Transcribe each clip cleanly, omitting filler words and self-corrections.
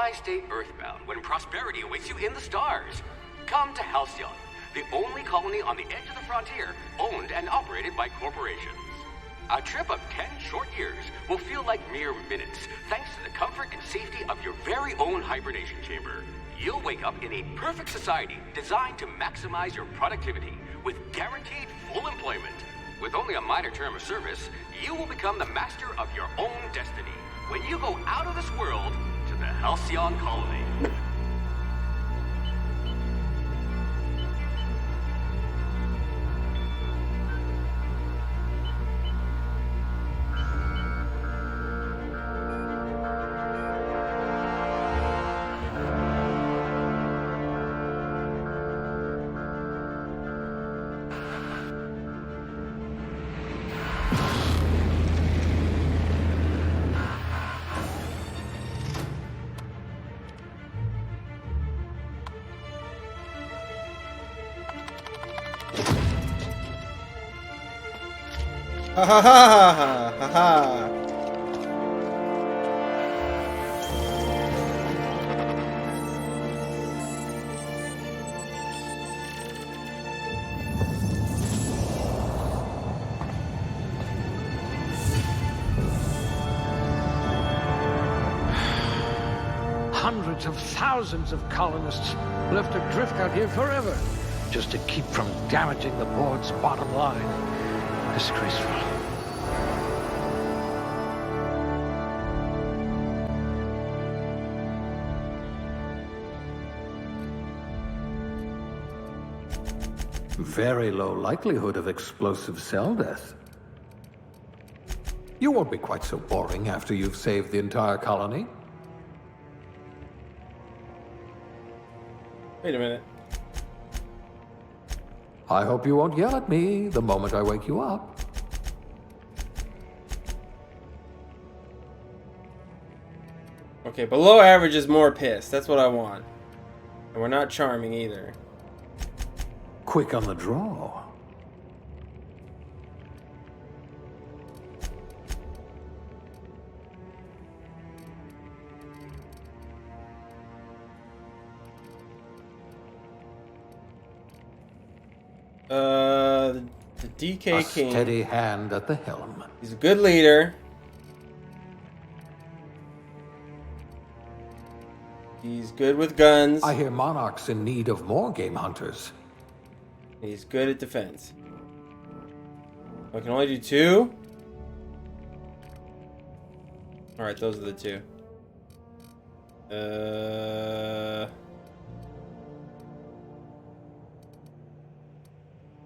Why stay earthbound when prosperity awaits you in the stars? Come to Halcyon, the only colony on the edge of the frontier, owned and operated by corporations. A trip of 10 short years will feel like mere minutes, thanks to the comfort and safety of your very own hibernation chamber. You'll wake up in a perfect society designed to maximize your productivity with guaranteed full employment. With only a minor term of service, you will become the master of your own destiny when you go out of this world to the Halcyon colony. Ha ha ha ha ha ha. Hundreds of thousands of colonists left adrift out here forever, just to keep from damaging the board's bottom line. Disgraceful. Very low likelihood of explosive cell death. You won't be quite so boring after you've saved the entire colony. Wait a minute. I hope you won't yell at me the moment I wake you up. Okay, below average is more pissed. That's what I want. And we're not charming either. Quick on the draw. The DK A King. steady hand at the helm. He's a good leader. He's good with guns. I hear Monarch's in need of more game hunters. He's good at defense. I can only do 2. Alright, those are the 2.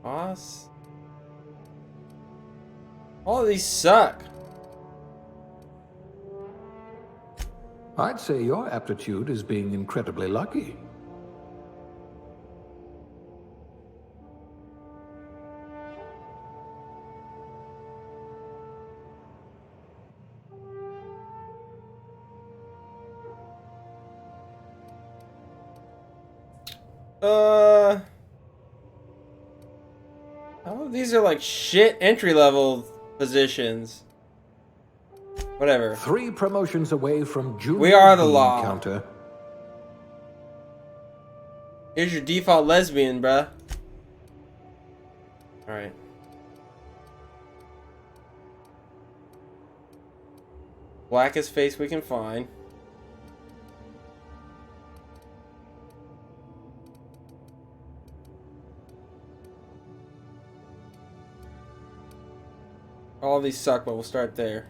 Boss? All of these suck. I'd say your aptitude is being incredibly lucky. All of these are like shit entry-level positions. Whatever. 3 promotions away from junior We are the bean law. counter. Here's your default lesbian, bruh. Alright. Blackest face we can find. All these suck, but we'll start there.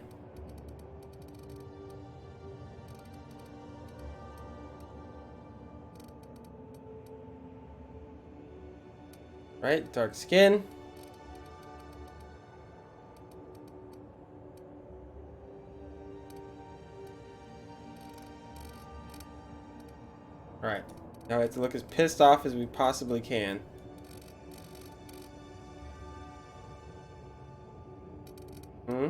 Right, dark skin. Alright, now we have to look as pissed off as we possibly can. Hmm?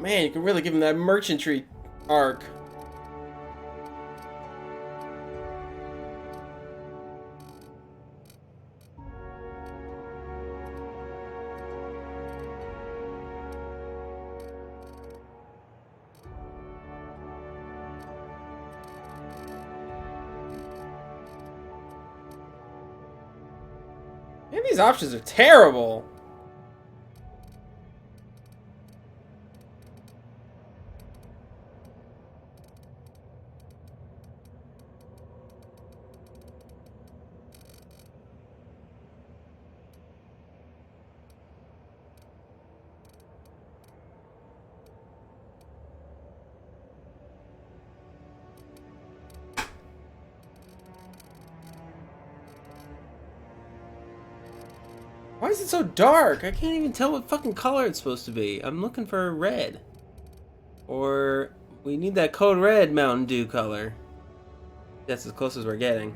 Man, you can really give him that merchantry arc. Man, these options are terrible. Why is it so dark? I can't even tell what fucking color it's supposed to be. I'm looking for red. Or we need that code red Mountain Dew color. That's as close as we're getting.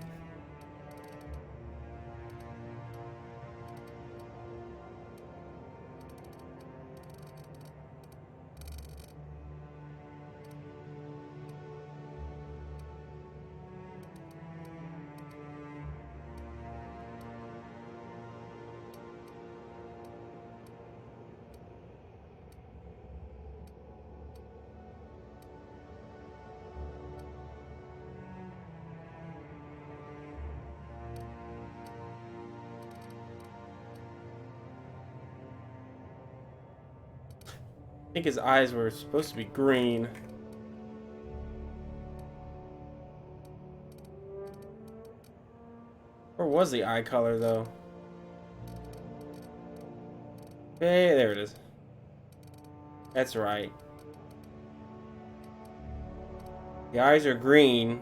I think his eyes were supposed to be green. Where was the eye color, though? Hey, there it is. That's right. The eyes are green,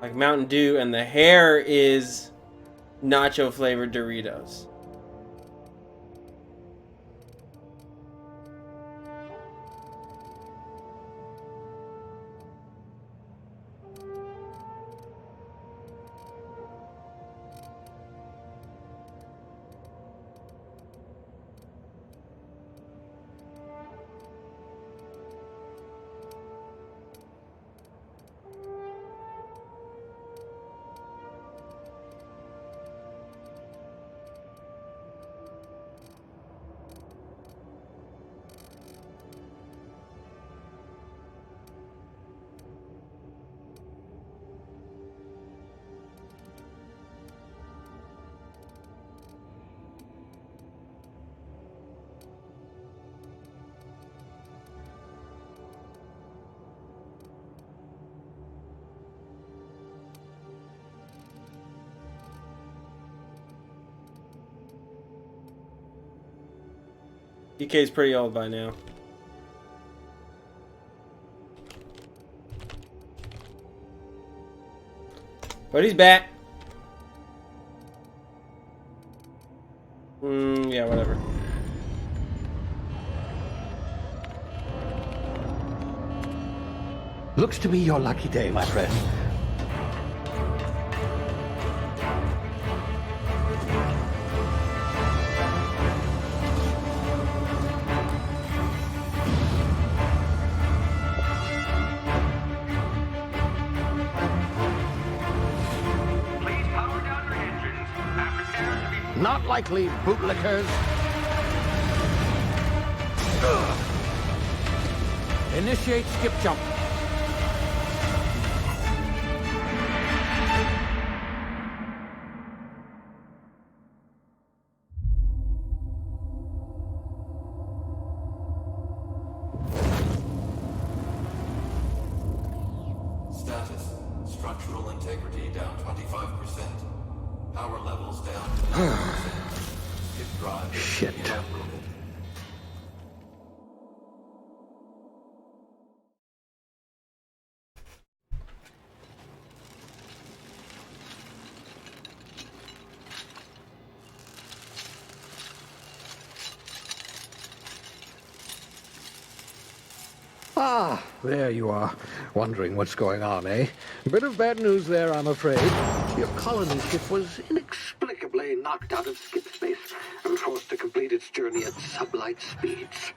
like Mountain Dew, and the hair is nacho flavored Doritos. DK's pretty old by now. But he's back. Yeah, whatever. Looks to be your lucky day, my friend. Please power down your engines and prepare to be... Not likely, bootlickers. Initiate skip jump. Status. Structural integrity down 25%. Power levels down to 9%. Skip drive Shit. inoperable. Ah, there you are. Wondering what's going on, eh? Bit of bad news there, I'm afraid. Your colony ship was inexplicably knocked out of skip space and forced to complete its journey at sublight speeds.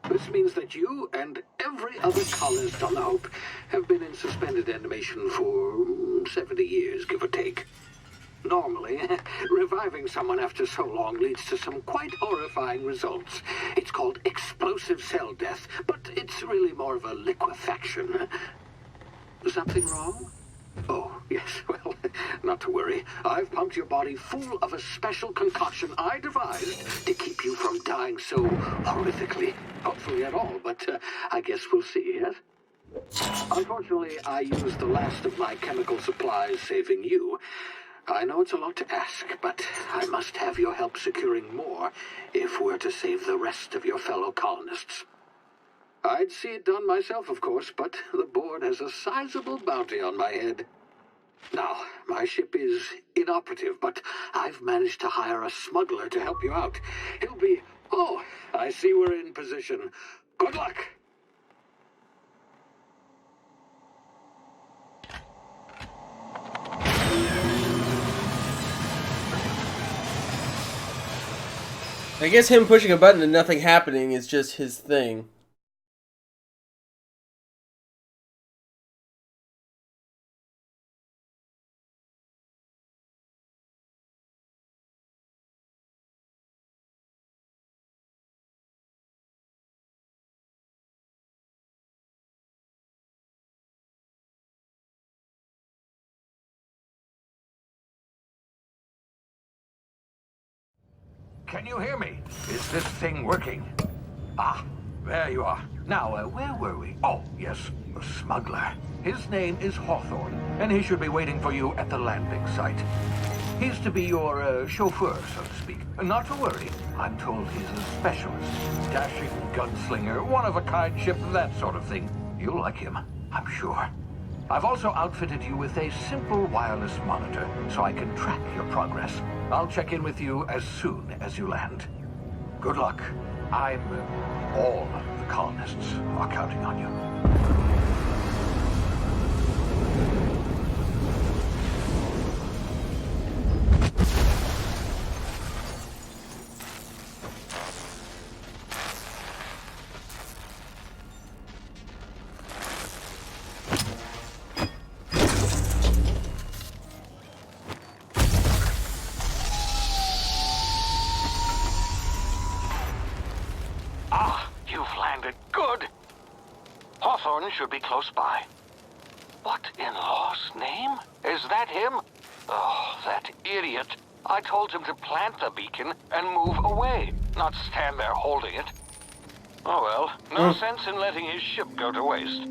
This means that you and every other colonist on the Hope have been in suspended animation for 70 years, give or take. Normally, reviving someone after so long leads to some quite horrifying results. It's called explosive cell death, but it's really more of a liquefaction. Something wrong? Oh, yes, well, not to worry. I've pumped your body full of a special concoction I devised to keep you from dying so horrifically. Hopefully at all, but I guess we'll see, yes? Unfortunately, I used the last of my chemical supplies saving you. I know it's a lot to ask, but I must have your help securing more if we're to save the rest of your fellow colonists. I'd see it done myself, of course, but the board has a sizable bounty on my head. Now, my ship is inoperative, but I've managed to hire a smuggler to help you out. He'll be... Oh, I see we're in position. Good luck! I guess him pushing a button and nothing happening is just his thing. Can you hear me? Is this thing working? Ah, there you are. Now, where were we? Oh, yes, the smuggler. His name is Hawthorne, and he should be waiting for you at the landing site. He's to be your chauffeur, so to speak. Not to worry. I'm told he's a specialist. Dashing gunslinger, one-of-a-kind ship, that sort of thing. You'll like him, I'm sure. I've also outfitted you with a simple wireless monitor, so I can track your progress. I'll check in with you as soon as you land. Good luck. All the colonists are counting on you. Should be close by. What in law's name? Is that him? Oh, that idiot. I told him to plant the beacon and move away, not stand there holding it. Oh well, no sense in letting his ship go to waste.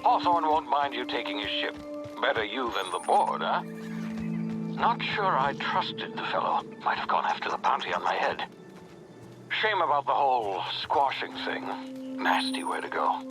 Hawthorne won't mind you taking his ship. Better you than the board, huh? Not sure I trusted the fellow. Might have gone after the bounty on my head. Shame about the whole squashing thing. Nasty way to go.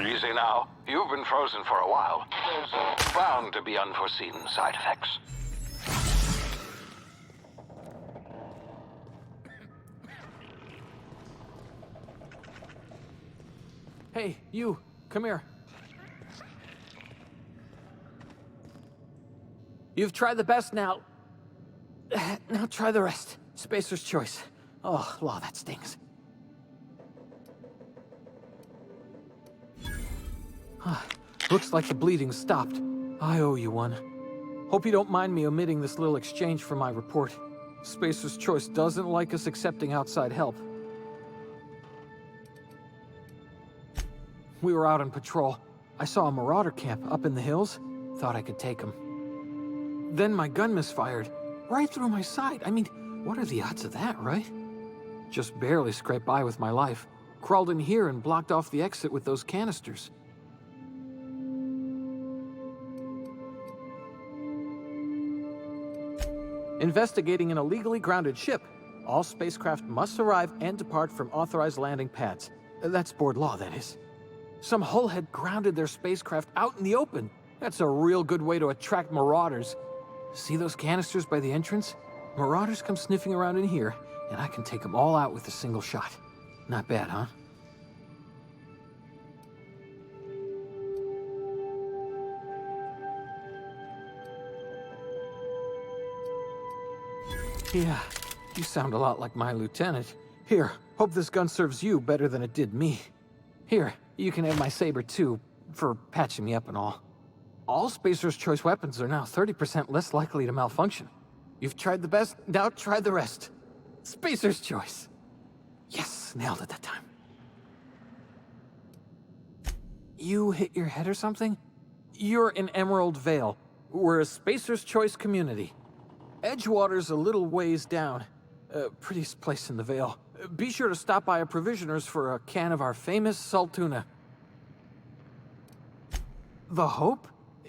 Easy now. You've been frozen for a while. There's bound to be unforeseen side effects. Hey, you, come here. You've tried the best now. Now try the rest. Spacer's choice. Oh, law, that stings. Looks like the bleeding stopped. I owe you one. Hope you don't mind me omitting this little exchange from my report. Spacer's choice doesn't like us accepting outside help. We were out on patrol. I saw a marauder camp up in the hills. Thought I could take them. Then my gun misfired. Right through my side. I mean, what are the odds of that, right? Just barely scraped by with my life. Crawled in here and blocked off the exit with those canisters. Investigating an illegally grounded ship. All spacecraft must arrive and depart from authorized landing pads. That's board law, that is. Some hullhead grounded their spacecraft out in the open. That's a real good way to attract marauders. See those canisters by the entrance? Marauders come sniffing around in here, and I can take them all out with a single shot. Not bad, huh? Yeah, you sound a lot like my lieutenant. Here, hope this gun serves you better than it did me. Here, you can have my saber too, for patching me up and all. All Spacer's Choice weapons are now 30% less likely to malfunction. You've tried the best, now try the rest. Spacer's Choice. Yes, nailed it that time. You hit your head or something? You're in Emerald Vale. We're a Spacer's Choice community. Edgewater's a little ways down. Prettiest place in the Vale. Be sure to stop by a provisioner's for a can of our famous salt tuna. The Hope?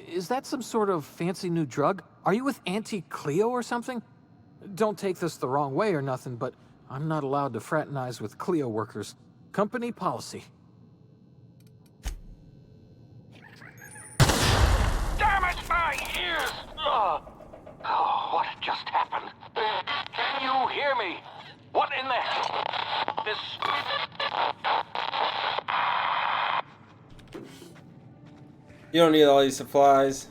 Is that some sort of fancy new drug? Are you with Auntie Cleo or something? Don't take this the wrong way or nothing, but I'm not allowed to fraternize with Cleo workers. Company policy. Damn it, my ears! Oh, what just happened? Can you hear me? What in the hell? This... You don't need all these supplies.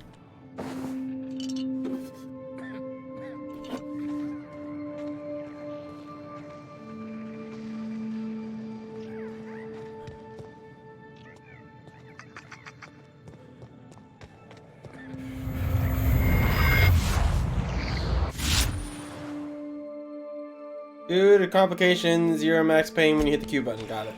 Due to complications, 0 max pain when you hit the Q button. Got it.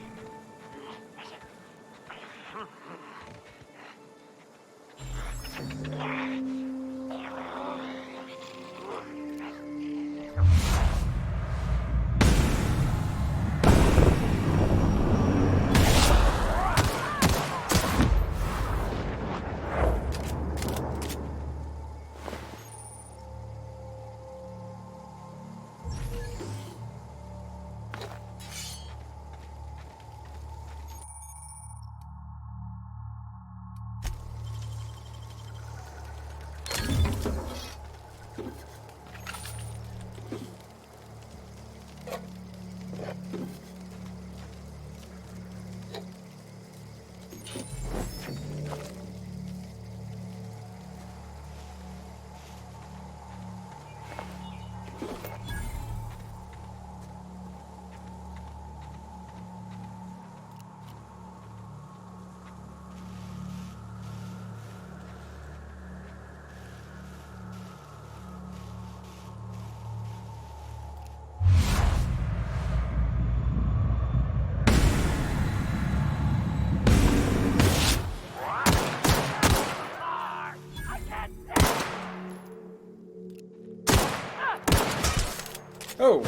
Oh!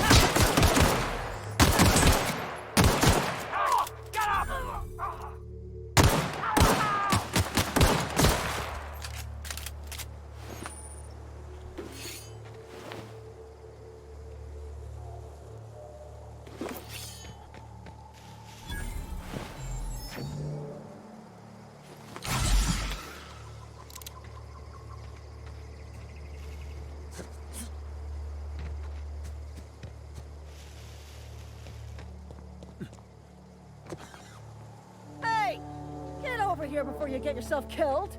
Hey! Get over here before you get yourself killed!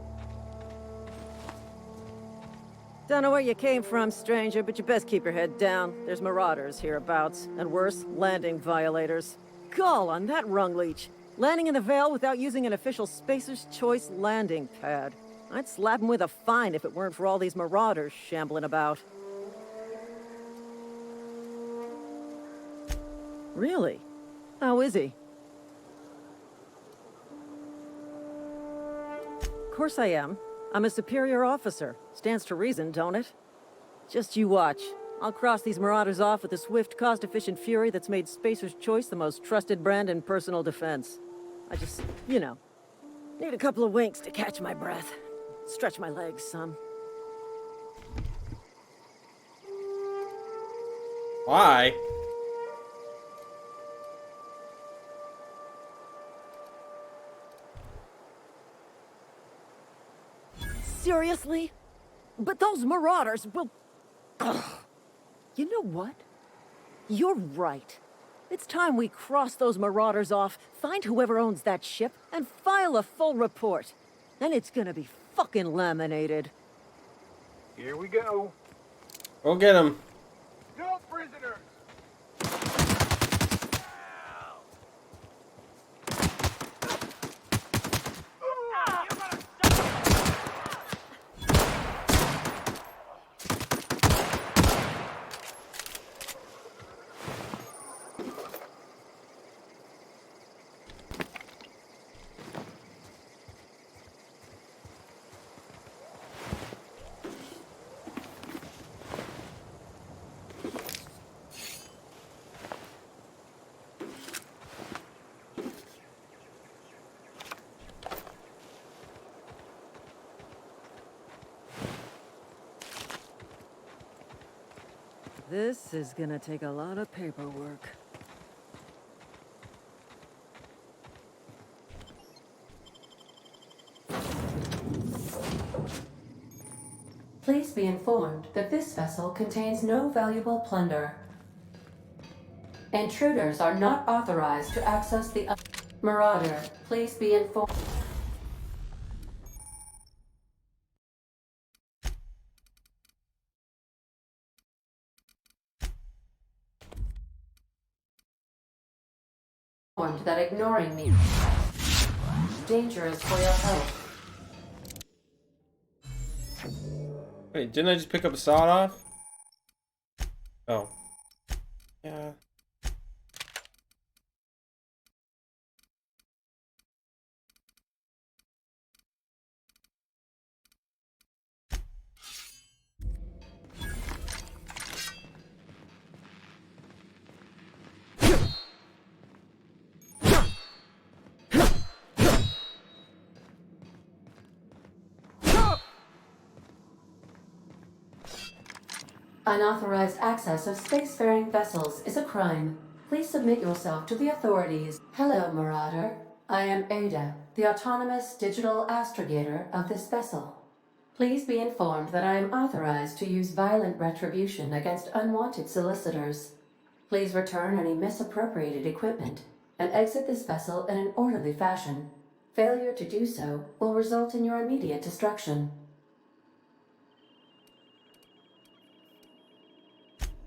Don't know where you came from, stranger, but you best keep your head down. There's marauders hereabouts, and worse, landing violators. Gall on that rung leech. Landing in the Vale without using an official Spacer's Choice landing pad. I'd slap him with a fine if it weren't for all these marauders shambling about. Really? How is he? course I am. I'm a superior officer. Stands to reason, don't it? Just you watch. I'll cross these marauders off with a swift, cost-efficient fury that's made Spacer's Choice the most trusted brand in personal defense. I just, you know, need a couple of winks to catch my breath. Stretch my legs some. Why? Seriously? But those marauders will... Ugh. You know what? You're right. It's time we cross those marauders off, find whoever owns that ship, and file a full report. Then it's gonna be fucking laminated. Here we go. Go get him. No prisoners! This is gonna take a lot of paperwork. Please be informed that this vessel contains no valuable plunder. Intruders are not authorized to access the... Marauder, please be informed. That ignoring me dangerous for your health. Wait, didn't I just pick up a sawed off? Oh. Yeah. Unauthorized access of spacefaring vessels is a crime. Please submit yourself to the authorities. Hello, Marauder. I am Ada, the autonomous digital astrogator of this vessel. Please be informed that I am authorized to use violent retribution against unwanted solicitors. Please return any misappropriated equipment and exit this vessel in an orderly fashion. Failure to do so will result in your immediate destruction.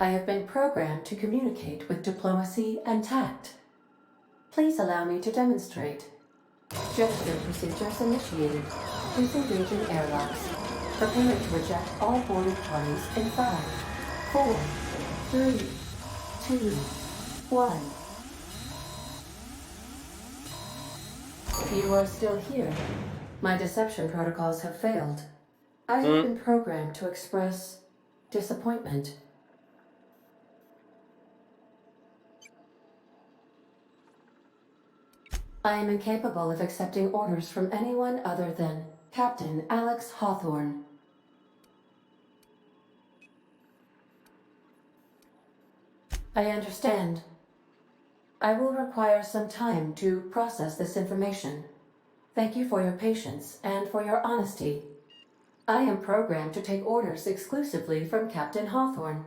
I have been programmed to communicate with diplomacy and tact. Please allow me to demonstrate. Gesture procedures initiated. Please engage in airlocks. Prepare to reject all boarded parties in 5, 4, 3, 2, 1. You are still here. My deception protocols have failed. I have been programmed to express disappointment. I am incapable of accepting orders from anyone other than Captain Alex Hawthorne. I understand. I will require some time to process this information. Thank you for your patience and for your honesty. I am programmed to take orders exclusively from Captain Hawthorne.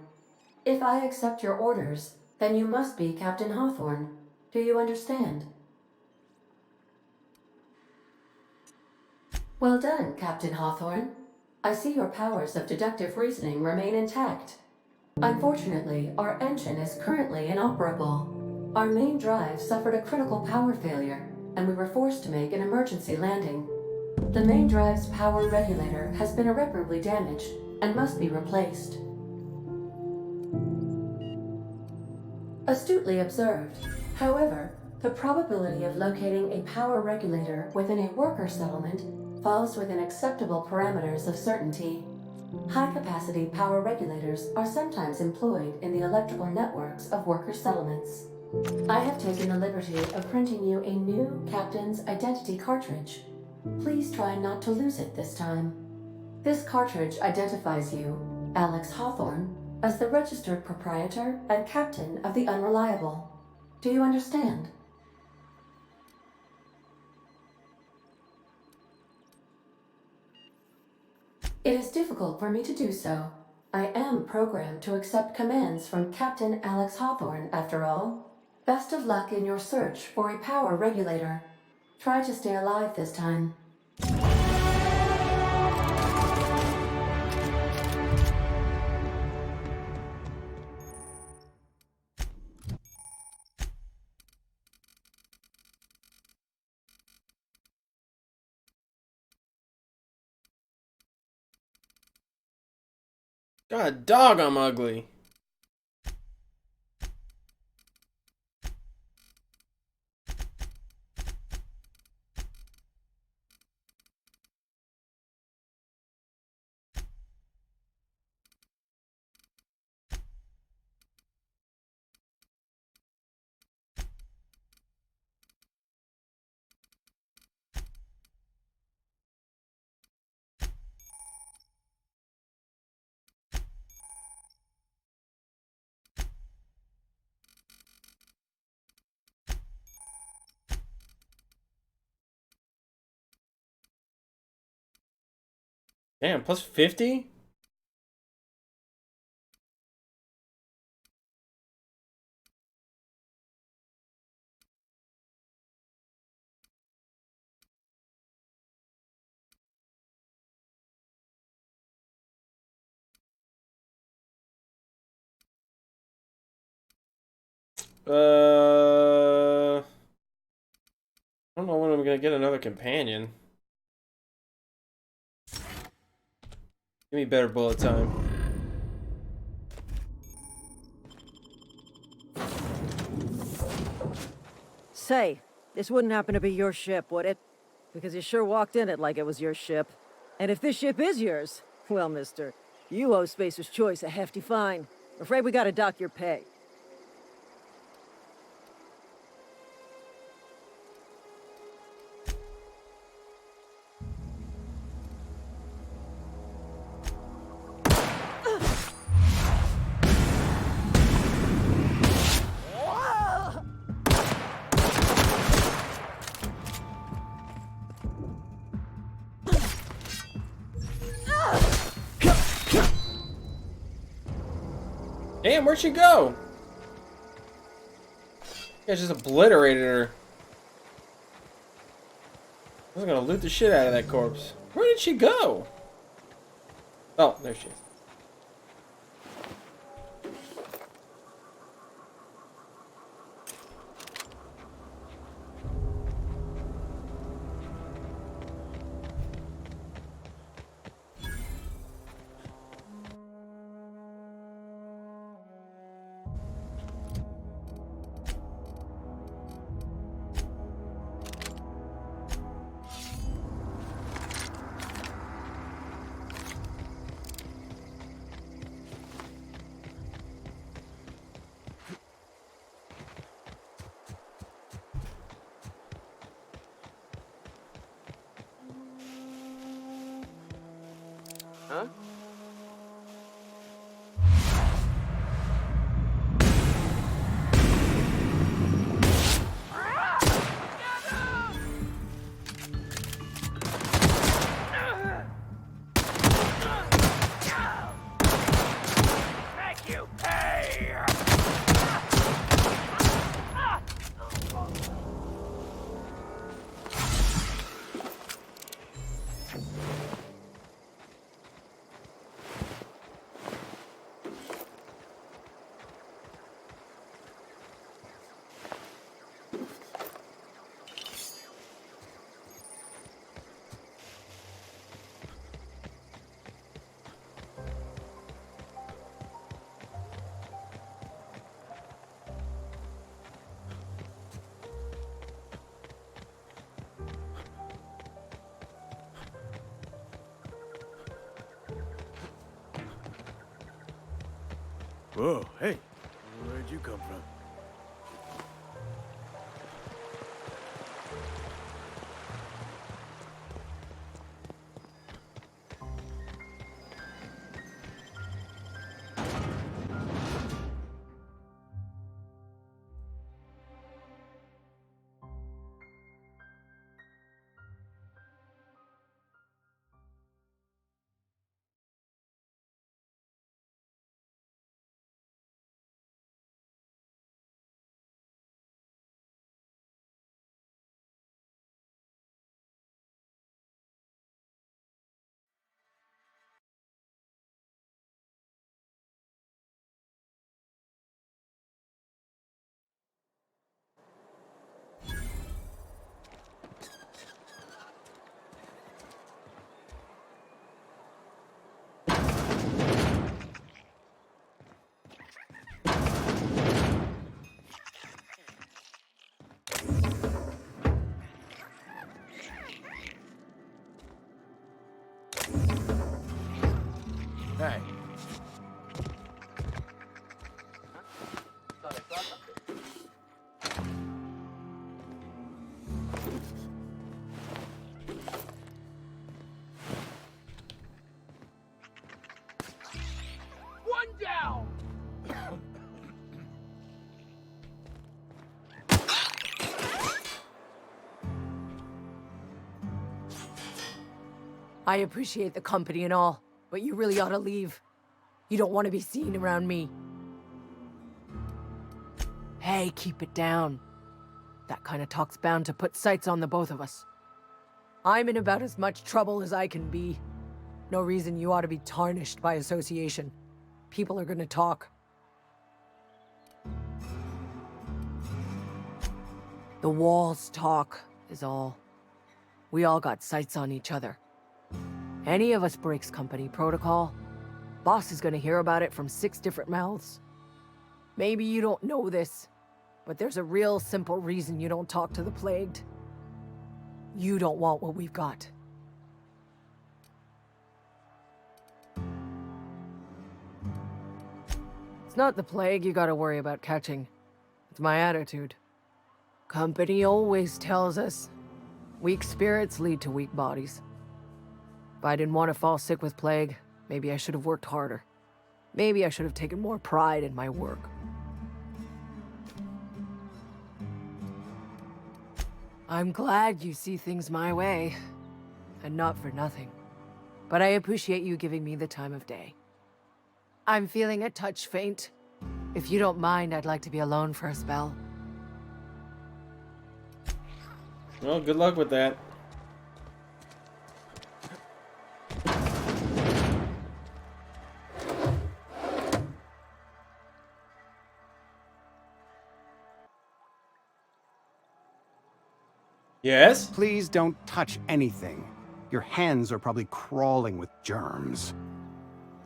If I accept your orders, then you must be Captain Hawthorne. Do you understand? Well done, Captain Hawthorne. I see your powers of deductive reasoning remain intact. Unfortunately, our engine is currently inoperable. Our main drive suffered a critical power failure, and we were forced to make an emergency landing. The main drive's power regulator has been irreparably damaged and must be replaced. Astutely observed. However, the probability of locating a power regulator within a worker settlement falls within acceptable parameters of certainty. High-capacity power regulators are sometimes employed in the electrical networks of worker settlements. I have taken the liberty of printing you a new Captain's Identity cartridge. Please try not to lose it this time. This cartridge identifies you, Alex Hawthorne, as the registered proprietor and captain of the Unreliable. Do you understand? It is difficult for me to do so. I am programmed to accept commands from Captain Alex Hawthorne, after all. Best of luck in your search for a power regulator. Try to stay alive this time. God, dog, I'm ugly. Damn, plus 50? I don't know when I'm gonna get another companion. Give me better bullet time. Say, this wouldn't happen to be your ship, would it? Because you sure walked in it like it was your ship. And if this ship is yours, well, mister, you owe Spacer's Choice a hefty fine. Afraid we gotta dock your pay. Damn, where'd she go? Yeah, just obliterated her. I was gonna loot the shit out of that corpse. Where did she go? Oh, there she is. Huh? Make you pay! Whoa, hey. Where'd you come from? Hey. One down! I appreciate the company and all, but you really ought to leave. You don't want to be seen around me. Hey, keep it down. That kind of talk's bound to put sights on the both of us. I'm in about as much trouble as I can be. No reason you ought to be tarnished by association. People are gonna talk. The walls talk, is all. We all got sights on each other. Any of us breaks company protocol, boss is gonna hear about it from 6 different mouths. Maybe you don't know this, but there's a real simple reason you don't talk to the plagued. You don't want what we've got. It's not the plague you gotta worry about catching. It's my attitude. Company always tells us, weak spirits lead to weak bodies. If I didn't want to fall sick with plague, maybe I should have worked harder. Maybe I should have taken more pride in my work. I'm glad you see things my way, and not for nothing. But I appreciate you giving me the time of day. I'm feeling a touch faint. If you don't mind, I'd like to be alone for a spell. Well, good luck with that. Yes? Please don't touch anything. Your hands are probably crawling with germs.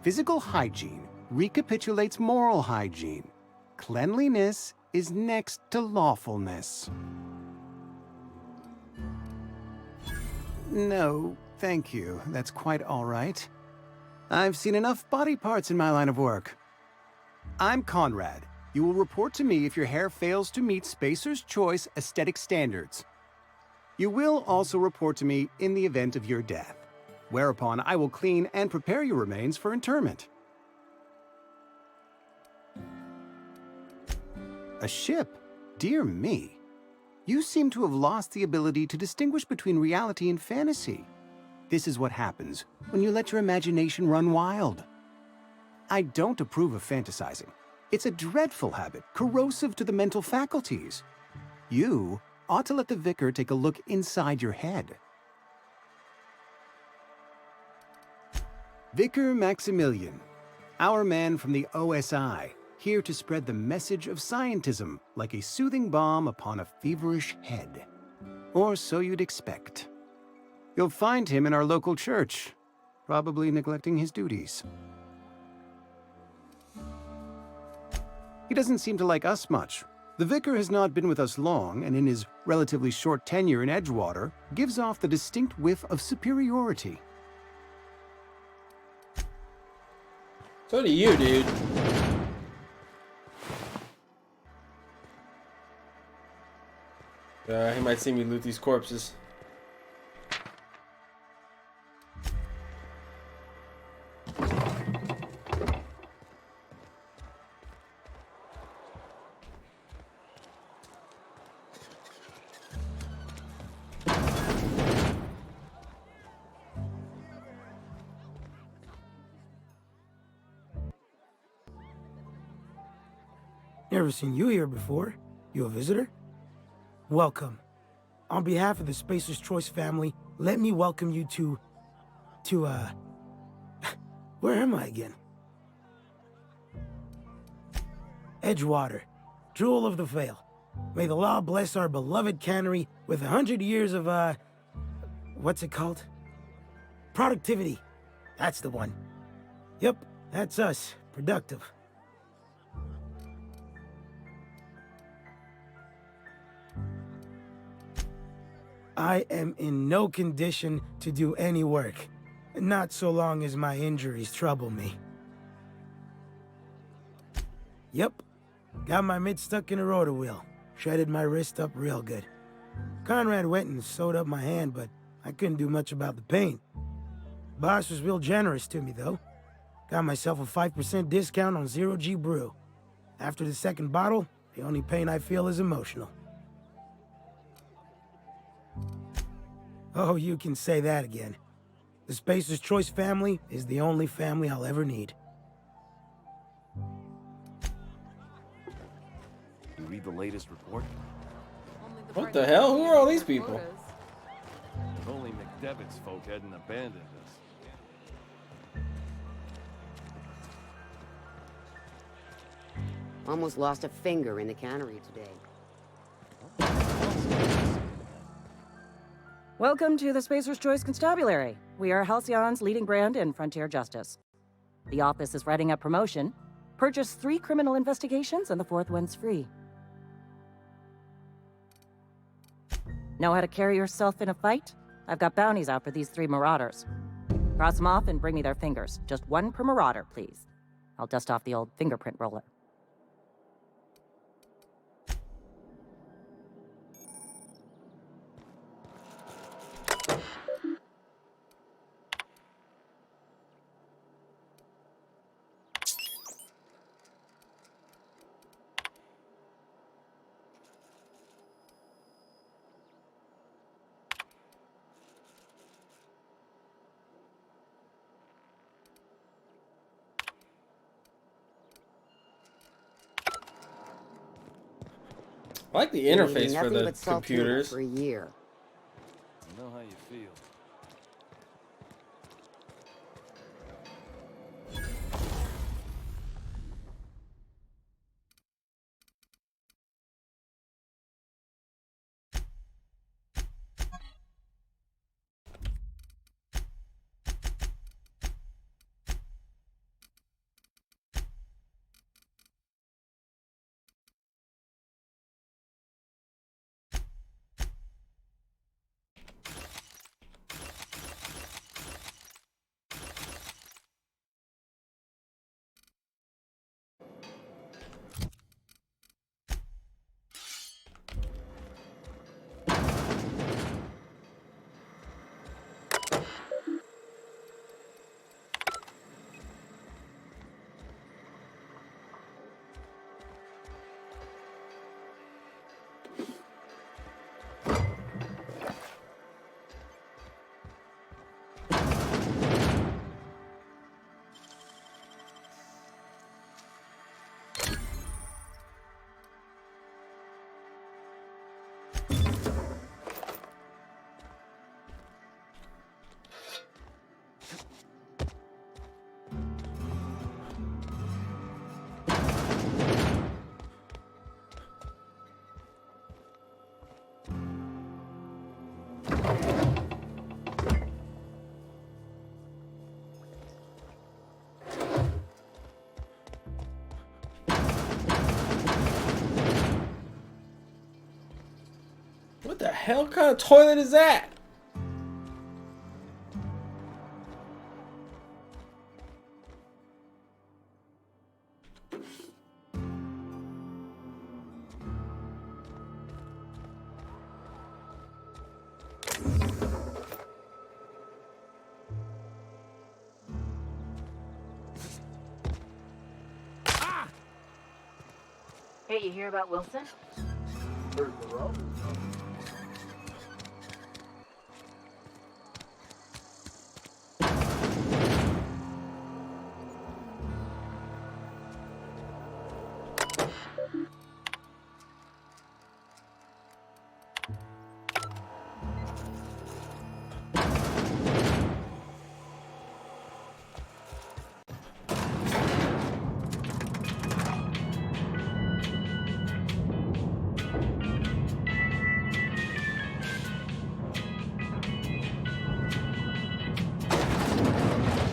Physical hygiene recapitulates moral hygiene. Cleanliness is next to lawfulness. No, thank you. That's quite all right. I've seen enough body parts in my line of work. I'm Conrad. You will report to me if your hair fails to meet Spacer's Choice aesthetic standards. You will also report to me in the event of your death, whereupon I will clean and prepare your remains for interment. A ship? Dear me. You seem to have lost the ability to distinguish between reality and fantasy. This is what happens when you let your imagination run wild. I don't approve of fantasizing. It's a dreadful habit, corrosive to the mental faculties. You ought to let the vicar take a look inside your head. Vicar Maximilian, our man from the OSI, here to spread the message of scientism like a soothing balm upon a feverish head. Or so you'd expect. You'll find him in our local church, probably neglecting his duties. He doesn't seem to like us much. The vicar has not been with us long, and in his relatively short tenure in Edgewater, gives off the distinct whiff of superiority. So do you, dude. He might see me loot these corpses. Never seen you here before. You a visitor? Welcome. On behalf of the Spacer's Choice family, let me welcome you to, where am I again? Edgewater, Jewel of the Vale. May the law bless our beloved cannery with 100 years of, what's it called? Productivity. That's the one. Yep, that's us. Productive. I am in no condition to do any work. Not so long as my injuries trouble me. Yep. Got my mid stuck in a rotor wheel. Shredded my wrist up real good. Conrad went and sewed up my hand, but I couldn't do much about the pain. Boss was real generous to me, though. Got myself a 5% discount on Zero G Brew. After the second bottle, the only pain I feel is emotional. Oh, you can say that again. The Spacer's Choice family is the only family I'll ever need. You read the latest report? What the hell? Who are all these people? If only McDevitt's folk hadn't abandoned us. Almost lost a finger in the cannery today. Welcome to the Spacer's Choice Constabulary. We are Halcyon's leading brand in frontier justice. The office is writing up promotion. Purchase 3 criminal investigations and the 4th one's free. Know how to carry yourself in a fight? I've got bounties out for these 3 marauders. Cross them off and bring me their fingers. Just 1 per marauder, please. I'll dust off the old fingerprint roller. I like the interface for the computers. For a year. I know how you feel. What the hell kind of toilet is that? Hey, you hear about Wilson?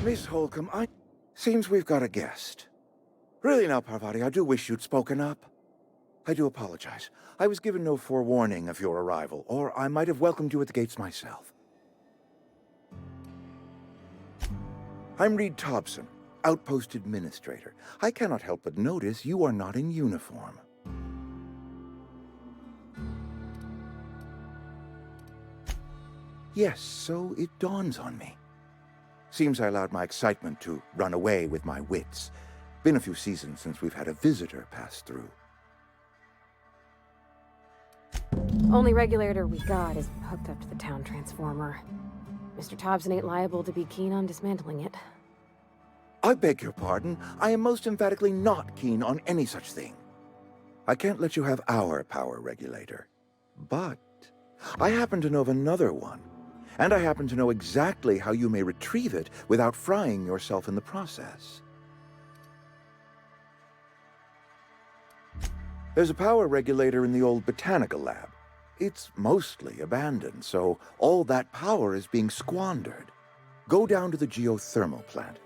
Miss Holcomb, seems we've got a guest. Really now, Parvati, I do wish you'd spoken up. I do apologize. I was given no forewarning of your arrival, or I might have welcomed you at the gates myself. I'm Reed Thompson, Outpost Administrator. I cannot help but notice you are not in uniform. Yes, so it dawns on me. Seems I allowed my excitement to run away with my wits. Been a few seasons since we've had a visitor pass through. Only regulator we got is hooked up to the town transformer. Mr. Thompson ain't liable to be keen on dismantling it. I beg your pardon. I am most emphatically not keen on any such thing. I can't let you have our power regulator. But I happen to know of another one. And I happen to know exactly how you may retrieve it without frying yourself in the process. There's a power regulator in the old botanical lab. It's mostly abandoned, so all that power is being squandered. Go down to the geothermal plant.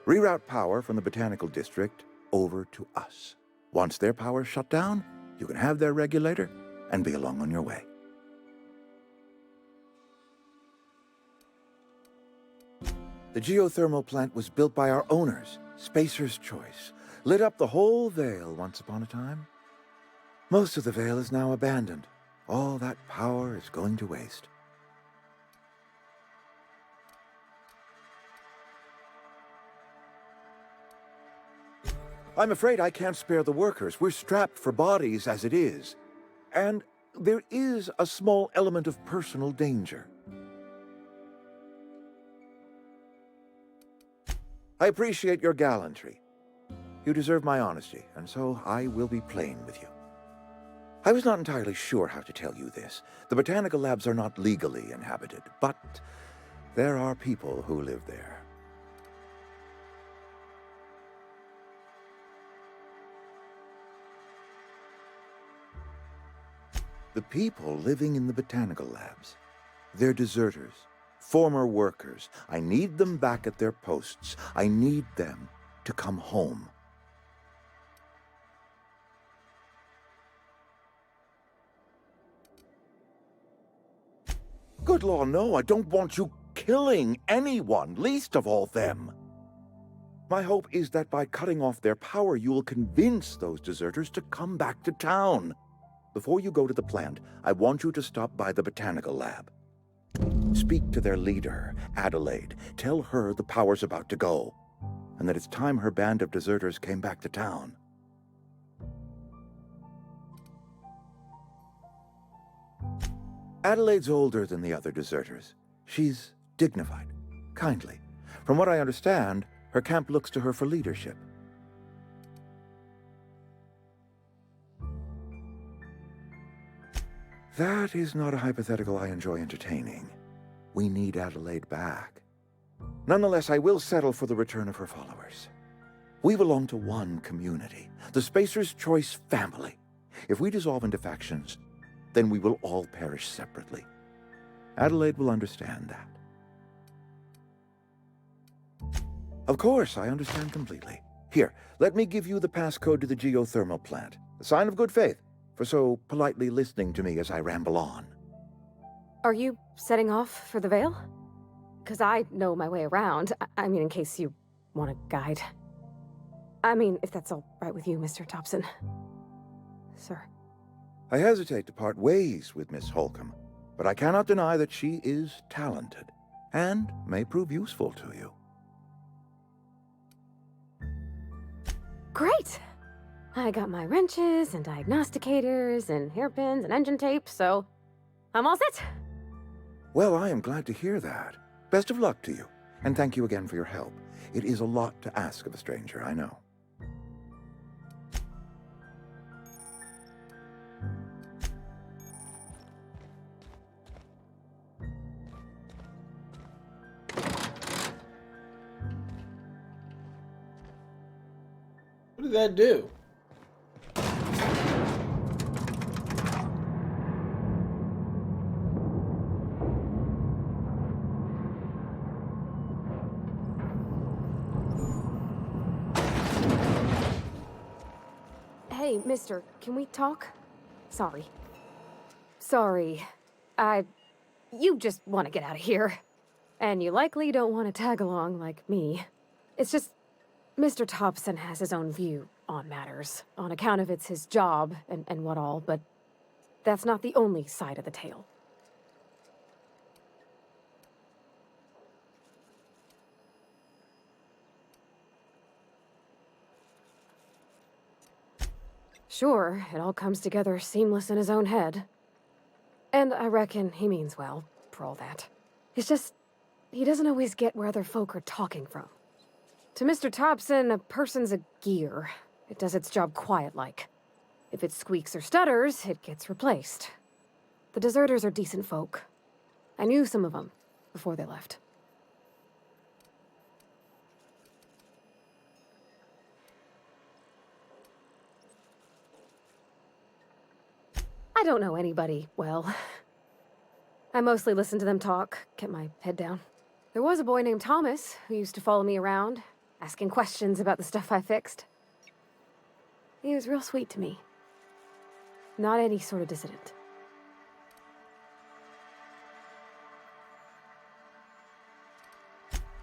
Reroute power from the botanical district over to us. Once their power's shut down, you can have their regulator and be along on your way. The geothermal plant was built by our owners, Spacer's Choice. Lit up the whole Vale once upon a time. Most of the Vale is now abandoned. All that power is going to waste. I'm afraid I can't spare the workers. We're strapped for bodies as it is. And there is a small element of personal danger. I appreciate your gallantry. You deserve my honesty, and so I will be plain with you. I was not entirely sure how to tell you this. The botanical labs are not legally inhabited, but there are people who live there. The people living in the botanical labs, they're deserters. Former workers. I need them back at their posts. I need them to come home. Good law, no, I don't want you killing anyone, least of all them. My hope is that by cutting off their power, you will convince those deserters to come back to town. Before you go to the plant, I want you to stop by the botanical lab. Speak to their leader, Adelaide. Tell her the power's about to go, and that it's time her band of deserters came back to town. Adelaide's older than the other deserters. She's dignified, kindly. From what I understand, her camp looks to her for leadership. That is not a hypothetical I enjoy entertaining. We need Adelaide back. Nonetheless, I will settle for the return of her followers. We belong to one community, the Spacer's Choice family. If we dissolve into factions, then we will all perish separately. Adelaide will understand that. Of course, I understand completely. Here, let me give you the passcode to the geothermal plant. A sign of good faith, for so politely listening to me as I ramble on. Are you setting off for the Vale? Because I know my way around. I mean, in case you want a guide. I mean, if that's all right with you, Mr. Thompson. Sir. I hesitate to part ways with Miss Holcomb, but I cannot deny that she is talented, and may prove useful to you. Great! I got my wrenches and diagnosticators and hairpins and engine tape, so I'm all set. Well, I am glad to hear that. Best of luck to you, and thank you again for your help. It is a lot to ask of a stranger, I know. What did that do? Hey, mister, can we talk? Sorry. You just want to get out of here. And you likely don't want to tag along like me. It's just, Mr. Thompson has his own view on matters, on account of it's his job and what all, but that's not the only side of the tale. Sure, it all comes together seamless in his own head. And I reckon he means well, for all that. It's just, he doesn't always get where other folk are talking from. To Mr. Thompson, a person's a gear. It does its job quiet-like. If it squeaks or stutters, it gets replaced. The deserters are decent folk. I knew some of them before they left. I don't know anybody well. I mostly listen to them talk, kept my head down. There was a boy named Thomas who used to follow me around, asking questions about the stuff I fixed. He was real sweet to me. Not any sort of dissident.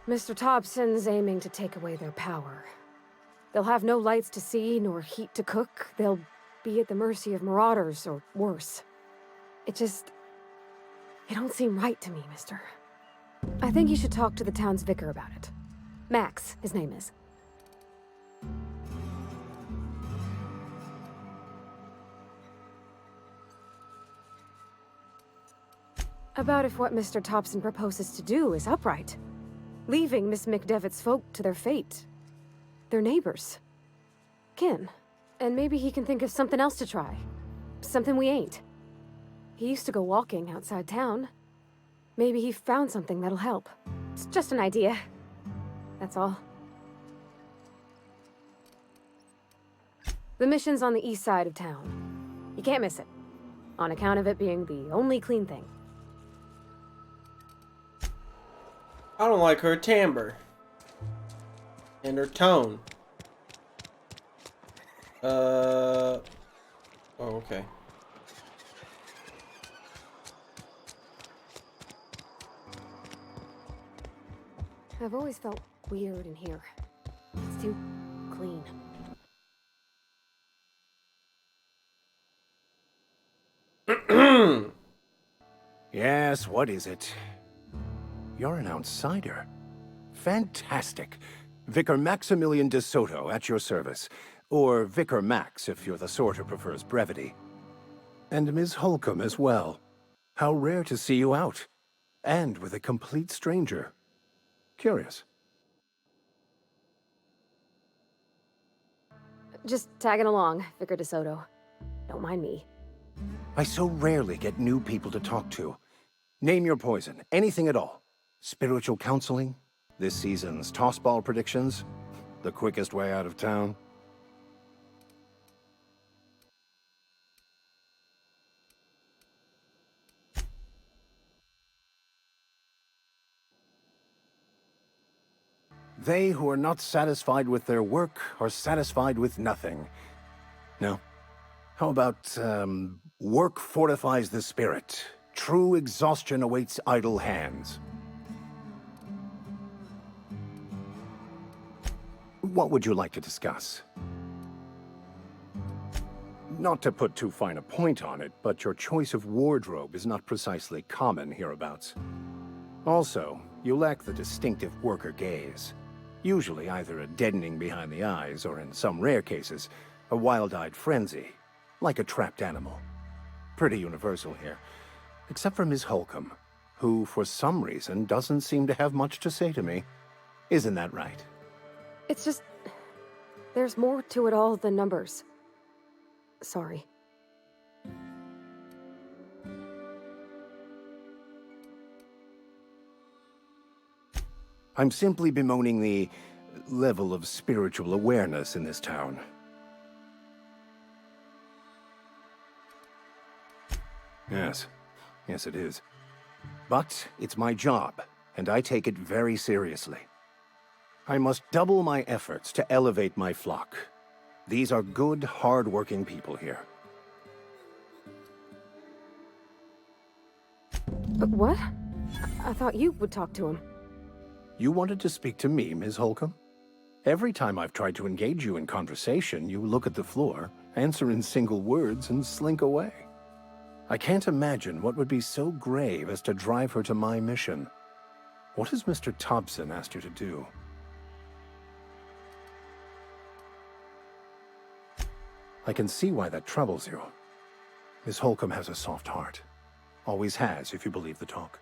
Mr. Thompson's aiming to take away their power. They'll have no lights to see, nor heat to cook. They'll be at the mercy of marauders, or worse. It don't seem right to me, mister. I think you should talk to the town's vicar about it. Max, his name is. About if what Mr. Thompson proposes to do is upright. Leaving Miss McDevitt's folk to their fate. Their neighbors. Kin. And maybe he can think of something else to try. Something we ain't. He used to go walking outside town. Maybe he found something that'll help. It's just an idea. That's all. The mission's on the east side of town. You can't miss it. On account of it being the only clean thing. I don't like her timbre. And her tone. Oh, okay. I've always felt weird in here. It's too clean. Yes, what is it? You're an outsider. Fantastic. Vicar Maximilian de Soto at your service. Or Vicar Max, if you're the sort who prefers brevity. And Ms. Holcomb as well. How rare to see you out. And with a complete stranger. Curious. Just tagging along, Vicar de Soto. Don't mind me. I so rarely get new people to talk to. Name your poison, anything at all. Spiritual counseling? This season's tossball predictions? The quickest way out of town? They who are not satisfied with their work are satisfied with nothing. No? How about, work fortifies the spirit. True exhaustion awaits idle hands. What would you like to discuss? Not to put too fine a point on it, but your choice of wardrobe is not precisely common hereabouts. Also, you lack the distinctive worker gaze. Usually either a deadening behind the eyes, or in some rare cases, A wild-eyed frenzy, like a trapped animal. Pretty universal here, except for Ms. Holcomb, who, for some reason, doesn't seem to have much to say to me. Isn't that right? It's just... there's more to it all than numbers. Sorry. I'm simply bemoaning the level of spiritual awareness in this town. Yes. Yes, it is. But it's my job, and I take it very seriously. I must double my efforts to elevate my flock. These are good, hard-working people here. What? I thought you would talk to him. You wanted to speak to me, Ms. Holcomb? Every time I've tried to engage you in conversation, you look at the floor, answer in single words, and slink away. I can't imagine what would be so grave as to drive her to my mission. What has Mr. Thompson asked you to do? I can see why that troubles you. Miss Holcomb has a soft heart. Always has, if you believe the talk.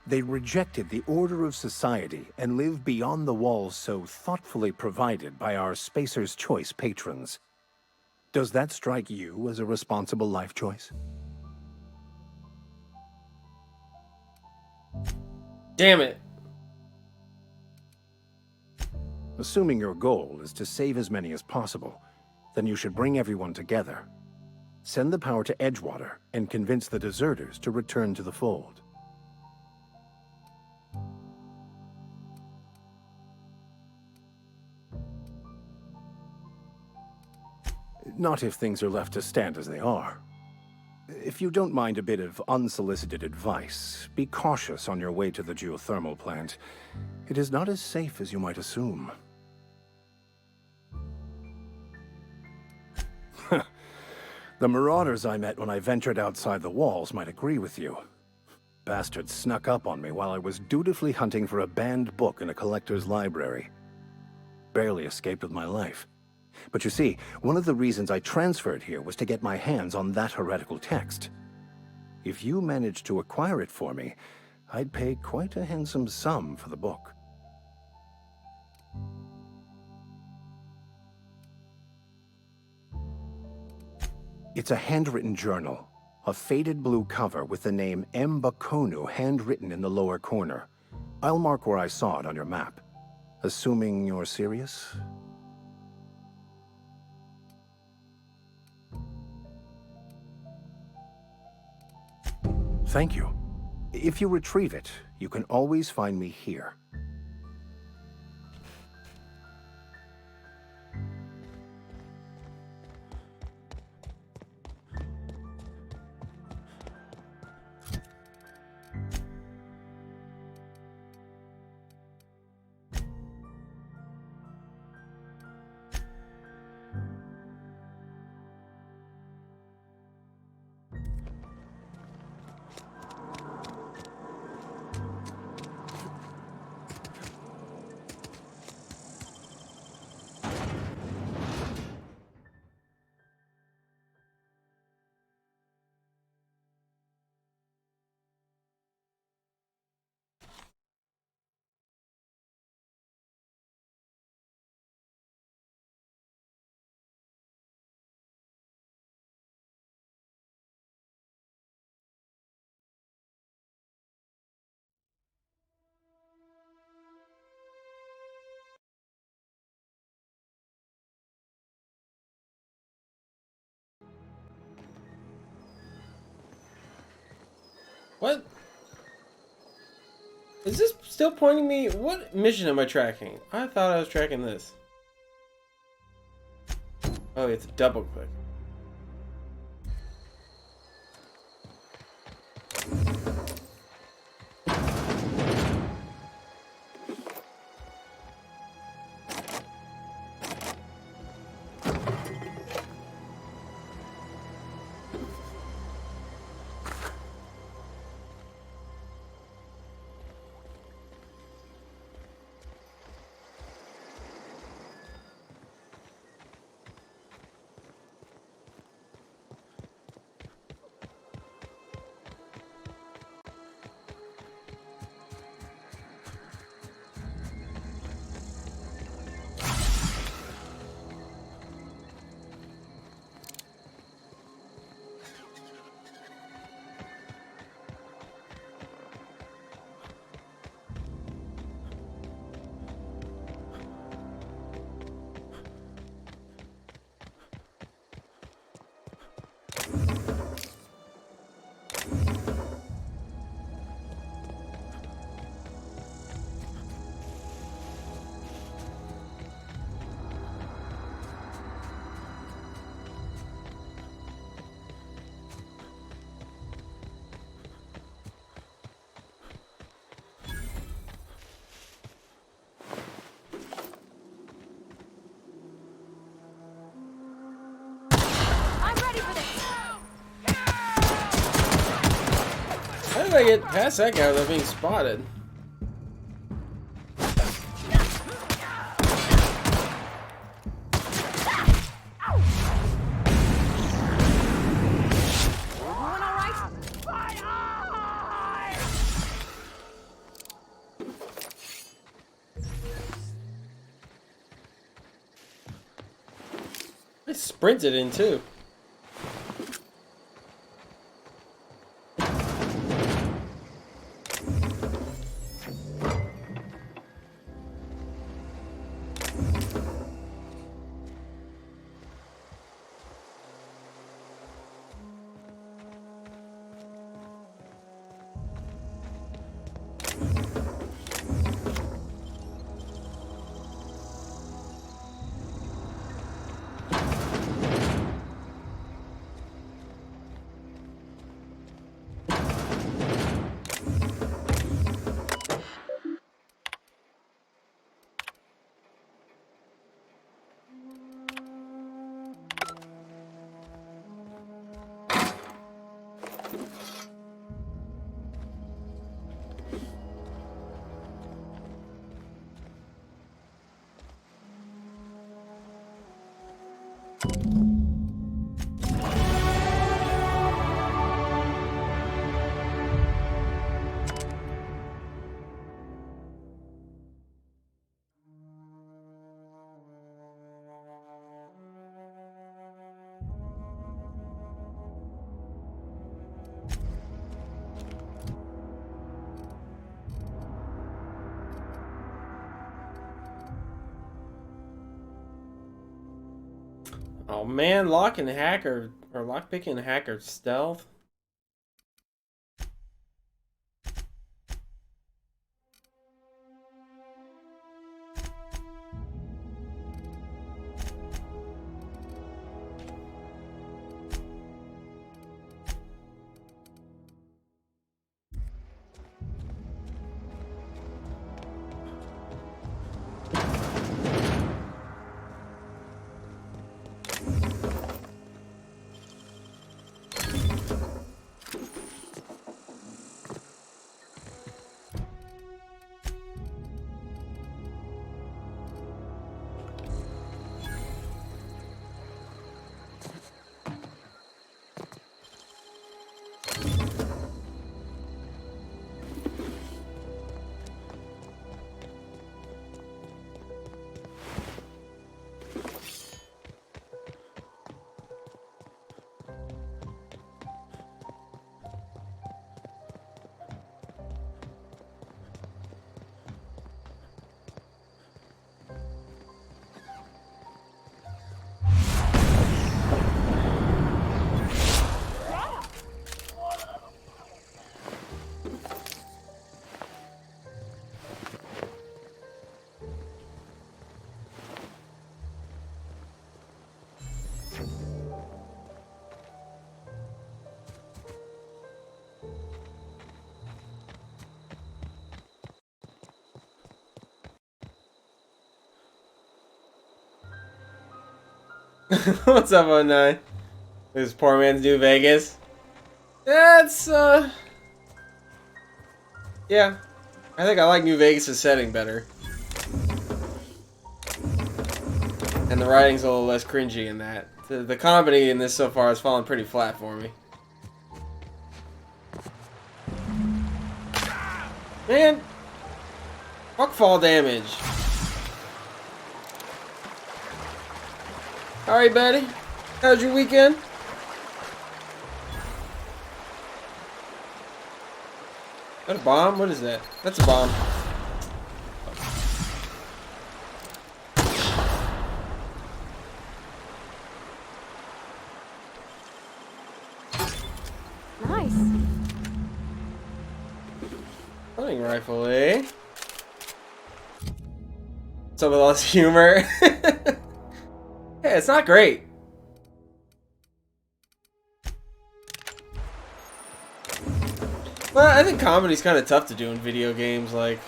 They rejected the order of society and live beyond the walls so thoughtfully provided by our Spacer's Choice patrons. Does that strike you as a responsible life choice? Damn it. Assuming your goal is to save as many as possible, then you should bring everyone together. Send the power to Edgewater and convince the deserters to return to the fold. Not if things are left to stand as they are. If you don't mind a bit of unsolicited advice, be cautious on your way to the geothermal plant. It is not as safe as you might assume. The marauders I met when I ventured outside the walls might agree with you. Bastards snuck up on me while I was dutifully hunting for a banned book in a collector's library. Barely escaped with my life. But you see, one of the reasons I transferred here was to get my hands on that heretical text. If you managed to acquire it for me, I'd pay quite a handsome sum for the book. It's a handwritten journal, a faded blue cover with the name M. Bakonu handwritten in the lower corner. I'll mark where I saw it on your map. Assuming you're serious? Thank you. If you retrieve it, you can always find me here. What? Is this still pointing me? What mission am I tracking? I thought I was tracking this. Oh, it's a double click. I get past that guy without being spotted? I sprinted in too. Oh man, lock and hacker or lockpicking and hacker stealth. What's up, 09? This poor man's New Vegas. That's yeah. I think I like New Vegas' setting better. And the writing's a little less cringy in that. The comedy in this so far has fallen pretty flat for me. Man! Fuck fall damage. Alright, buddy. How's your weekend? Is that a bomb? What is that? That's a bomb. Nice. Hunting rifle, eh? Some of lost humor. Yeah, it's not great. But I think comedy's kind of tough to do in video games. Like,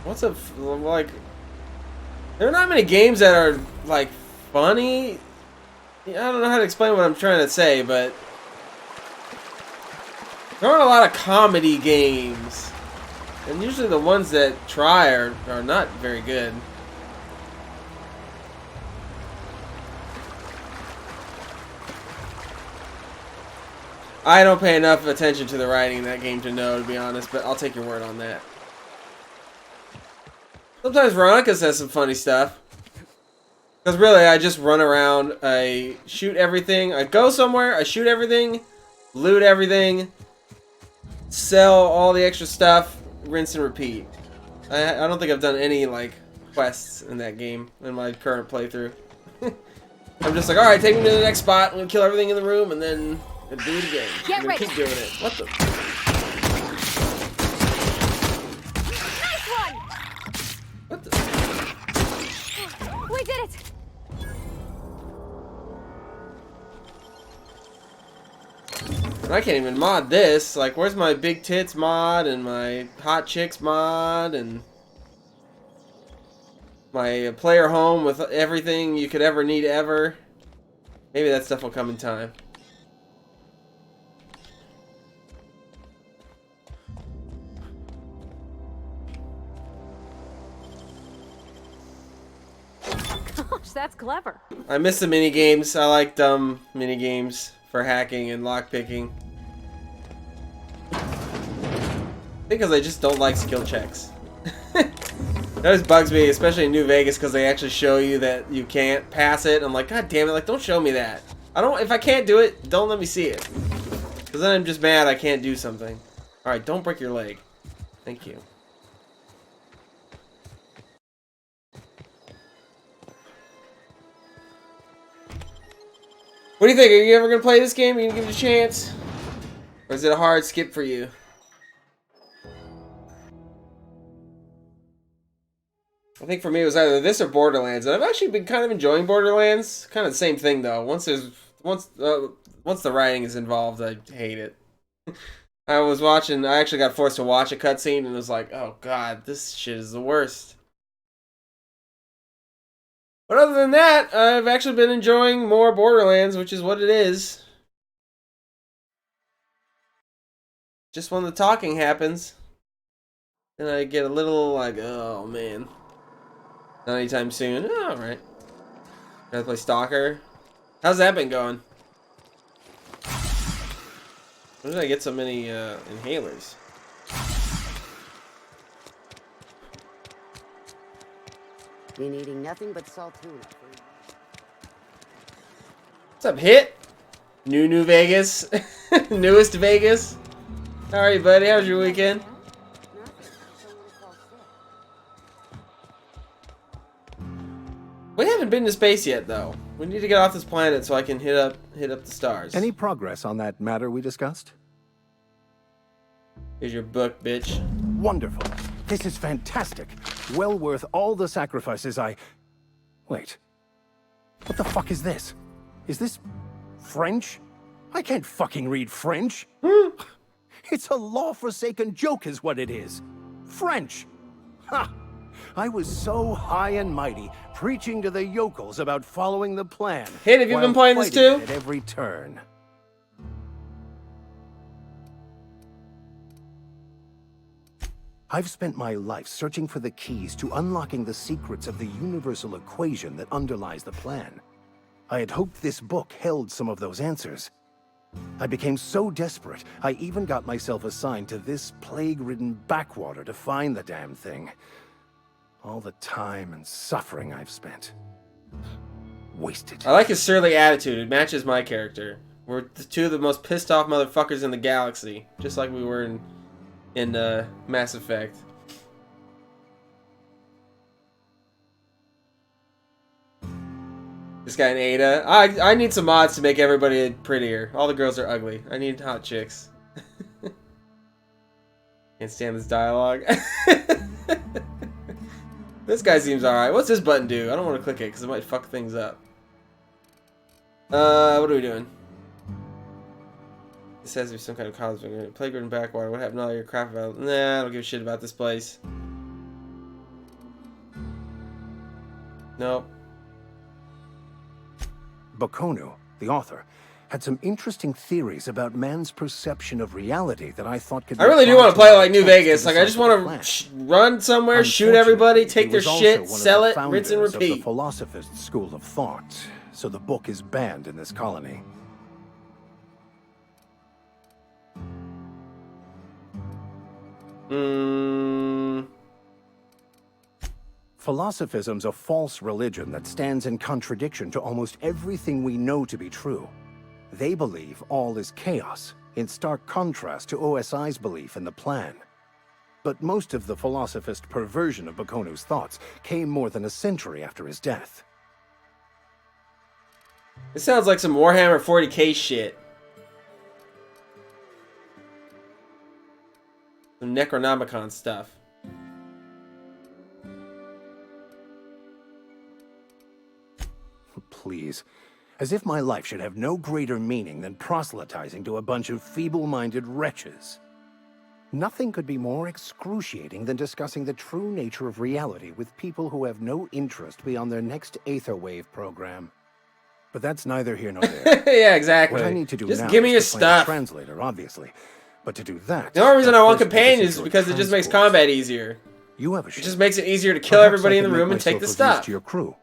like? There are not many games that are like funny. I don't know how to explain what I'm trying to say, but There aren't a lot of comedy games. And usually the ones that try are not very good. I don't pay enough attention to the writing in that game to know, to be honest, but I'll take your word on that. Sometimes Veronica says some funny stuff. Because really, I just run around, I shoot everything, I go somewhere, I shoot everything, loot everything, sell all the extra stuff, rinse and repeat. I don't think I've done any, like, quests in that game in my current playthrough. I'm just like, alright, take me to the next spot, I'm gonna kill everything in the room, and then do it again. I'm gonna keep doing it. What the? Nice one! What the? We did it! I can't even mod this. Like, where's my big tits mod and my hot chicks mod and my player home with everything you could ever need ever? Maybe that stuff will come in time. Gosh, that's clever. I miss the mini games. I like dumb mini games for hacking and lockpicking. Because I just don't like skill checks. It always bugs me, especially in New Vegas, because they actually show you that you can't pass it. I'm like, God damn it! Like, don't show me that. If I can't do it, don't let me see it. Because then I'm just mad I can't do something. All right, don't break your leg. Thank you. What do you think? Are you ever gonna play this game? Are you gonna give it a chance? Or is it a hard skip for you? I think for me it was either this or Borderlands, and I've actually been kind of enjoying Borderlands. Kind of the same thing though. Once the writing is involved, I hate it. I actually got forced to watch a cutscene and was like, oh god, this shit is the worst. But other than that, I've actually been enjoying more Borderlands, which is what it is. Just when the talking happens, then I get a little like, oh man. Not anytime soon. Oh, alright. Gotta play Stalker. How's that been going? When did I get so many inhalers? Been eating nothing but salt tuna. What's up, Hit? New Vegas? Newest Vegas? How are you, buddy? How was your weekend? We haven't been to space yet, though. We need to get off this planet so I can hit up the stars. Any progress on that matter we discussed? Here's your book, bitch. Wonderful. This is fantastic. Well worth all the sacrifices I... Wait. What the fuck is this? Is this French? I can't fucking read French. It's a law-forsaken joke is what it is. French. Ha! I was so high and mighty, preaching to the yokels about following the plan. Hey, have you been playing this too? At every turn. I've spent my life searching for the keys to unlocking the secrets of the universal equation that underlies the plan. I had hoped this book held some of those answers. I became so desperate, I even got myself assigned to this plague-ridden backwater to find the damn thing. All the time and suffering I've spent. Wasted. I like his surly attitude. It matches my character. We're the two of the most pissed off motherfuckers in the galaxy. Just like we were in Mass Effect. This guy in Ada. I need some mods to make everybody prettier. All the girls are ugly. I need hot chicks. Can't stand this dialogue. This guy seems alright. What's this button do? I don't want to click it because it might fuck things up. What are we doing? This has to be some kind of college. Playground backwater. What happened to all your crap about? Nah, I don't give a shit about this place. Nope. Bakonu, the author, had some interesting theories about man's perception of reality that I thought could. I really do want to play like New Vegas. Like I just want to run somewhere, shoot everybody, take their shit, sell it, rinse and repeat. The Philosophist school of thought, so the book is banned in this colony. Philosophism's a false religion that stands in contradiction to almost everything we know to be true. They believe all is chaos, in stark contrast to OSI's belief in the plan. But most of the Philosophist perversion of Bakonu's thoughts came more than a century after his death. This sounds like some Warhammer 40k shit. Some Necronomicon stuff. Please. As if my life should have no greater meaning than proselytizing to a bunch of feeble-minded wretches. Nothing could be more excruciating than discussing the true nature of reality with people who have no interest beyond their next Aetherwave program. But that's neither here nor there. Yeah, exactly. What I need to do just now give me your is to find a stuff. translator, obviously. But to do that, The only reason I want first companions is visit because your it just makes transport. combat easier. You have a It ship. just makes it easier to kill Perhaps everybody I in the can room make and take the myself of use stuff. to your crew.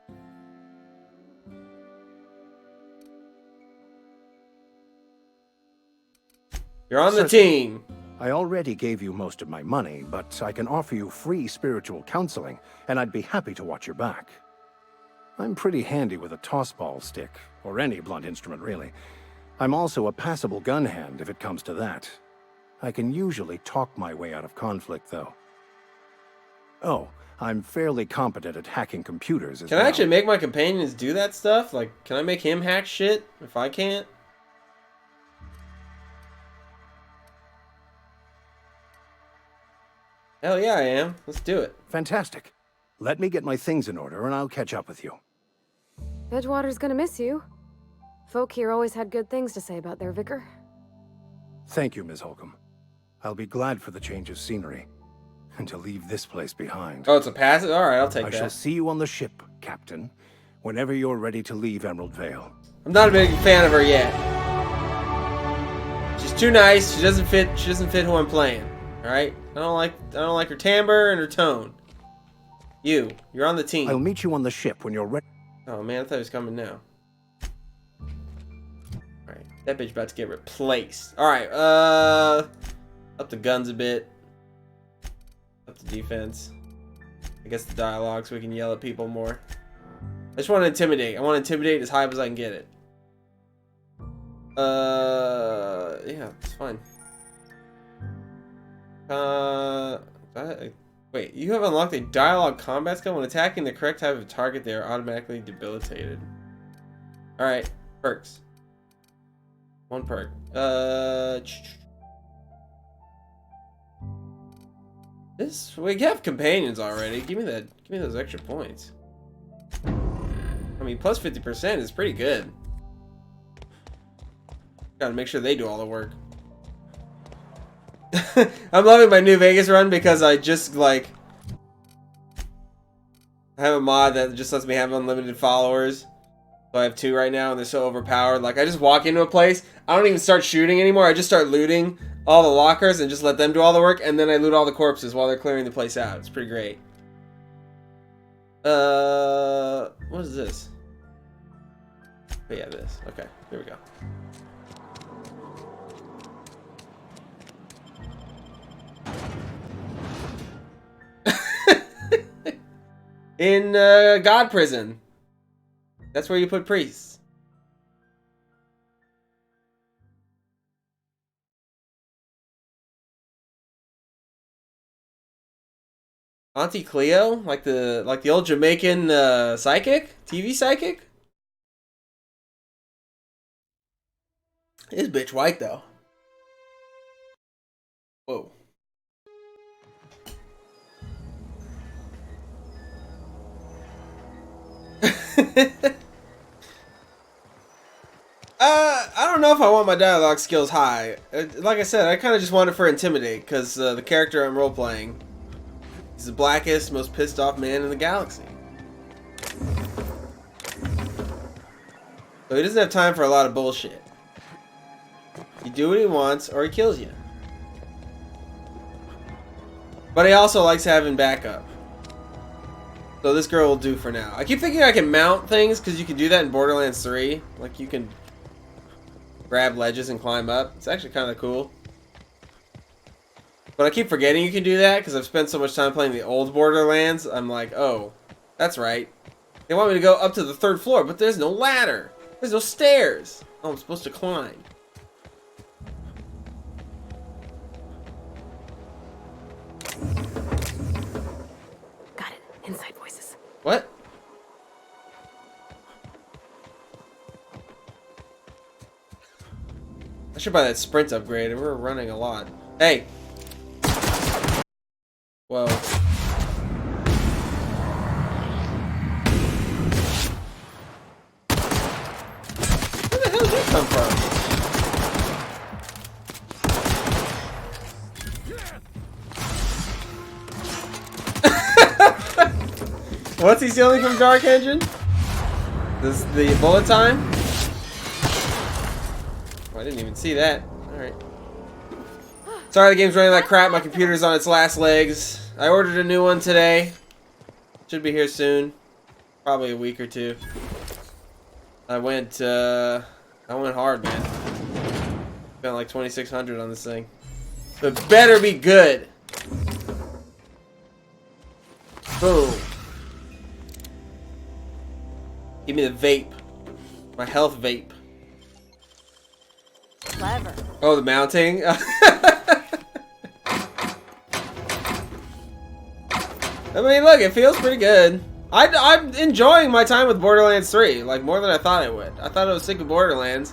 You're on the Certainly. team. I already gave you most of my money, but I can offer you free spiritual counseling, and I'd be happy to watch your back. I'm pretty handy with a tossball stick, or any blunt instrument, really. I'm also a passable gun hand, if it comes to that. I can usually talk my way out of conflict, though. Oh, I'm fairly competent at hacking computers as Can well. I actually make my companions do that stuff? Like, can I make him hack shit if I can't? Hell yeah, I am. Let's do it. Fantastic. Let me get my things in order, and I'll catch up with you. Edgewater's gonna miss you. Folk here always had good things to say about their vicar. Thank you, Ms. Holcomb. I'll be glad for the change of scenery, and to leave this place behind. Oh, it's a passive? Alright, I'll take I that. shall see you on the ship, Captain, whenever you're ready to leave Emerald Vale. I'm not a big fan of her yet. She's too nice. She doesn't fit who I'm playing. Alright? I don't like her timbre and her tone. You're on the team. I'll meet you on the ship when you're ready. Oh man, I thought he was coming now. Alright, that bitch about to get replaced. Alright, up the guns a bit. Up the defense. I guess the dialogue so we can yell at people more. I just want to intimidate. I want to intimidate as high up as I can get it. Yeah, it's fine. Wait, you have unlocked a dialogue combat skill. When attacking the correct type of target, they are automatically debilitated. Alright, perks. One perk. We have companions already. Give me those extra points. I mean, plus 50% is pretty good. Gotta make sure they do all the work. I'm loving my New Vegas run because I just like I have a mod that just lets me have unlimited followers. So I have 2 right now and they're so overpowered. Like I just walk into a place, I don't even start shooting anymore. I just start looting all the lockers and just let them do all the work, and then I loot all the corpses while they're clearing the place out. It's pretty great. What is this? Oh yeah, this. Okay, here we go. In God Prison. That's where you put priests. Auntie Cleo? Like the old Jamaican psychic? TV psychic? This bitch white though. Whoa. I don't know if I want my dialogue skills high. Like I said, I kind of just want it for Intimidate, because the character I'm role-playing is the blackest, most pissed off man in the galaxy. So he doesn't have time for a lot of bullshit. You do what he wants, or he kills you. But he also likes having backup. So this girl will do for now. I keep thinking I can mount things, because you can do that in Borderlands 3. Like, you can grab ledges and climb up. It's actually kind of cool. But I keep forgetting you can do that, because I've spent so much time playing the old Borderlands. I'm like, oh, that's right. They want me to go up to the 3rd floor, but there's no ladder. There's no stairs. Oh, I'm supposed to climb. Got it. Inside voices. What? I should buy that sprint upgrade. We're running a lot. Hey! Whoa. Where the hell did that come from? What's he stealing from Dark Engine? This the bullet time? Oh, I didn't even see that. Alright. Sorry the game's running like crap. My computer's on its last legs. I ordered a new one today. Should be here soon. Probably a week or two. I went hard, man. Spent like $2,600 on this thing. But it better be good. Boom. Give me the vape. My health vape. Clever. Oh, the mounting? I mean, look, it feels pretty good. I'm enjoying my time with Borderlands 3, like, more than I thought I would. I thought I was sick of Borderlands.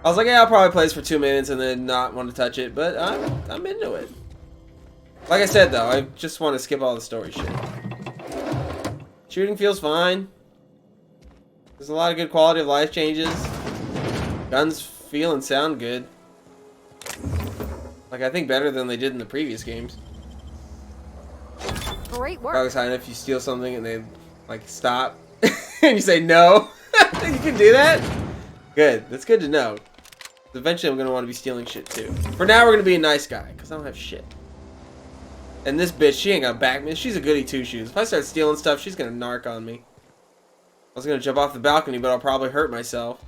I was like, yeah, I'll probably play this for 2 minutes and then not want to touch it, but I'm into it. Like I said, though, I just want to skip all the story shit. Shooting feels fine. There's a lot of good quality of life changes. Guns feel and sound good. Like, I think better than they did in the previous games. Great work. Probably sign if you steal something and they, like, stop. And you say no. You can do that? Good. That's good to know. Eventually I'm going to want to be stealing shit, too. For now, we're going to be a nice guy, because I don't have shit. And this bitch, she ain't gonna back me. She's a goody two-shoes. If I start stealing stuff, she's gonna narc on me. I was gonna jump off the balcony, but I'll probably hurt myself.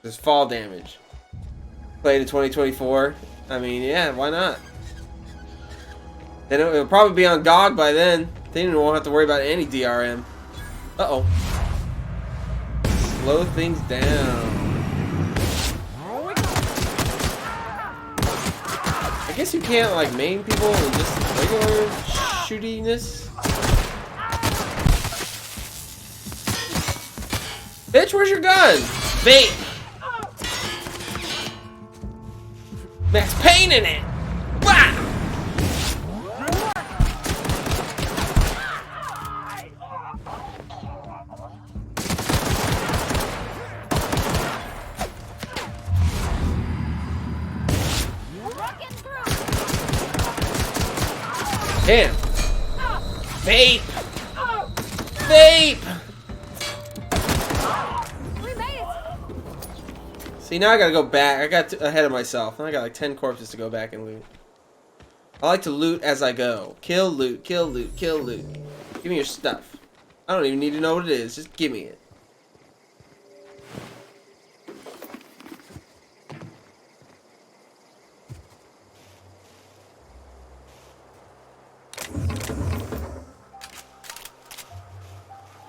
There's fall damage. Played in 2024. I mean, yeah, why not? Then it'll probably be on GOG by then. Then you won't have to worry about any DRM. Uh-oh. Slow things down. I guess you can't, like, maim people in just regular shootiness. Bitch, where's your gun? Vape. Max Payne in it. Wow. Damn. Vape. Vape. See, now I gotta go back. I got ahead of myself. Now I got like 10 corpses to go back and loot. I like to loot as I go. Kill, loot, kill, loot, kill, loot. Give me your stuff. I don't even need to know what it is. Just give me it.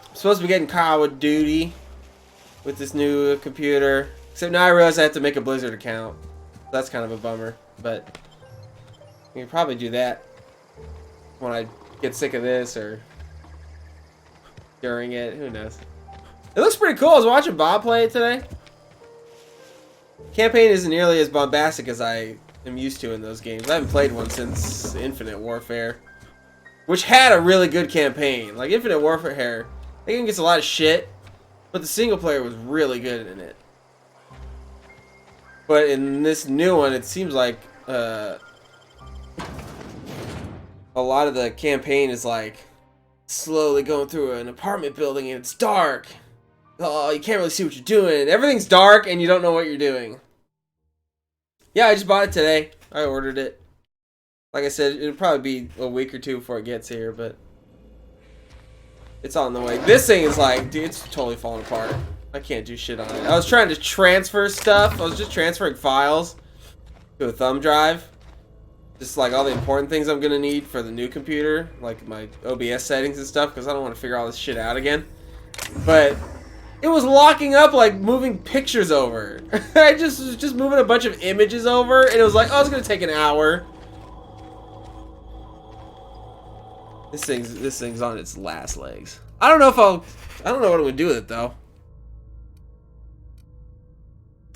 I'm supposed to be getting Call of Duty with this new computer. Except now I realize I have to make a Blizzard account. That's kind of a bummer, but we can probably do that when I get sick of this or during it. Who knows? It looks pretty cool. I was watching Bob play it today. Campaign isn't nearly as bombastic as I am used to in those games. I haven't played one since Infinite Warfare, which had a really good campaign. Like, Infinite Warfare, that game gets a lot of shit, but the single player was really good in it. But in this new one, it seems like a lot of the campaign is like slowly going through an apartment building and it's dark. Oh, you can't really see what you're doing. Everything's dark and you don't know what you're doing. Yeah, I just bought it today. I ordered it. Like I said, it'll probably be a week or two before it gets here, but it's on the way. This thing is like, dude, it's totally falling apart. I can't do shit on it. I was trying to transfer stuff. I was just transferring files to a thumb drive. Just like all the important things I'm gonna need for the new computer, like my OBS settings and stuff, because I don't want to figure all this shit out again. But it was locking up like moving pictures over. I was just moving a bunch of images over, and it was like, oh, it's gonna take an hour. This thing's on its last legs. I don't know what I'm gonna do with it though.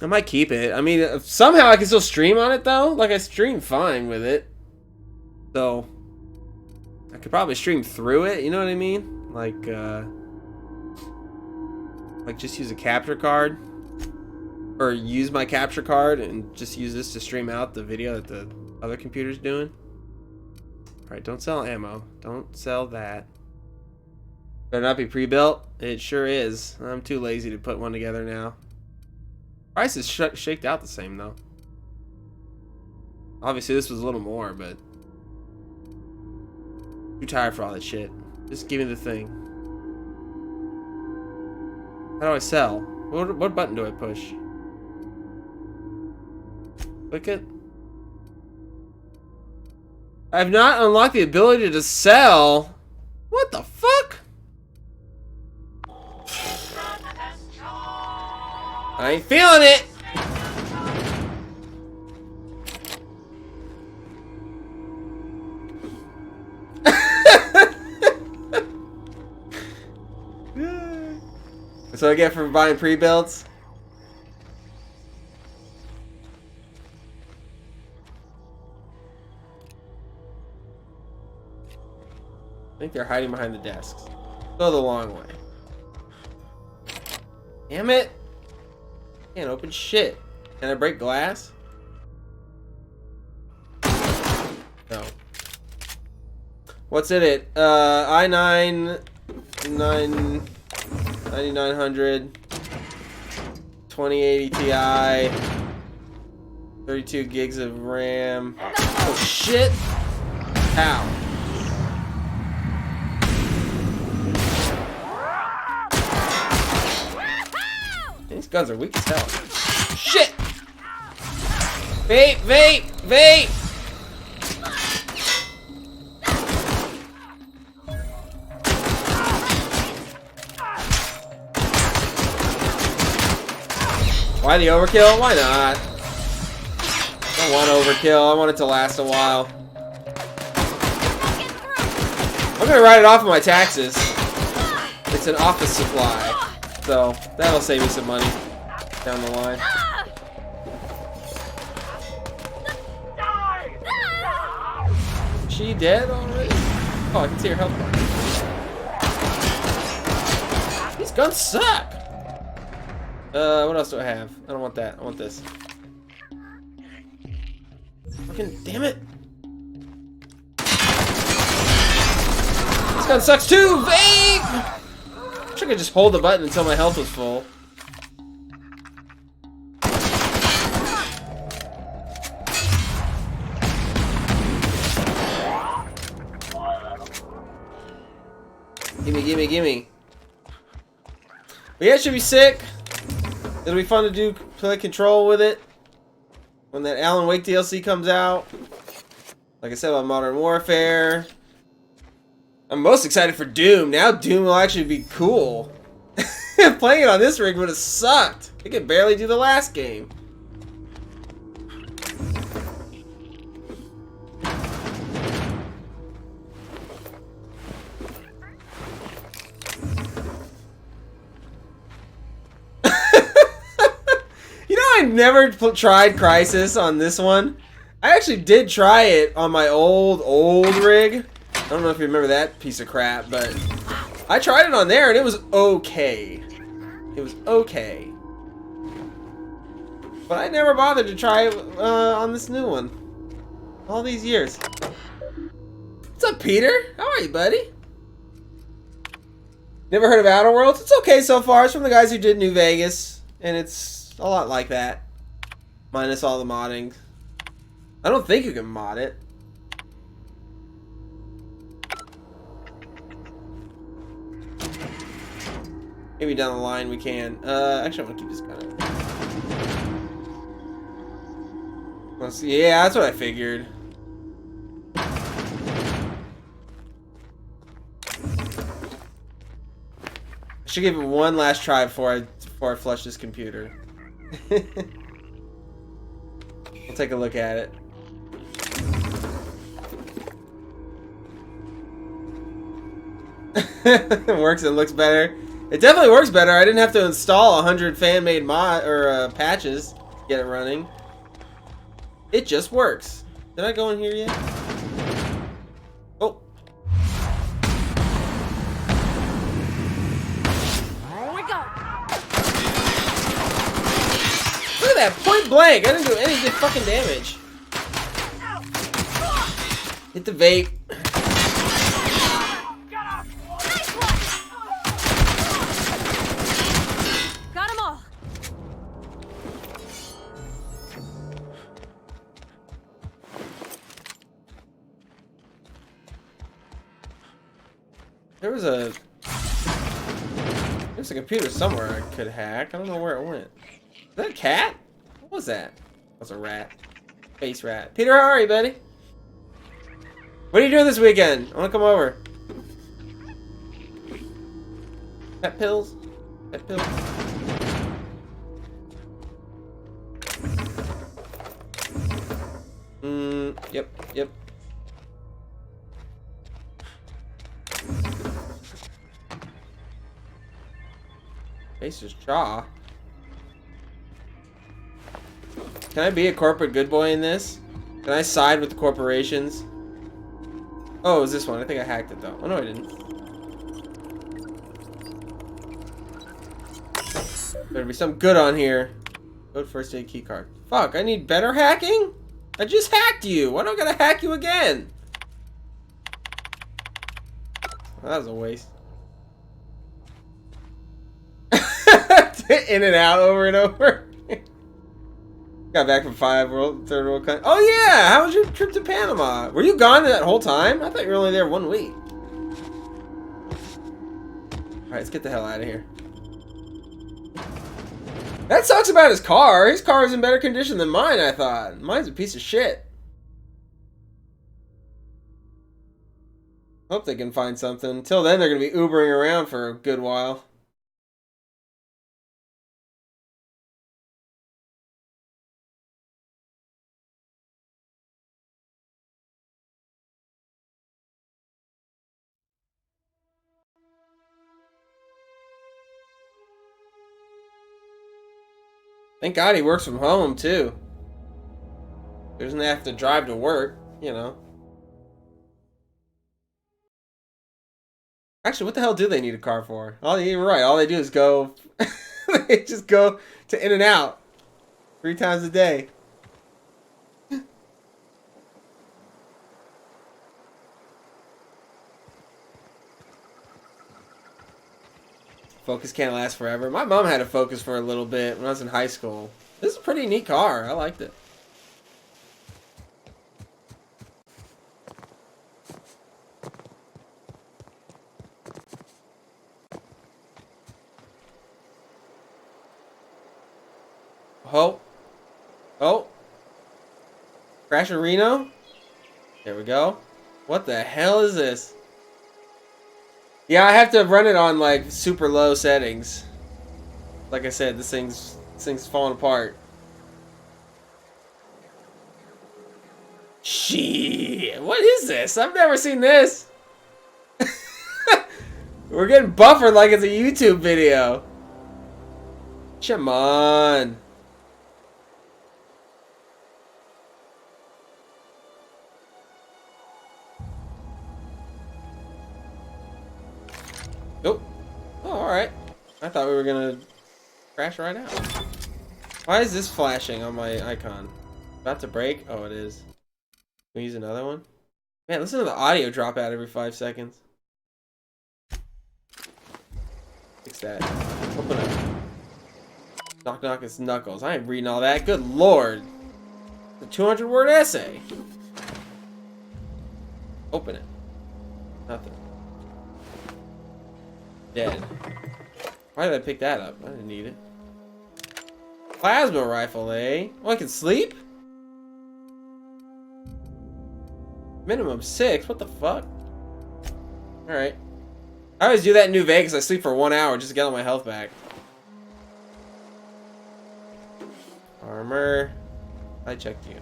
I might keep it. I mean, if somehow I can still stream on it though. Like I stream fine with it, so I could probably stream through it. You know what I mean? Like just use a capture card, or use my capture card and just use this to stream out the video that the other computer's doing. Alright, don't sell ammo. Don't sell that. Better not be pre-built. It sure is. I'm too lazy to put one together now. Price is shaked out the same though. Obviously this was a little more, but too tired for all that shit. Just give me the thing. How do I sell? What button do I push? Click it. I have not unlocked the ability to sell. What the fuck? I ain't feeling it. That's what I get for buying pre-builds. I think they're hiding behind the desks. Go the long way. Damn it! Can't open shit. Can I break glass? No. What's in it? i9 9900 2080 Ti 32 gigs of RAM. Oh shit! How? These guns are weak as hell. Shit! Vape! Vape! Vape! Why the overkill? Why not? I don't want overkill. I want it to last a while. I'm gonna write it off of my taxes. It's an office supply. So, that'll save me some money down the line. Is she dead already? Oh, I can see her health bar. These guns suck! What else do I have? I don't want that. I want this. Fucking damn it! This gun sucks too! Vape! I wish I could just hold the button until my health was full. Gimme, gimme, gimme. But yeah, it should be sick. It'll be fun to play Control with it when that Alan Wake DLC comes out. Like I said about Modern Warfare. I'm most excited for Doom. Now Doom will actually be cool. Playing it on this rig would have sucked. I could barely do the last game. You know, I never tried Crysis on this one. I actually did try it on my old rig. I don't know if you remember that piece of crap, but I tried it on there and it was okay. It was okay. But I never bothered to try it on this new one. All these years. What's up, Peter? How are you, buddy? Never heard of Outer Worlds? It's okay so far. It's from the guys who did New Vegas. And it's a lot like that. Minus all the modding. I don't think you can mod it. Maybe down the line we can. Actually, I'm gonna keep this gun. Let's see. Yeah, that's what I figured. I should give it one last try before I flush this computer. We'll take a look at it. It works and looks better. It definitely works better. I didn't have to install 100 fan-made mod or patches to get it running. It just works. Did I go in here yet? Oh. Here we go. Look at that, point blank. I didn't do any fucking damage. Hit the vape. Got them all. There's a computer somewhere I could hack. I don't know where it went. Is that a cat? What was that? That's a rat. Face rat. Peter, how are you, buddy? What are you doing this weekend? I want to come over. Pet pills? Pet pills? Yep. Face's jaw. Can I be a corporate good boy in this? Can I side with the corporations? Oh, it was this one. I think I hacked it though. Oh no, I didn't. Better be something good on here. Code first aid key card. Fuck, I need better hacking? I just hacked you. Why do I gotta hack you again? Well, that was a waste. In and out over and over. Got back from third world country. Oh yeah, how was your trip to Panama? Were you gone that whole time? I thought you were only there 1 week. All right, let's get the hell out of here. That sucks about his car. His car is in better condition than mine, I thought. Mine's a piece of shit. Hope they can find something. Until then, they're going to be Ubering around for a good while. Thank God he works from home, too. He doesn't have to drive to work, you know. Actually, what the hell do they need a car for? You're right. All they do is go... they just go to In-N-Out 3 times a day. Focus can't last forever. My mom had a Focus for a little bit when I was in high school. This is a pretty neat car. I liked it. Oh. Crash in Reno? There we go. What the hell is this? Yeah, I have to run it on like super low settings. Like I said, this thing's falling apart. Shit, what is this? I've never seen this. We're getting buffered like it's a YouTube video. Come on. Nope. Oh, alright. I thought we were gonna crash right out. Why is this flashing on my icon? About to break? Oh, it is. Can we use another one? Man, listen to the audio drop out every 5 seconds. Fix that. Open up. Knock knock, it's Knuckles. I ain't reading all that. Good lord. The 200-word essay. Open it. Nothing. Dead. Why did I pick that up? I didn't need it. Plasma rifle, eh? Oh, I can sleep? Minimum 6? What the fuck? Alright. I always do that in New Vegas. I sleep for 1 hour just to get all my health back. Armor. I checked you.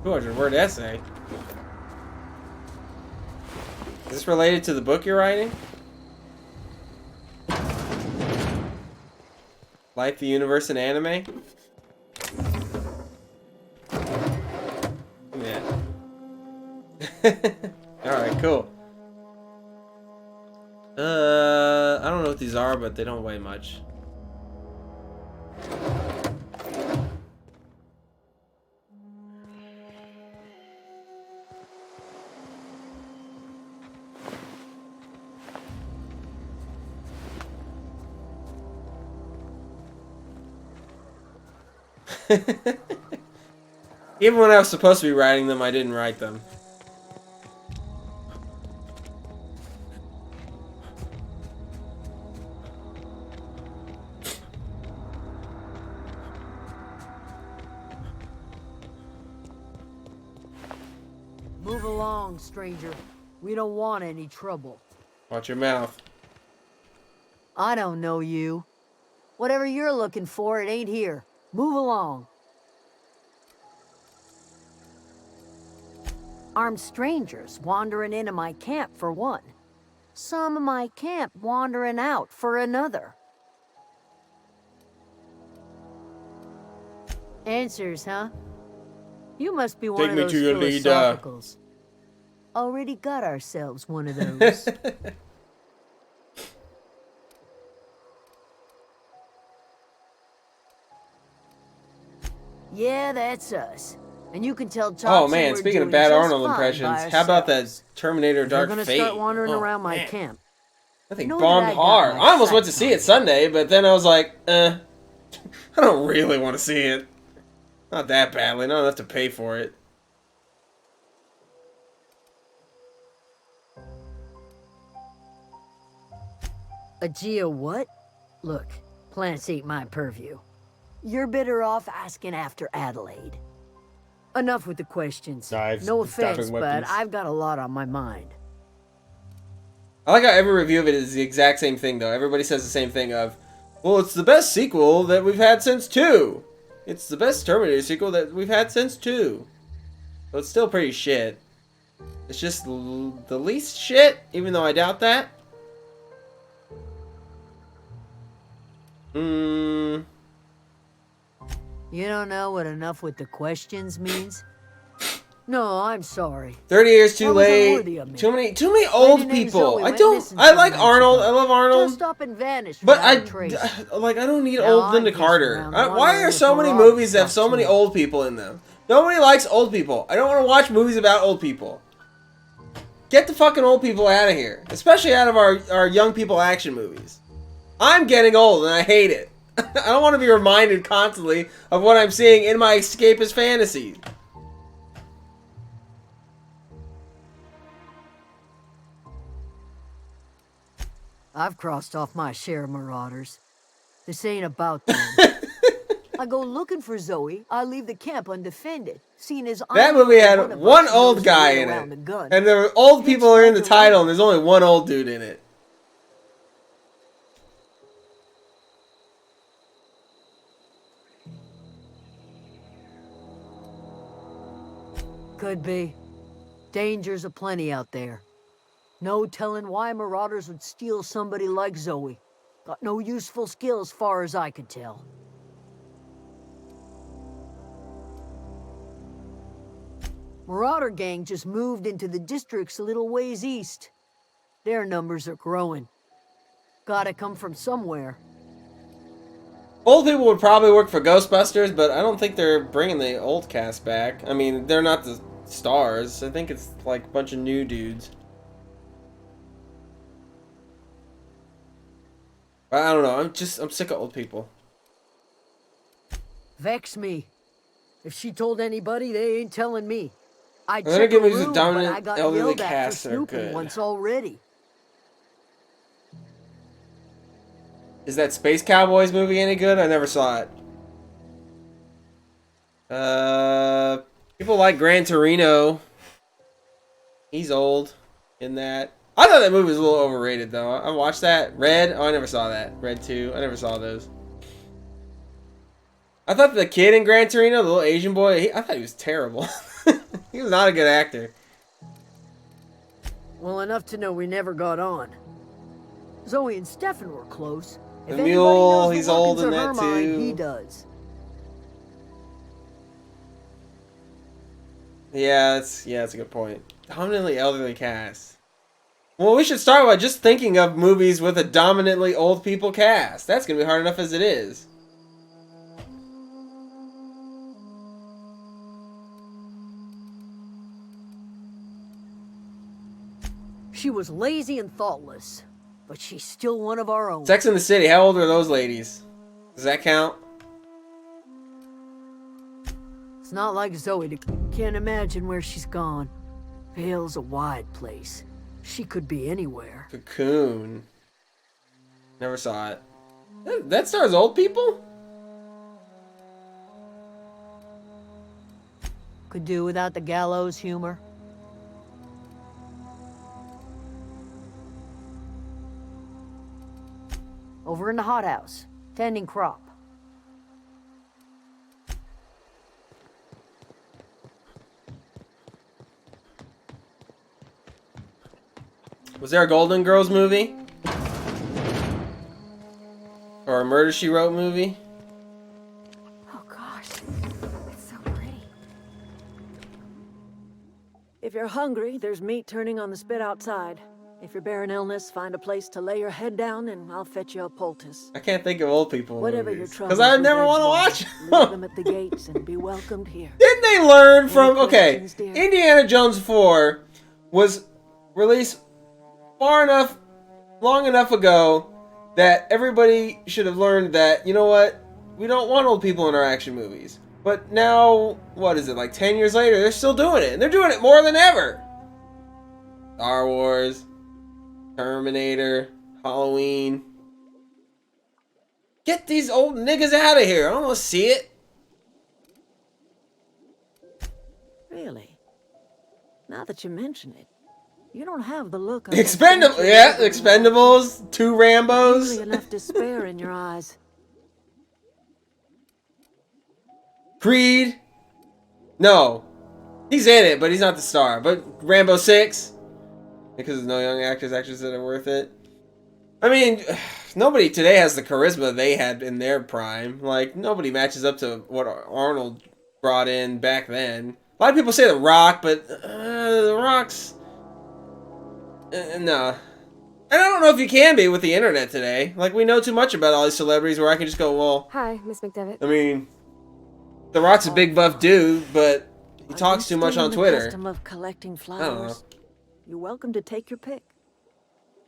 $200-word essay. Is this related to the book you're writing? Life, the Universe, and Anime? Yeah. Alright, cool. I don't know what these are, but they don't weigh much. Even when I was supposed to be writing them, I didn't write them. Move along, stranger. We don't want any trouble. Watch your mouth. I don't know you. Whatever you're looking for, it ain't here. Move along. Armed strangers wandering into my camp for one. Some of my camp wandering out for another. Answers, huh? You must be one of those philosophicals. Already got ourselves one of those. Yeah, that's us. And you can tell Thompson. Oh man, speaking of bad Arnold impressions, how about that Terminator Dark Fate? They're Fate? gonna start wandering oh, around my man. camp. That thing Know bombed that I got hard. my I almost went to sights see on it Sunday, but then I was like, I don't really want to see it. Not that badly. Not enough to pay for it. A Geo what? Look, plants ain't my purview. You're better off asking after Adelaide. Enough with the questions. Knives, No offense, stabbing but weapons. I've got a lot on my mind. I like how every review of it is the exact same thing, though. Everybody says the same thing of, well, it's the best sequel that we've had since 2. It's the best Terminator sequel that we've had since 2. So it's still pretty shit. It's just the least shit, even though I doubt that. You don't know what enough with the questions means? No, I'm sorry. 30 years too That wasn't late. worthy of me. Too many old Lady named people. Zoe I went don't. missing I some like nights Arnold. ago. I love Arnold. Just up and vanished But without a trace. like, I don't need Now old I'm Linda pacing Carter. around Why wondering are if so many Marauders movies that have got so many to old people in them? Nobody likes old people. I don't want to watch movies about old people. Get the fucking old people out of here. Especially out of our young people action movies. I'm getting old and I hate it. I don't want to be reminded constantly of what I'm seeing in my escapist fantasies. I've crossed off my share of Marauders. This ain't about them. I go looking for Zoe, I leave the camp undefended, seeing as That movie had one old guy in it. And the old people are in the title and there's only one old dude in it. Could be. Dangers aplenty out there. No telling why Marauders would steal somebody like Zoe. Got no useful skill as far as I could tell. Marauder gang just moved into the districts a little ways east. Their numbers are growing. Gotta come from somewhere. Old people would probably work for Ghostbusters, but I don't think they're bringing the old cast back. I mean, they're not the stars. I think it's like a bunch of new dudes. But I don't know. I'm sick of old people. Vex me. If she told anybody, they ain't telling me. I'd I'm gonna check her give movies with room, but I dominant got elderly yelled at for casts that are snooping good. once already. Is that Space Cowboys movie any good? I never saw it. People like Gran Torino. He's old in that. I thought that movie was a little overrated though. I watched that. Red. Oh, I never saw that. Red 2. I never saw those. I thought the kid in Gran Torino, the little Asian boy, I thought he was terrible. He was not a good actor. Well, enough to know we never got on. Zoe and Stefan were close. The If anybody mule, knows the he's old workings in of her that mind, too. he does. Yeah, that's a good point. Dominantly elderly cast. Well, we should start by just thinking of movies with a dominantly old people cast. That's gonna be hard enough as it is. She was lazy and thoughtless, but she's still one of our own. Sex in the City. How old are those ladies? Does that count? It's not like Zoe to... Can't imagine where she's gone. Vale's a wide place. She could be anywhere. Cocoon. Never saw it. That stars old people? Could do without the gallows humor. Over in the hothouse, tending crop. Was there a Golden Girls movie? Or a Murder, She Wrote movie? Oh gosh, it's so pretty. If you're hungry, there's meat turning on the spit outside. If you're bearing illness, find a place to lay your head down and I'll fetch you a poultice. I can't think of old people Whatever your movies. troubles, Because I never want to watch leave them at the gates and be welcomed here. Didn't they learn from... Any Okay, questions, dear? Indiana Jones 4 was released long enough ago that everybody should have learned that, you know what? We don't want old people in our action movies. But now, what is it, like 10 years later, they're still doing it. And they're doing it more than ever. Star Wars, Terminator, Halloween. Get these old niggas out of here. I don't want to see it. Really? Now that you mention it, you don't have the look of... Expendables, 2 Rambos. Really enough despair in your eyes. Creed. No. He's in it, but he's not the star. But Rambo 6. Because there's no young actors that are worth it. I mean, nobody today has the charisma they had in their prime. Like, nobody matches up to what Arnold brought in back then. A lot of people say The Rock, but The Rock's... nah. And I don't know if you can be with the internet today. Like, we know too much about all these celebrities where I can just go, well... Hi, Miss McDevitt. I mean, The Rock's a big buff dude, but he talks too much on Twitter. Custom of collecting I don't know. flowers. You're welcome to take your pick.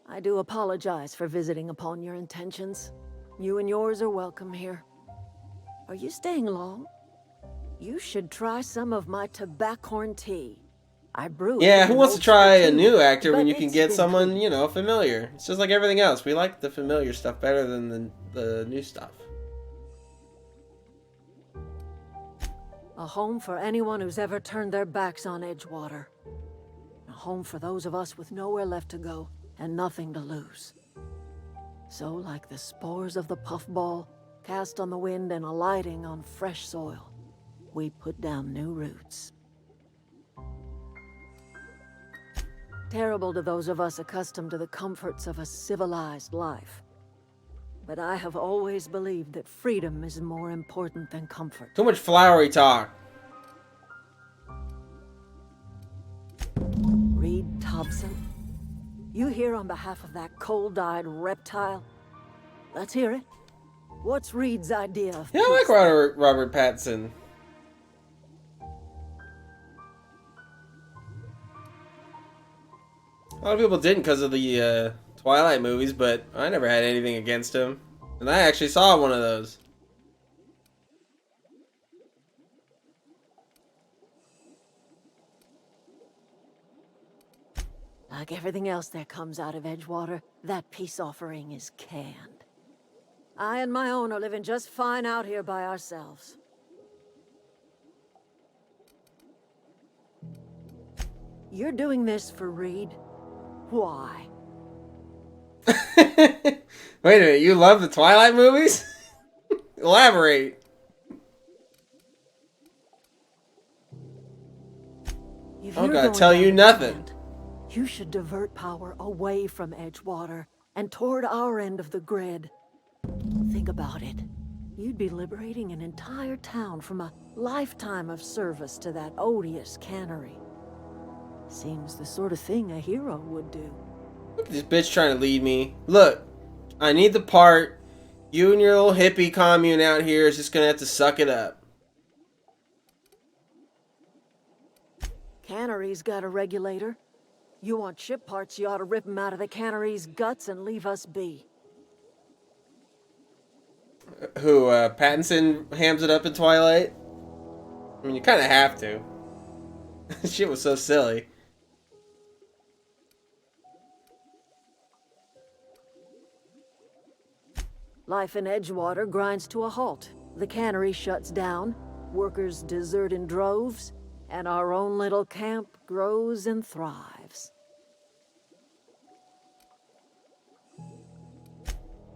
I do apologize for visiting upon your intentions. You and yours are welcome here. Are you staying long? You should try some of my tobaccorn tea. I brew it. Yeah, in who an wants to old try a spittoon, new actor when but you can it's get been someone, you know, familiar? It's just like everything else. We like the familiar stuff better than the new stuff. A home for anyone who's ever turned their backs on Edgewater. A home for those of us with nowhere left to go and nothing to lose. So, like the spores of the puffball, cast on the wind and alighting on fresh soil, we put down new roots. Terrible to those of us accustomed to the comforts of a civilized life. But I have always believed that freedom is more important than comfort. Too much flowery talk. Reed Thompson, you here on behalf of that cold-eyed reptile? Let's hear it. What's Reed's idea of Yeah, I like Robert Pattinson. A lot of people didn't because of the Twilight movies, but I never had anything against him. And I actually saw one of those. Like everything else that comes out of Edgewater, that peace offering is canned. I and my own are living just fine out here by ourselves. You're doing this for Reed? Why? Wait a minute, you love the Twilight movies? Elaborate. If I'm you're gonna going tell down you this nothing. road, you should divert power away from Edgewater and toward our end of the grid. Think about it. You'd be liberating an entire town from a lifetime of service to that odious cannery. Seems the sort of thing a hero would do. Look at this bitch trying to lead me. Look, I need the part. You and your little hippie commune out here is just gonna have to suck it up. Cannery's got a regulator. You want ship parts, you ought to rip them out of the cannery's guts and leave us be. Who, Pattinson hams it up in Twilight? I mean, you kind of have to. Shit was so silly. Life in Edgewater grinds to a halt. The cannery shuts down, workers desert in droves, and our own little camp grows and thrives.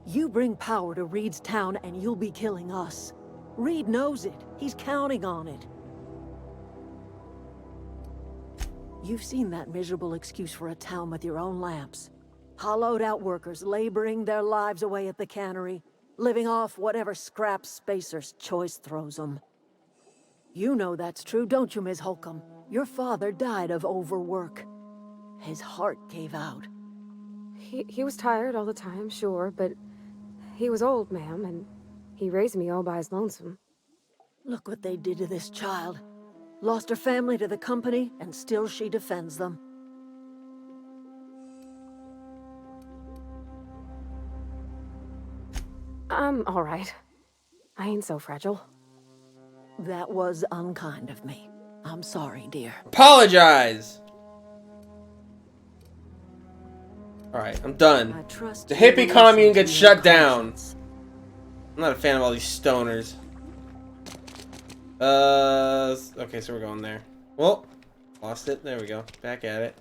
You bring power to Reed's town and you'll be killing us. Reed knows it. He's counting on it. You've seen that miserable excuse for a town with your own lamps. Hollowed out workers laboring their lives away at the cannery, living off whatever scrap Spacer's choice throws them. You know that's true, don't you, Ms. Holcomb? Your father died of overwork. His heart gave out. He was tired all the time, sure, but he was old, ma'am, and he raised me all by his lonesome. Look what they did to this child. Lost her family to the company, and still she defends them. I'm all right. I ain't so fragile. That was unkind of me. I'm sorry, dear. Apologize! Alright, I'm done. The hippie commune gets shut down. I'm not a fan of all these stoners. Okay, so we're going there. Well, lost it. There we go. Back at it.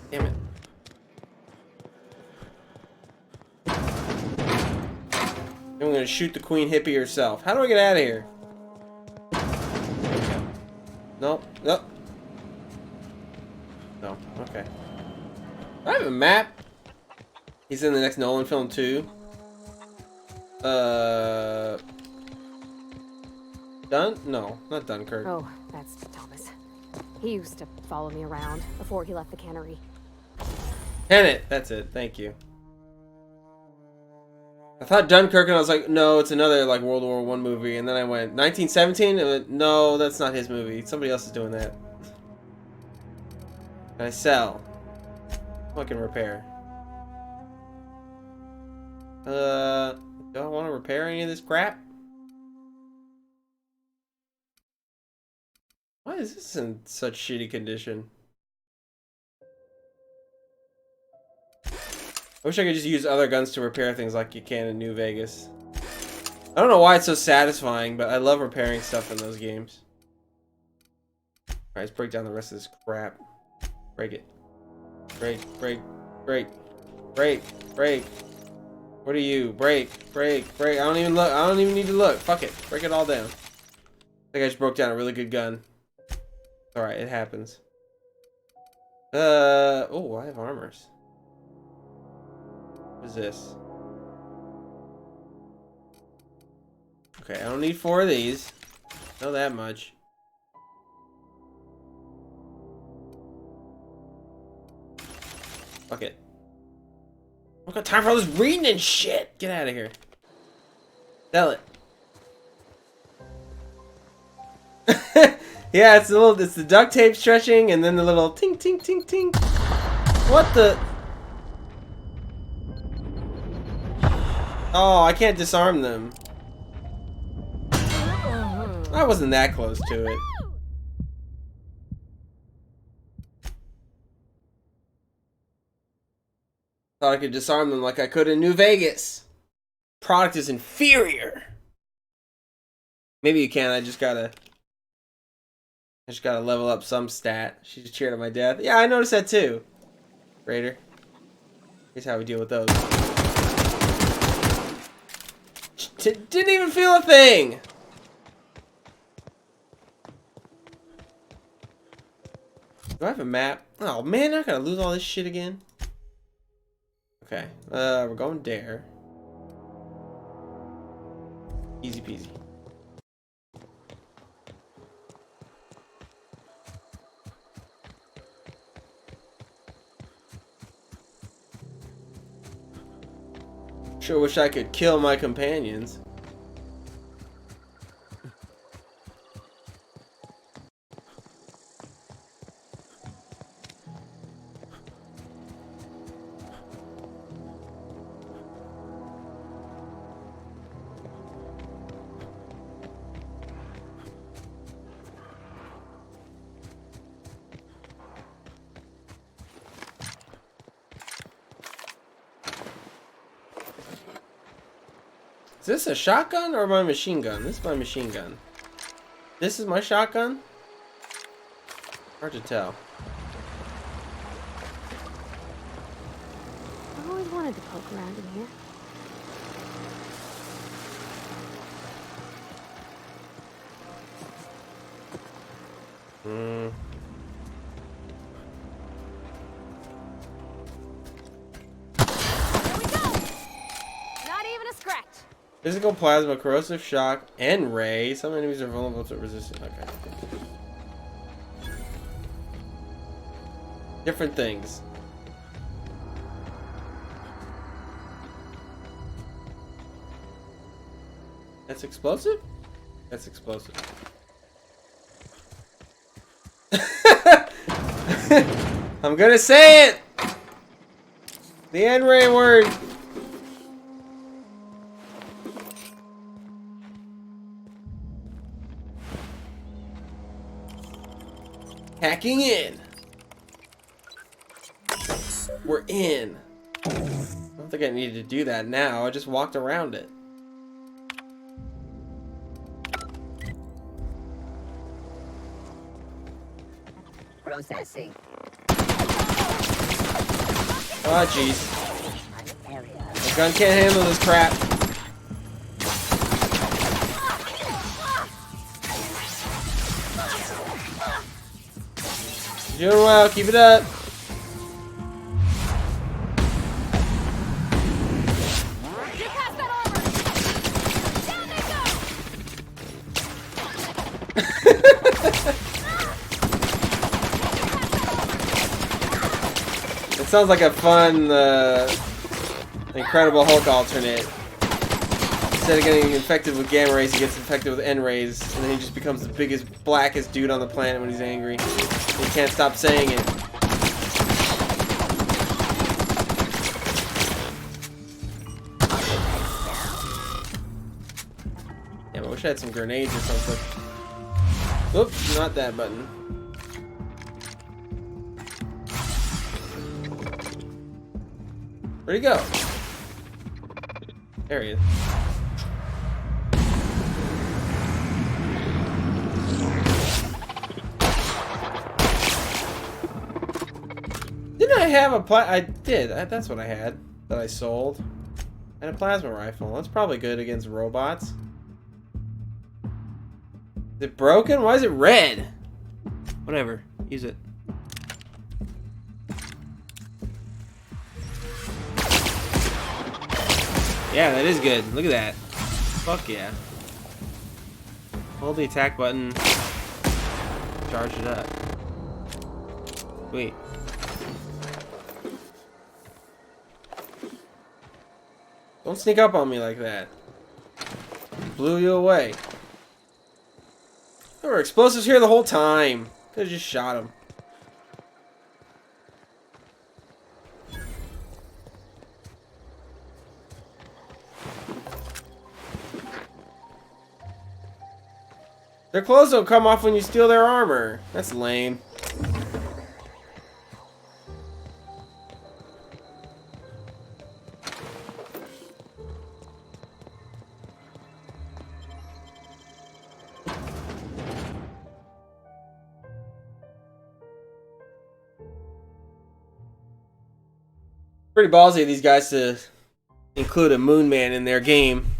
Damn it. I'm gonna shoot the queen hippie herself. How do I get out of here? Nope. Nope. No. Okay. I have a map. He's in the next Nolan film too. No, not Dunkirk. Oh, that's Thomas. He used to follow me around before he left the cannery. Tenet. That's it. Thank you. I thought Dunkirk, and I was like, no, it's another like World War I movie. And then I went 1917. And I went, no, that's not his movie. Somebody else is doing that. Can I sell? Fucking repair. Do I want to repair any of this crap? Why is this in such shitty condition? I wish I could just use other guns to repair things like you can in New Vegas. I don't know why it's so satisfying, but I love repairing stuff in those games. Alright, let's break down the rest of this crap. Break it. Break, break, break, break, break. What are you? Break, break, break. I don't even look. I don't even need to look. Fuck it. Break it all down. I think I just broke down a really good gun. Alright, it happens. Oh, I have armors. What is this? Okay, I don't need 4 of these. Know that much. Fuck it. I've got time for all this reading and shit. Get out of here. Sell it. Yeah, it's the duct tape stretching and then the little ting ting ting ting. What the? Oh, I can't disarm them. I wasn't that close to it. Thought I could disarm them like I could in New Vegas. Product is inferior. Maybe you can. I just gotta level up some stat. She just cheered at my death. Yeah, I noticed that too. Raider. Here's how we deal with those. Didn't even feel a thing. Do I have a map? Oh man, I gotta lose all this shit again. Okay, we're going there. Easy peasy. Sure wish I could kill my companions. Is this a shotgun or my machine gun? This is my machine gun. This is my shotgun? Hard to tell. I always wanted to poke around in here. Physical plasma, corrosive shock, and ray. Some enemies are vulnerable to resistance. Okay. Different things. That's explosive? That's explosive. I'm gonna say it! The N-ray word! Hacking in. We're in. I don't think I needed to do that now. I just walked around it. Processing. Oh jeez. The gun can't handle this crap. You're doing well, keep it up. It sounds like a fun, Incredible Hulk alternate. Instead of getting infected with gamma rays, he gets infected with N rays, and then he just becomes the biggest, blackest dude on the planet when he's angry. He can't stop saying it. Damn, I wish I had some grenades or something. Oops, not that button. Where'd he go? There he is. Didn't I have a I did. That's what I had. That I sold. And a plasma rifle. That's probably good against robots. Is it broken? Why is it red? Whatever. Use it. Yeah, that is good. Look at that. Fuck yeah. Hold the attack button. Charge it up. Wait. Don't sneak up on me like that. Blew you away. There were explosives here the whole time. Could've just shot him. Their clothes don't come off when you steal their armor. That's lame. Pretty ballsy of these guys to include a Moon Man in their game.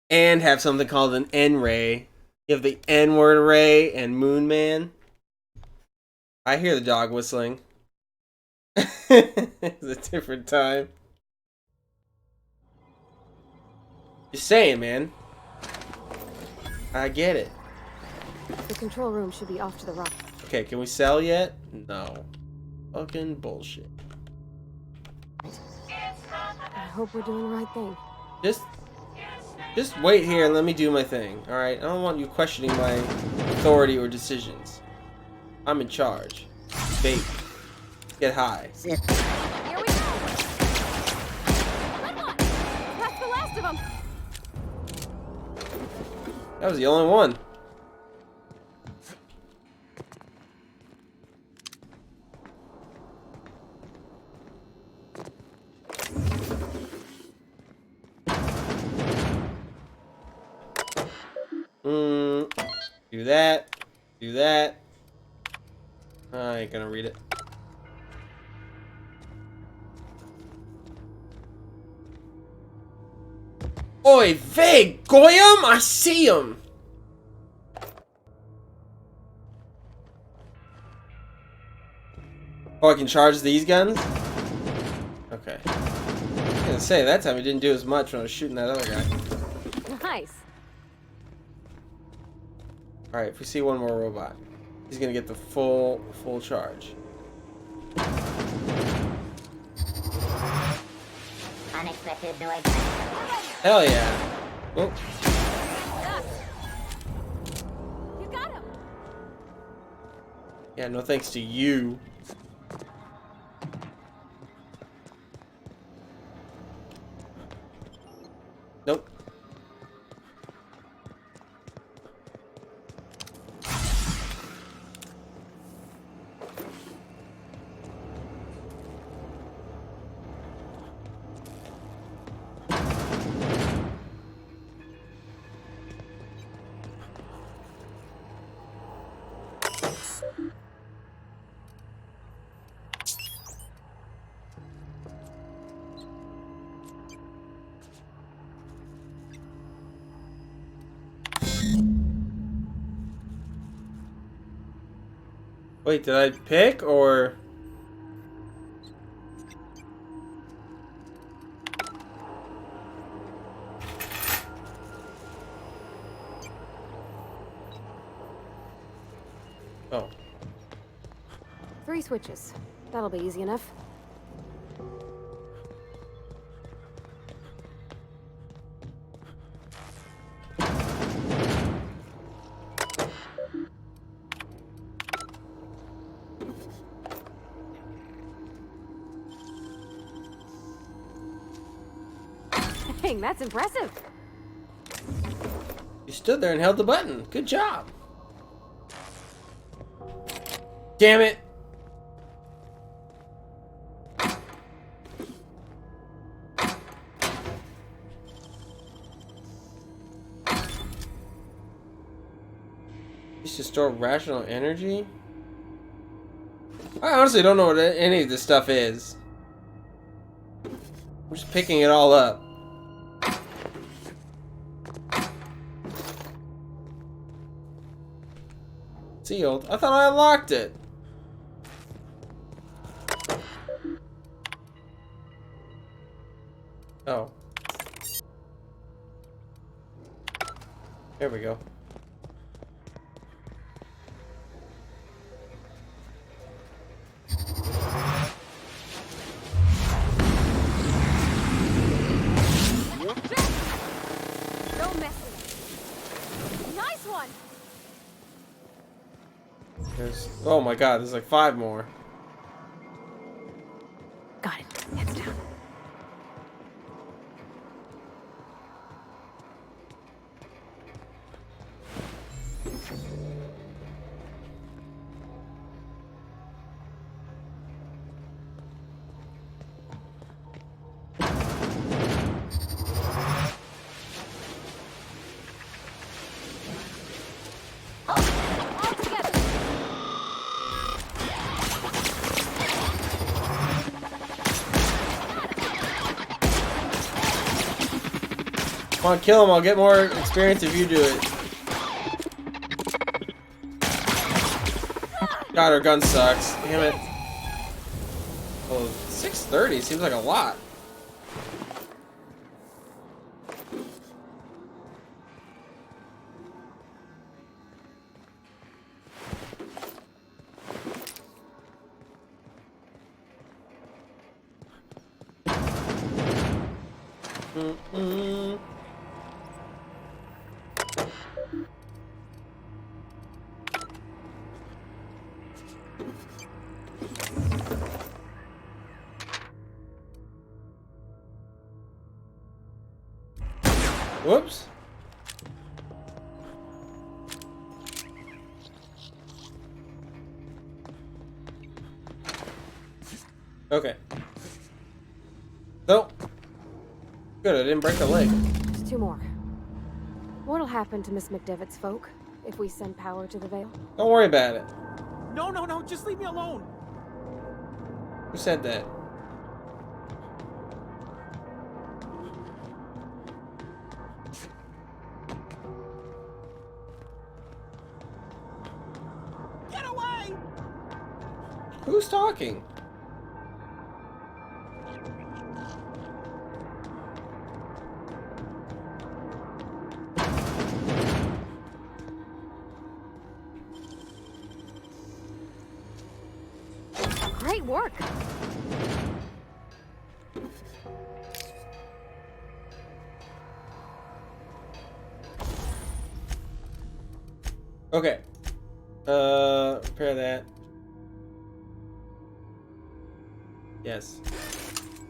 And have something called an N-ray. You have the N-word array and Moon Man. I hear the dog whistling. It's a different time. Just saying, man. I get it. The control room should be off to the right. Okay, can we sell yet? No. Fucking bullshit. I hope we're doing the right thing. Just wait here and let me do my thing, alright? I don't want you questioning my authority or decisions. I'm in charge. Baby. Get high. Here we go! Good one! That's the last of them! That was the only one. Do that. Do that. I ain't gonna read it. Oi, vey, Goyam! I see him! Oh, I can charge these guns? Okay. I was gonna say, that time it didn't do as much when I was shooting that other guy. Nice. Alright, if we see one more robot, he's gonna get the full charge. Unexpected noise. Hell yeah. Oh. You got him. Yeah, no thanks to you. Nope. Wait, did I pick or? Oh. 3 switches. That'll be easy enough. Dang, that's impressive. You stood there and held the button. Good job. Damn it. Used to store rational energy? I honestly don't know what any of this stuff is. I'm just picking it all up. Sealed? I thought I unlocked it. Oh. There we go. Don't mess with it. Nice one. There's, oh my god, there's like 5 more. Got it. Heads down. Come on, kill him. I'll get more experience if you do it. God, our gun sucks. Damn it. Oh, 630 seems like a lot. Whoops. Okay. So, good, I didn't break the leg. Just two more. What'll happen to Miss McDevitt's folk if we send power to the Vale? Don't worry about it. No, no, no, just leave me alone. Who said that? Get away! Who's talking? Great work. Okay. Repair that. Yes.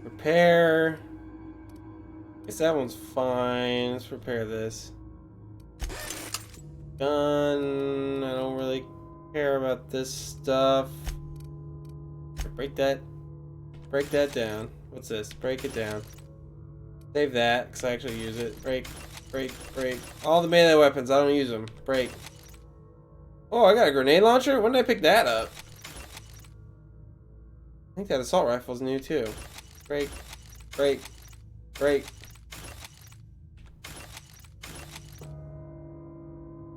Repair. Guess that one's fine. Let's repair this. Gun. I don't really care about this stuff. Break that down. What's this? Break it down. Save that, because I actually use it. Break. All the melee weapons, I don't use them. Break. Oh, I got a grenade launcher? When did I pick that up? I think that assault rifle's new too. Break. Alright,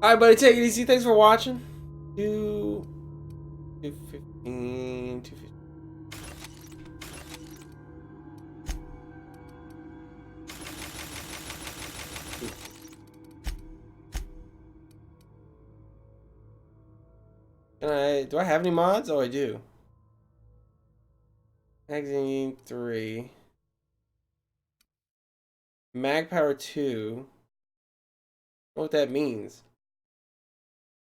buddy, take it easy. Thanks for watching. 215, 215. Do I have any mods? Oh, I do. Magazine 3. Mag power 2. I don't know what that means.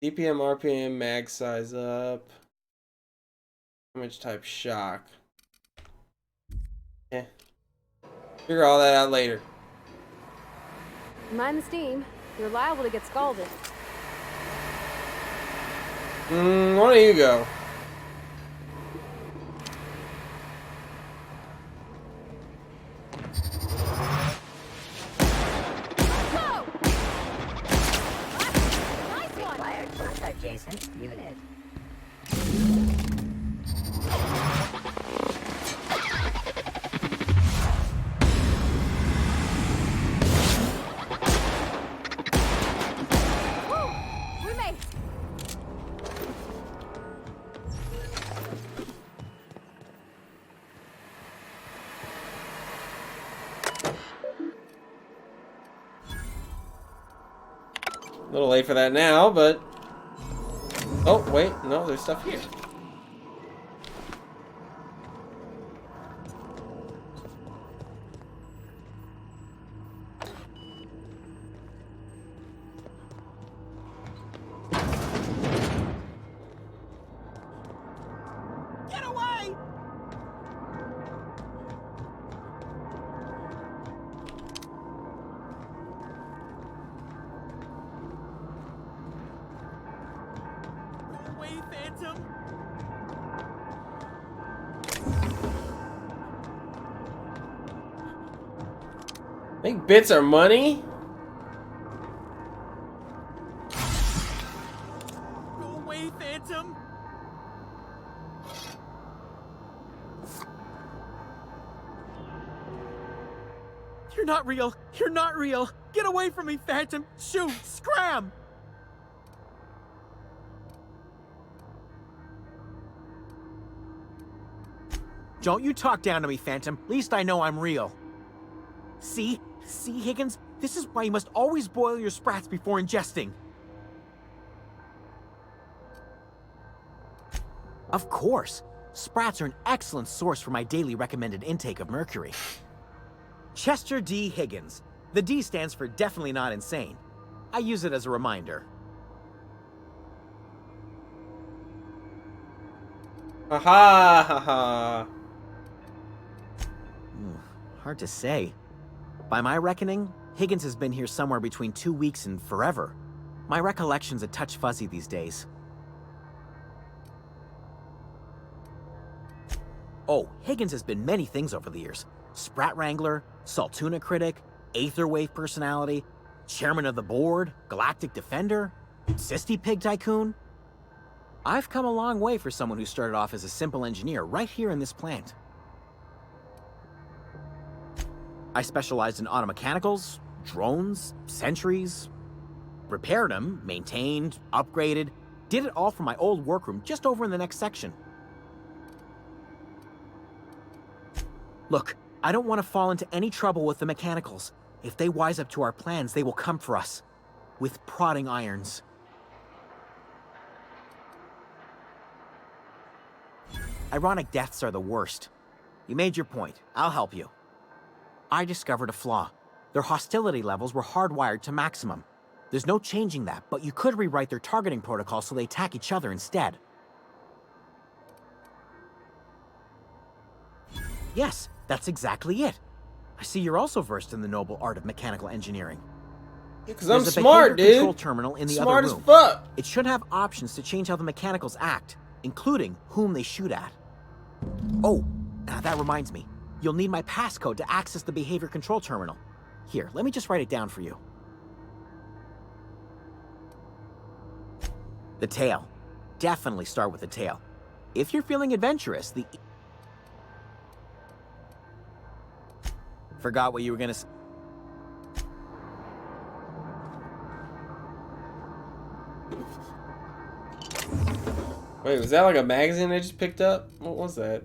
DPM, RPM, mag size up. Damage type shock. Eh. Figure all that out later. Mind the steam. You're liable to get scalded. Why don't you go? Adjacent unit. We made it. A little late for that now, but... Oh, wait. No, there's stuff here. Get away! Go away, Phantom! Think bits are money? Go away, Phantom! You're not real! You're not real! Get away from me, Phantom! Shoot! Scram! Don't you talk down to me, Phantom. Least I know I'm real. See? See, Higgins? This is why you must always boil your sprats before ingesting. Of course. Sprats are an excellent source for my daily recommended intake of mercury. Chester D. Higgins. The D stands for definitely not insane. I use it as a reminder. Haha, haha. Hard to say. By my reckoning, Higgins has been here somewhere between 2 weeks and forever. My recollection's a touch fuzzy these days. Oh, Higgins has been many things over the years. Sprat Wrangler, Saltuna Critic, Aetherwave Personality, Chairman of the Board, Galactic Defender, Sisty Pig Tycoon. I've come a long way for someone who started off as a simple engineer right here in this plant. I specialized in automechanicals, drones, sentries, repaired them, maintained, upgraded, did it all from my old workroom just over in the next section. Look, I don't want to fall into any trouble with the mechanicals. If they wise up to our plans, they will come for us. With prodding irons. Ironic deaths are the worst. You made your point. I'll help you. I discovered a flaw. Their hostility levels were hardwired to maximum. There's no changing that, but you could rewrite their targeting protocol so they attack each other instead. Yes, that's exactly it. I see you're also versed in the noble art of mechanical engineering. Because I'm smart, dude. Control terminal in the Smart other room. as fuck. It should have options to change how the mechanicals act, including whom they shoot at. Oh, that reminds me. You'll need my passcode to access the behavior control terminal. Here, let me just write it down for you. The tail. Definitely start with the tail. If you're feeling adventurous, the... Forgot what you were gonna say. Wait, was that like a magazine I just picked up? What was that?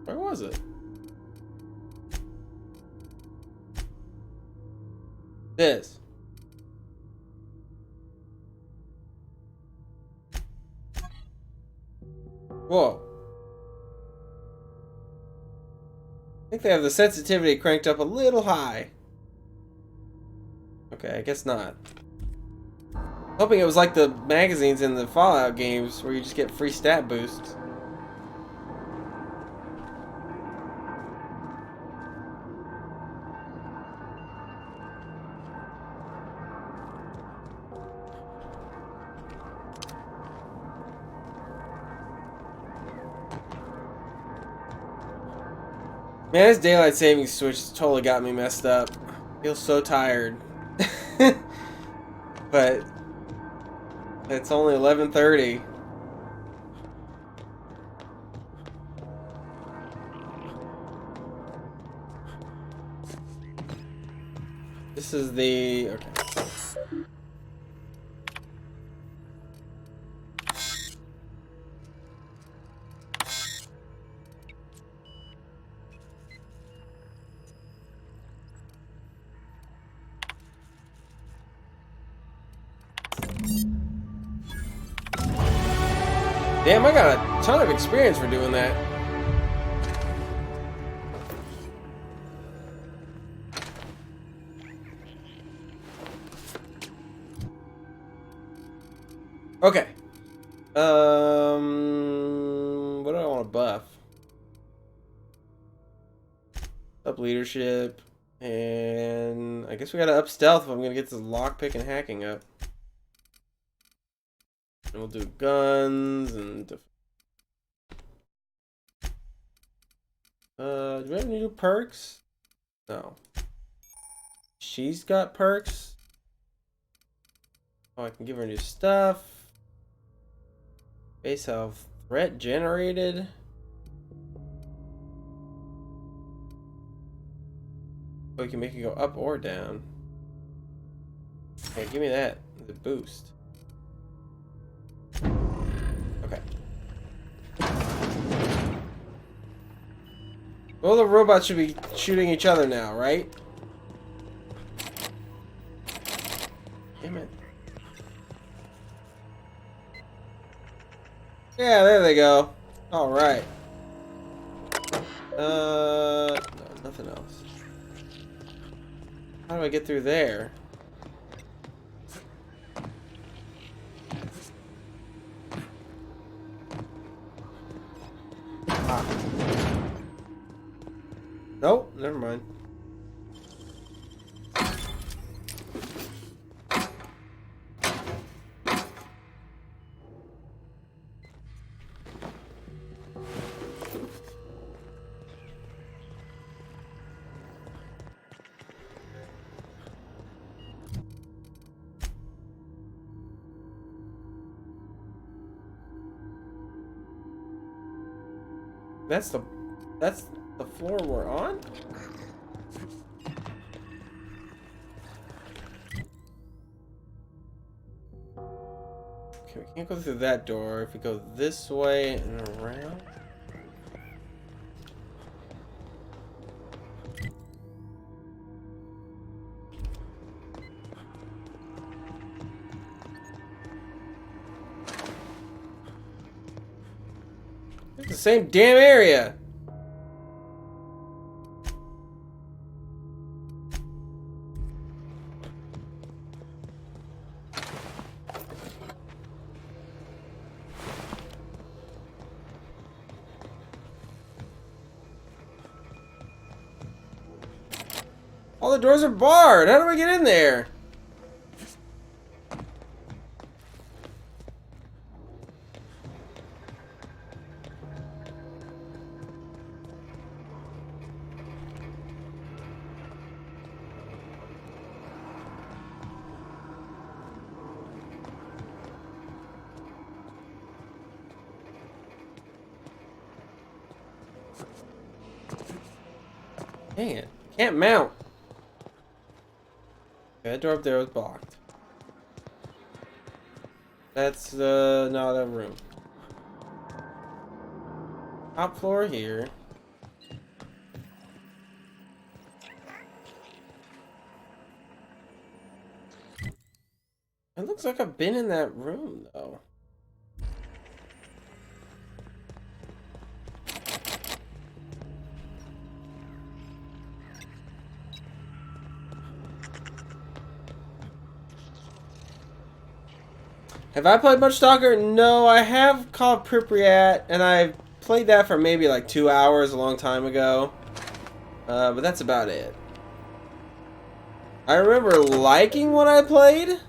Where was it? This. Whoa. I think they have the sensitivity cranked up a little high. Okay, I guess not. Hoping it was like the magazines in the Fallout games where you just get free stat boosts. Man, this daylight saving switch totally got me messed up. I feel so tired. But it's only 11:30. This is the okay. Damn, I got a ton of experience for doing that. Okay. What do I want to buff? Up leadership. And I guess we gotta up stealth if I'm gonna get this lockpick and hacking up. And we'll do guns and... do we have any new perks? No. She's got perks. Oh, I can give her new stuff. Base health. Threat generated. Oh, you can make it go up or down. Okay, give me that. The boost. Okay. Well, the robots should be shooting each other now, right? Damn it. Yeah, there they go. Alright. No, nothing else. How do I get through there? Ah. Nope, never mind. That's the floor we're on? Okay, we can't go through that door. If we go this way and around. It's the same damn area. All the doors are barred. How do I get in there? Dang it. Can't mount. That door up there was blocked. That's no, that room. Top floor here. It looks like I've been in that room though. Have I played much Stalker? No, I have called Pripyat, and I played that for maybe like 2 hours a long time ago. But that's about it. I remember liking what I played,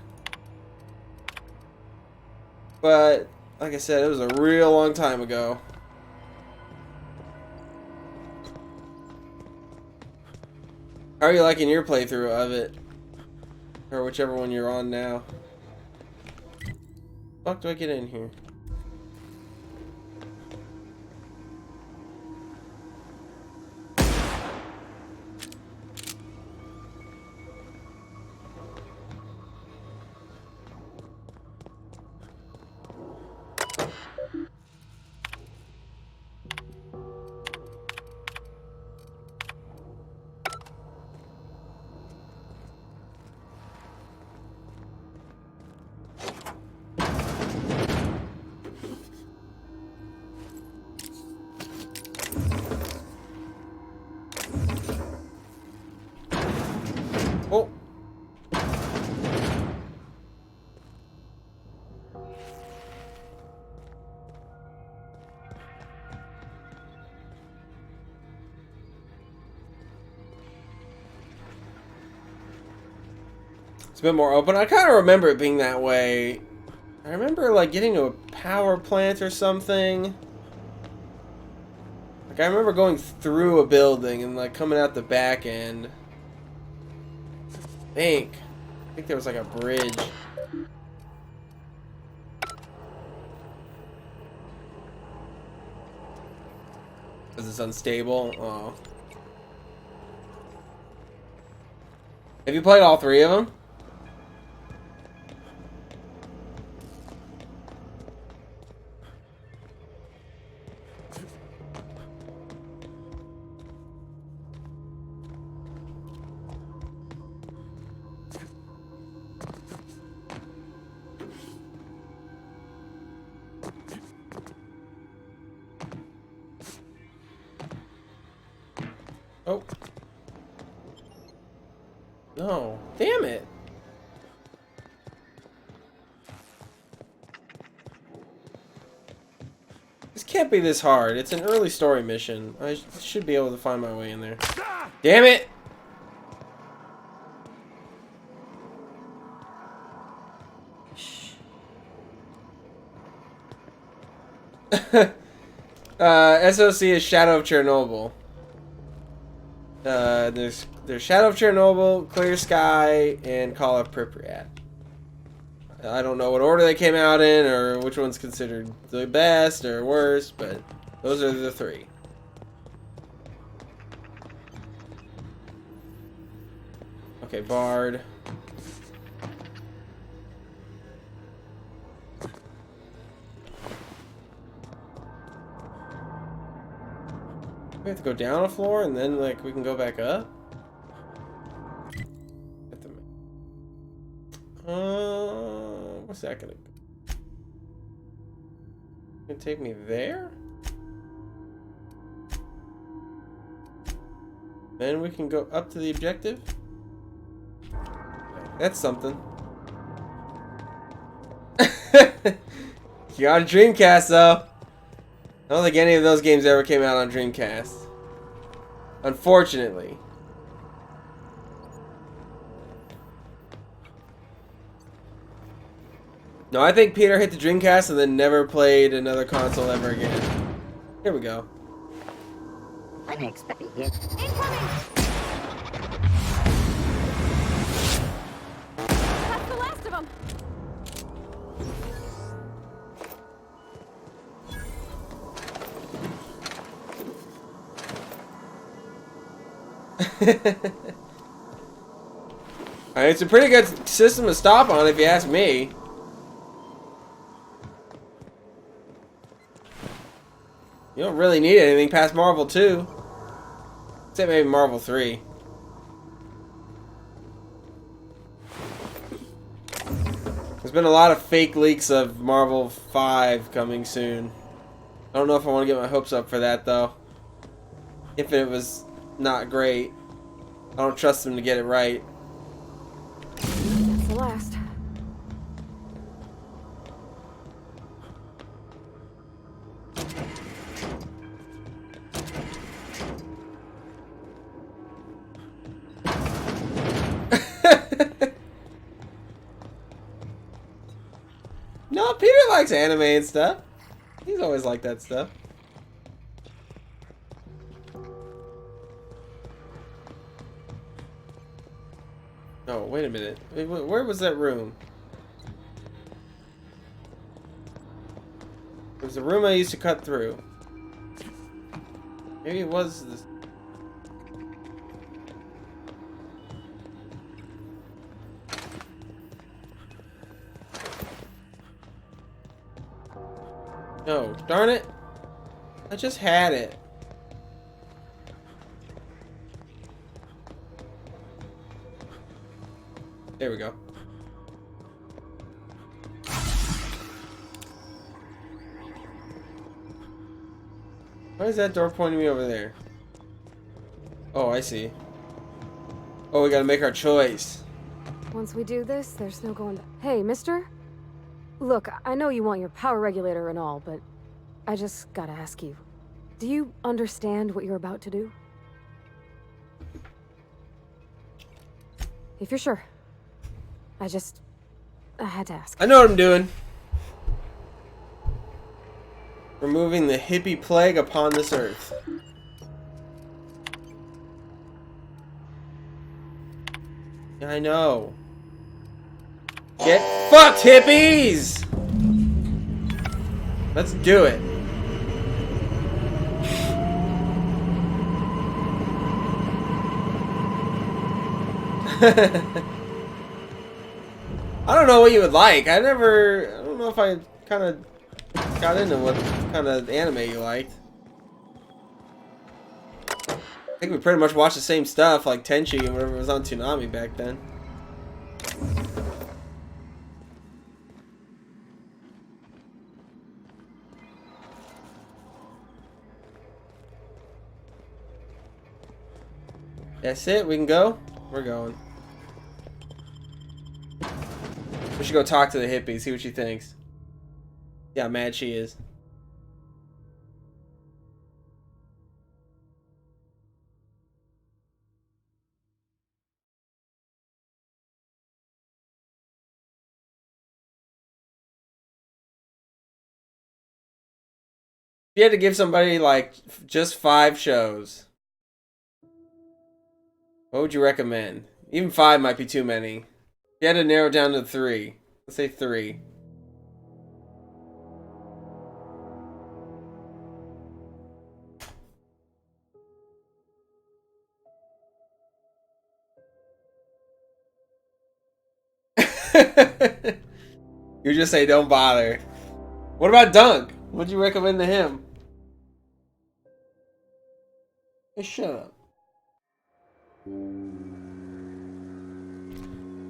but like I said, it was a real long time ago. How are you liking your playthrough of it? Or whichever one you're on now. Fuck do I get in here? Oh. It's a bit more open. I kind of remember it being that way. I remember like getting to a power plant or something. Like I remember going through a building and like coming out the back end. I think there was like a bridge. Because it's unstable. Oh. Have you played all 3 of them? Oh. No. Damn it. This can't be this hard. It's an early story mission. I should be able to find my way in there. Damn it! SOC is Shadow of Chernobyl. There's Shadow of Chernobyl, Clear Sky, and Call of Pripyat. I don't know what order they came out in, or which one's considered the best or worst, but those are the 3. Okay, Bard. We have to go down a floor and then like we can go back up? What's that gonna take me there? Then we can go up to the objective? That's something. You got a Dreamcast though. I don't think any of those games ever came out on Dreamcast. Unfortunately. No, I think Peter hit the Dreamcast and then never played another console ever again. Here we go. Unexpected hit. That's the last of them. It's a pretty good system to stop on if you ask me. You don't really need anything past Marvel 2. Except maybe Marvel 3. There's been a lot of fake leaks of Marvel 5 coming soon. I don't know if I want to get my hopes up for that though. If it was not great. I don't trust them to get it right. That's the last. No, Peter likes anime and stuff. He's always liked that stuff. Oh, wait a minute. Where was that room? It was the room I used to cut through. Maybe it was this. No, darn it. I just had it. There we go. Why is that door pointing me over there? Oh, I see. Oh, we gotta make our choice. Once we do this, there's no going back. Hey, mister? Look, I know you want your power regulator and all, but I just gotta ask you. Do you understand what you're about to do? If you're sure. I had to ask. I know what I'm doing. Removing the hippie plague upon this earth. Yeah, I know. Get fucked, hippies! Let's do it. I don't know what you would like. I don't know if I kind of got into what kind of anime you liked. I think we pretty much watched the same stuff, like Tenchi and whatever was on Toonami back then. That's it? We can go? We're going. We should go talk to the hippie, see what she thinks. See how mad she is. If you had to give somebody, like, just 5 shows, what would you recommend? Even 5 might be too many. If you had to narrow it down to 3, let's say 3. You just say don't bother. What about Dunk? What'd you recommend to him? Hey, shut up.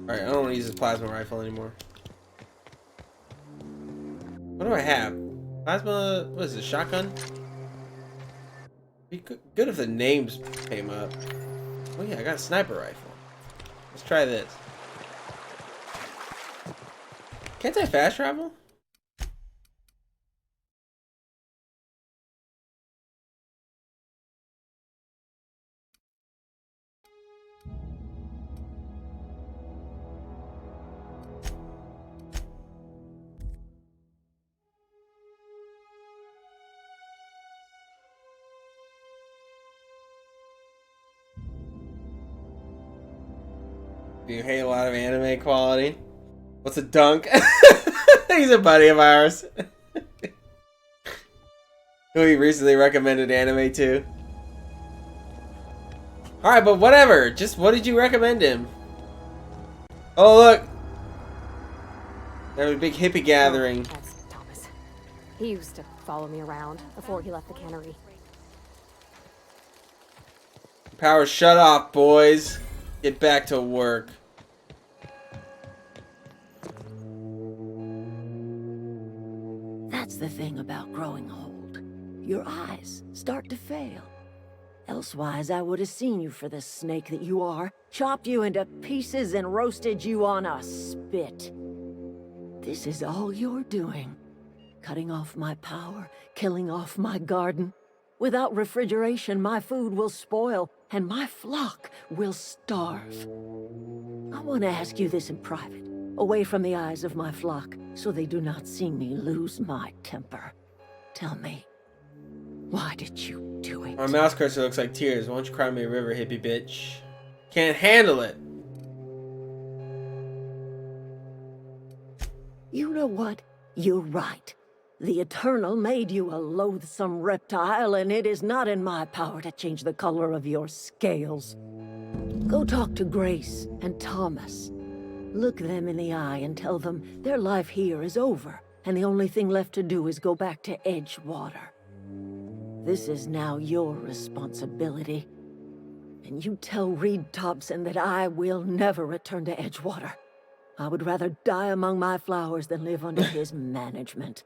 Alright, I don't want to use this plasma rifle anymore. What do I have? Plasma, what is it, shotgun? Be good if the names came up. Oh yeah, I got a sniper rifle. Let's try this. Can't I fast travel? Do you hate a lot of anime quality? What's a Dunk? He's a buddy of ours. Who he recently recommended anime to. Alright, but whatever. Just what did you recommend him? Oh, look. There was a big hippie gathering. That's Thomas. He used to follow me around before he left the cannery. Power shut off, boys. Get back to work. That's the thing about growing old. Your eyes start to fail. Elsewise, I would have seen you for the snake that you are, chopped you into pieces and roasted you on a spit. This is all you're doing. Cutting off my power, killing off my garden. Without refrigeration, my food will spoil, and my flock will starve. I want to ask you this in private, away from the eyes of my flock, so they do not see me lose my temper. Tell me, why did you do it? My mouse cursor looks like tears. Why don't you cry me a river, hippie bitch? Can't handle it. You know what? You're right. The Eternal made you a loathsome reptile, and it is not in my power to change the color of your scales. Go talk to Grace and Thomas. Look them in the eye and tell them their life here is over, and the only thing left to do is go back to Edgewater. This is now your responsibility. And you tell Reed Thompson that I will never return to Edgewater. I would rather die among my flowers than live under his management.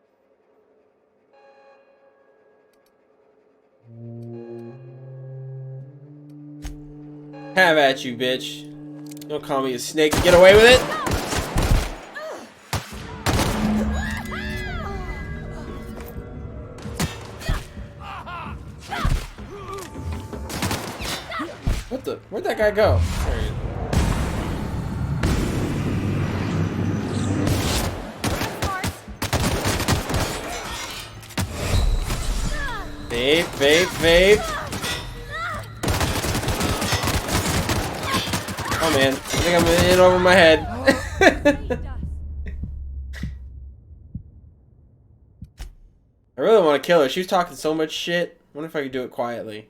Have at you, bitch. Don't call me a snake to get away with it. What the? Where'd that guy go? There he is. Vape, vape, vape. Oh man, I think I'm in over my head. I really want to kill her. She was talking so much shit. I wonder if I could do it quietly.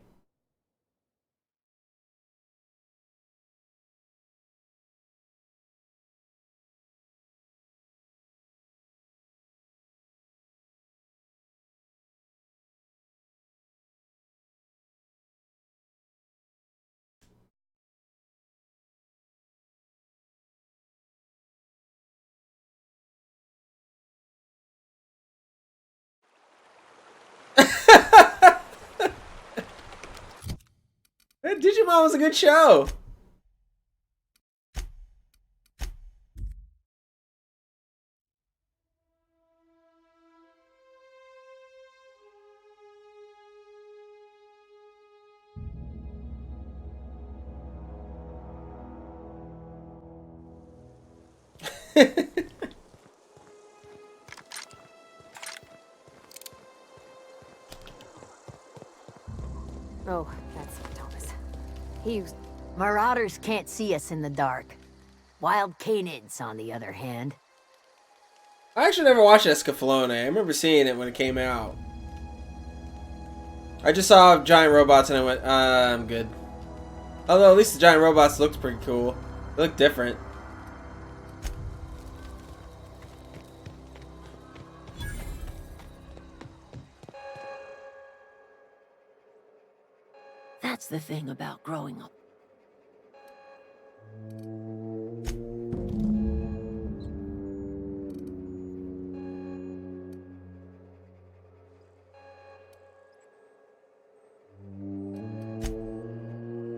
Pokemon was a good show. Oh, that's Thomas. Marauders can't see us in the dark. Wild canids, on the other hand. I actually never watched Escaflowne. I remember seeing it when it came out. I just saw giant robots and I went, I'm good. Although at least the giant robots looked pretty cool. They look different. That's the thing about growing up.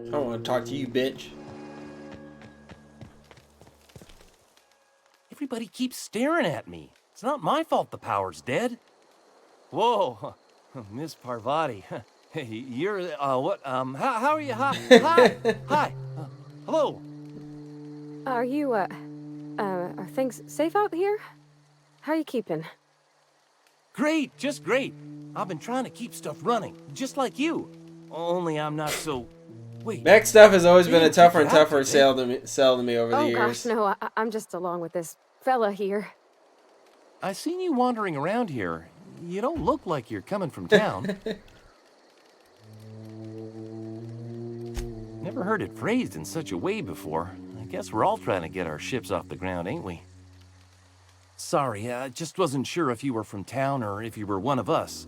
I don't want to talk to you, bitch. Everybody keeps staring at me. It's not my fault the power's dead. Whoa, Miss Parvati. Hey, you're, what, how are you? Hi, hi, hello. Are you, are things safe out here? How are you keeping? Great, just great. I've been trying to keep stuff running, just like you. Only I'm not so... Wait. Mech stuff has always been a tougher and tougher sell to me over the years. Oh gosh, no, I'm just along with this fella here. I seen you wandering around here. You don't look like you're coming from town. Never heard it phrased in such a way before. I guess we're all trying to get our ships off the ground, ain't we? Sorry, I just wasn't sure if you were from town or if you were one of us.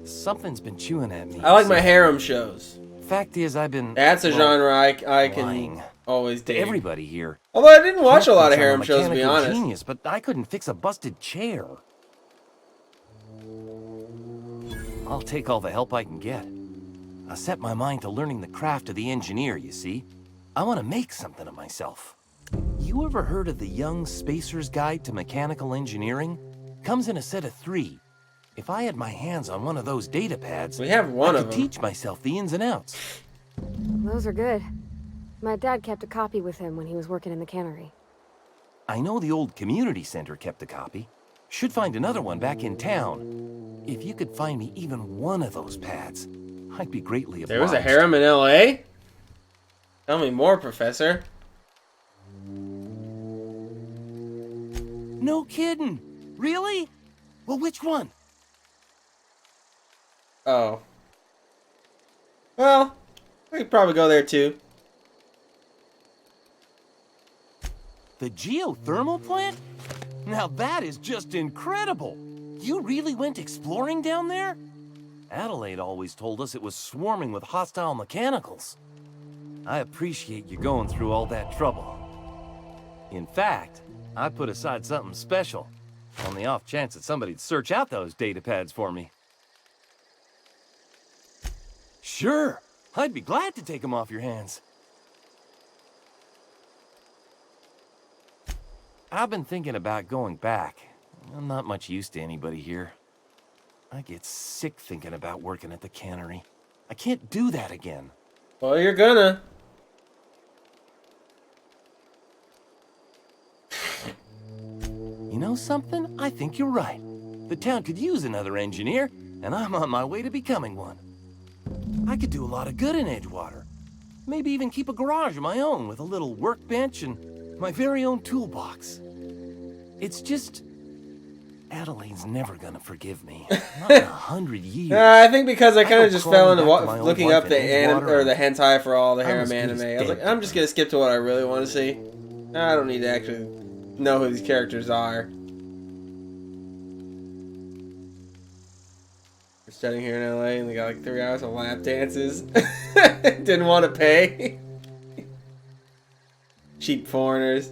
Something's been chewing at me. I like my harem shows. Fact is, I've been... That's a genre I lying. can always dig. Everybody here. Although I didn't watch a lot of harem shows, to be honest. Genius, but I couldn't fix a busted chair. I'll take all the help I can get. I set my mind to learning the craft of the engineer, you see. I want to make something of myself. You ever heard of the Young Spacer's Guide to Mechanical Engineering? Comes in a set of 3. If I had my hands on one of those data pads, we have one I of could them. teach myself the ins and outs. Those are good. My dad kept a copy with him when he was working in the cannery. I know the old community center kept a copy. Should find another one back in town. If you could find me even one of those pads, I'd be greatly obliged. There was a harem in LA? Tell me more, Professor. No kidding. Really? Well, which one? Oh. Well, we could probably go there too. The geothermal plant? Now that is just incredible. You really went exploring down there? Adelaide always told us it was swarming with hostile mechanicals. I appreciate you going through all that trouble. In fact, I put aside something special, on the off chance that somebody'd search out those data pads for me. Sure, I'd be glad to take them off your hands. I've been thinking about going back. I'm not much use to anybody here. I get sick thinking about working at the cannery. I can't do that again. Well, you're gonna. You know something? I think you're right. The town could use another engineer, and I'm on my way to becoming one. I could do a lot of good in Edgewater. Maybe even keep a garage of my own with a little workbench and my very own toolbox. It's just... Adelaide's never gonna forgive me. Not in 100 years. I think because I kind go of just fell into crawling back to my looking old up life the in anime Edgewater or the hentai for all the I'm harem as good as anime. I was like, dead. I'm just gonna skip to what I really want to see. I don't need to actually know who these characters are. We're studying here in LA and they got like 3 hours of lap dances. Didn't want to pay. Cheap foreigners.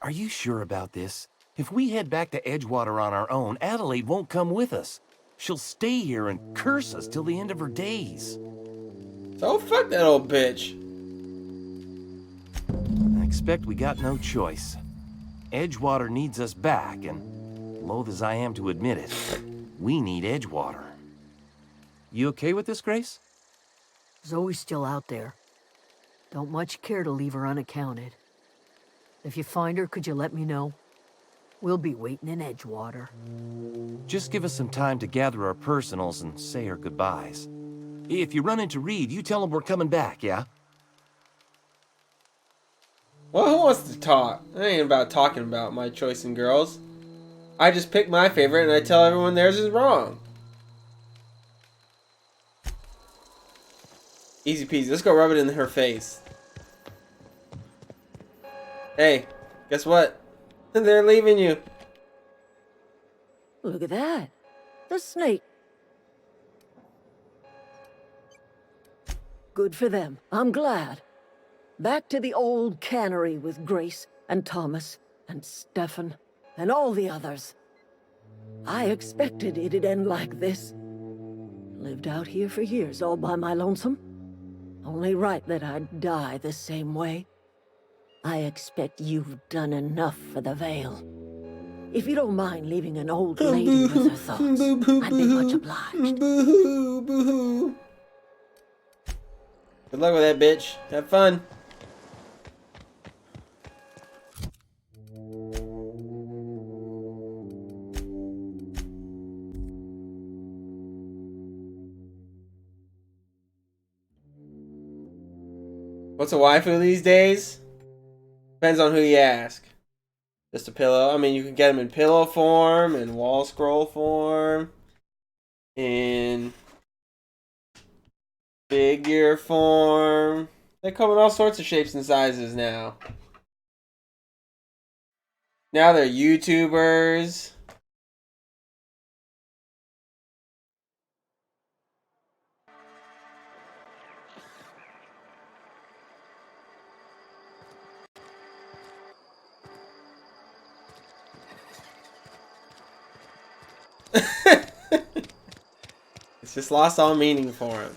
Are you sure about this? If we head back to Edgewater on our own, Adelaide won't come with us. She'll stay here and curse us till the end of her days. So fuck that old bitch. I expect we got no choice. Edgewater needs us back, and loath as I am to admit it, we need Edgewater. You okay with this, Grace? Zoe's still out there. Don't much care to leave her unaccounted. If you find her, could you let me know? We'll be waiting in Edgewater. Just give us some time to gather our personals and say our goodbyes. If you run into Reed, you tell him we're coming back, yeah? Well, who wants to talk? It ain't about talking about my choice in girls. I just pick my favorite and I tell everyone theirs is wrong. Easy peasy. Let's go rub it in her face. Hey, guess what? They're leaving you. Look at that. The snake. Good for them. I'm glad. Back to the old cannery with Grace and Thomas and Stefan and all the others. I expected it'd end like this. Lived out here for years all by my lonesome. Only right that I'd die the same way. I expect you've done enough for the Vale. If you don't mind leaving an old lady with her thoughts, I'd be much obliged. Boo-hoo, boo-hoo. Good luck with that, bitch. Have fun. What's a waifu these days? Depends on who you ask. Just a pillow. I mean, you can get them in pillow form, in wall scroll form, in figure form. They come in all sorts of shapes and sizes now. Now they're YouTubers. It's just lost all meaning for him.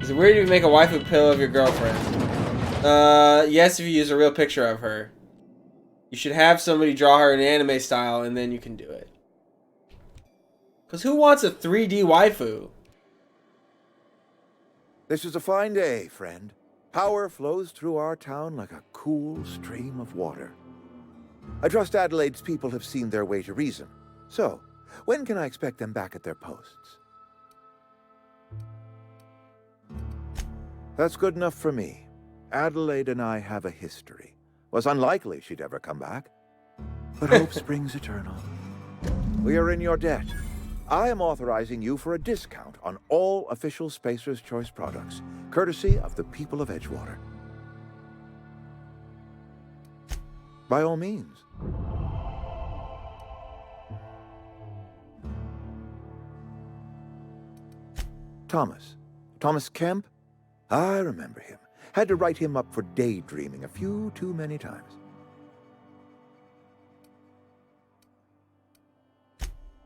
Is it weird if you make a waifu pillow of your girlfriend? Yes, if you use a real picture of her. You should have somebody draw her in anime style, and then you can do it. Because who wants a 3D waifu? This is a fine day, friend. Power flows through our town like a cool stream of water. I trust Adelaide's people have seen their way to reason. So, when can I expect them back at their posts? That's good enough for me. Adelaide and I have a history. Was unlikely she'd ever come back. But hope springs eternal. We are in your debt. I am authorizing you for a discount on all official Spacer's Choice products, courtesy of the people of Edgewater. By all means. Thomas Kemp? I remember him. Had to write him up for daydreaming a few too many times.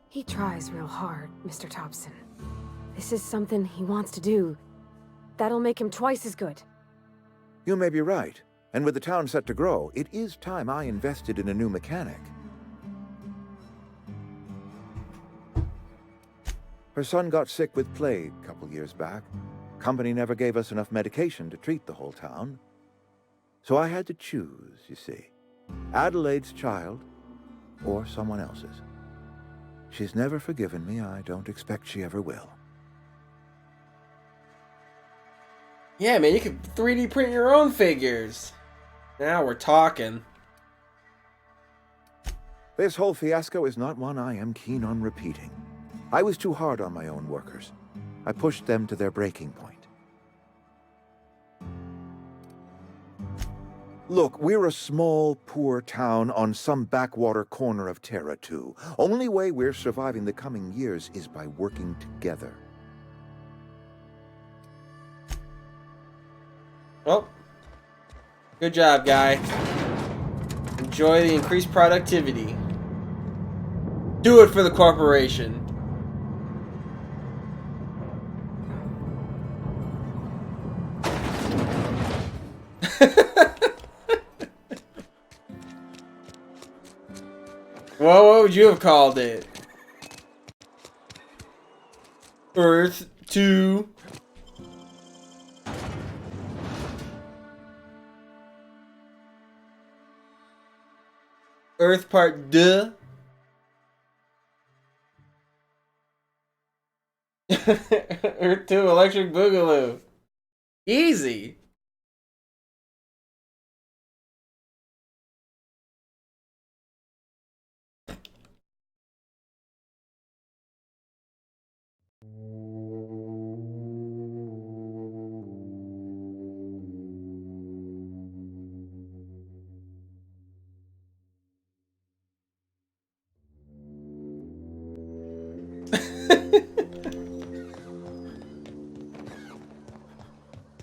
He tries real hard, Mr. Thompson. This is something he wants to do. That'll make him twice as good. You may be right. And with the town set to grow, it is time I invested in a new mechanic. Her son got sick with plague a couple years back. Company never gave us enough medication to treat the whole town. So I had to choose, you see. Adelaide's child or someone else's. She's never forgiven me. I don't expect she ever will. Yeah, man, you can 3D print your own figures. Now we're talking. This whole fiasco is not one I am keen on repeating. I was too hard on my own workers. I pushed them to their breaking point. Look, we're a small, poor town on some backwater corner of Terra 2. Only way we're surviving the coming years is by working together. Oh. Good job, guy. Enjoy the increased productivity. Do it for the corporation. Well, what would you have called it? Earth 2. Earth Part 2. Earth 2 Electric Boogaloo. Easy.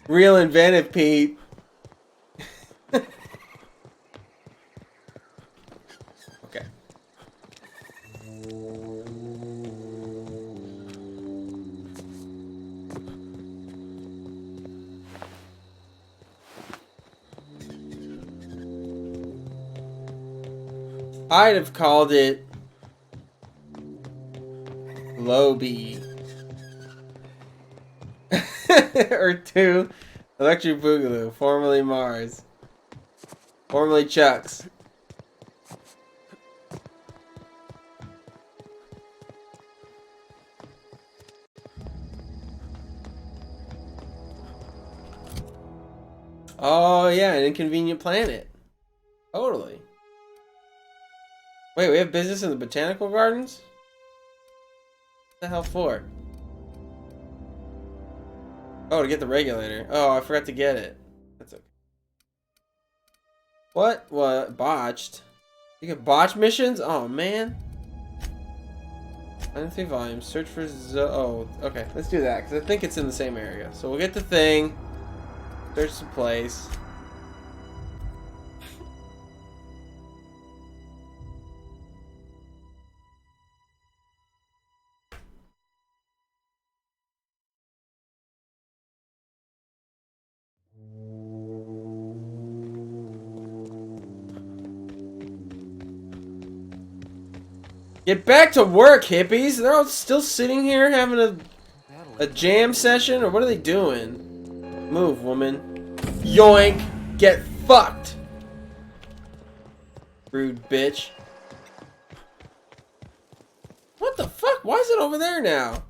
Real inventive, Pete. Okay. I'd have called it Lobie. Earth 2 Electric Boogaloo, formerly Mars. Formerly Chucks. Oh yeah, an inconvenient planet. Totally. Wait, we have business in the botanical gardens? What the hell for? Oh, to get the regulator. Oh, I forgot to get it. That's okay. What? What? Botched? You get botched missions? Oh, man. 93 volumes. Search for oh, okay. Let's do that, because I think it's in the same area. So we'll get the thing. Search the place. Get back to work, hippies! They're all still sitting here having a jam session, or what are they doing? Move, woman. Yoink! Get fucked! Rude bitch. What the fuck? Why is it over there now?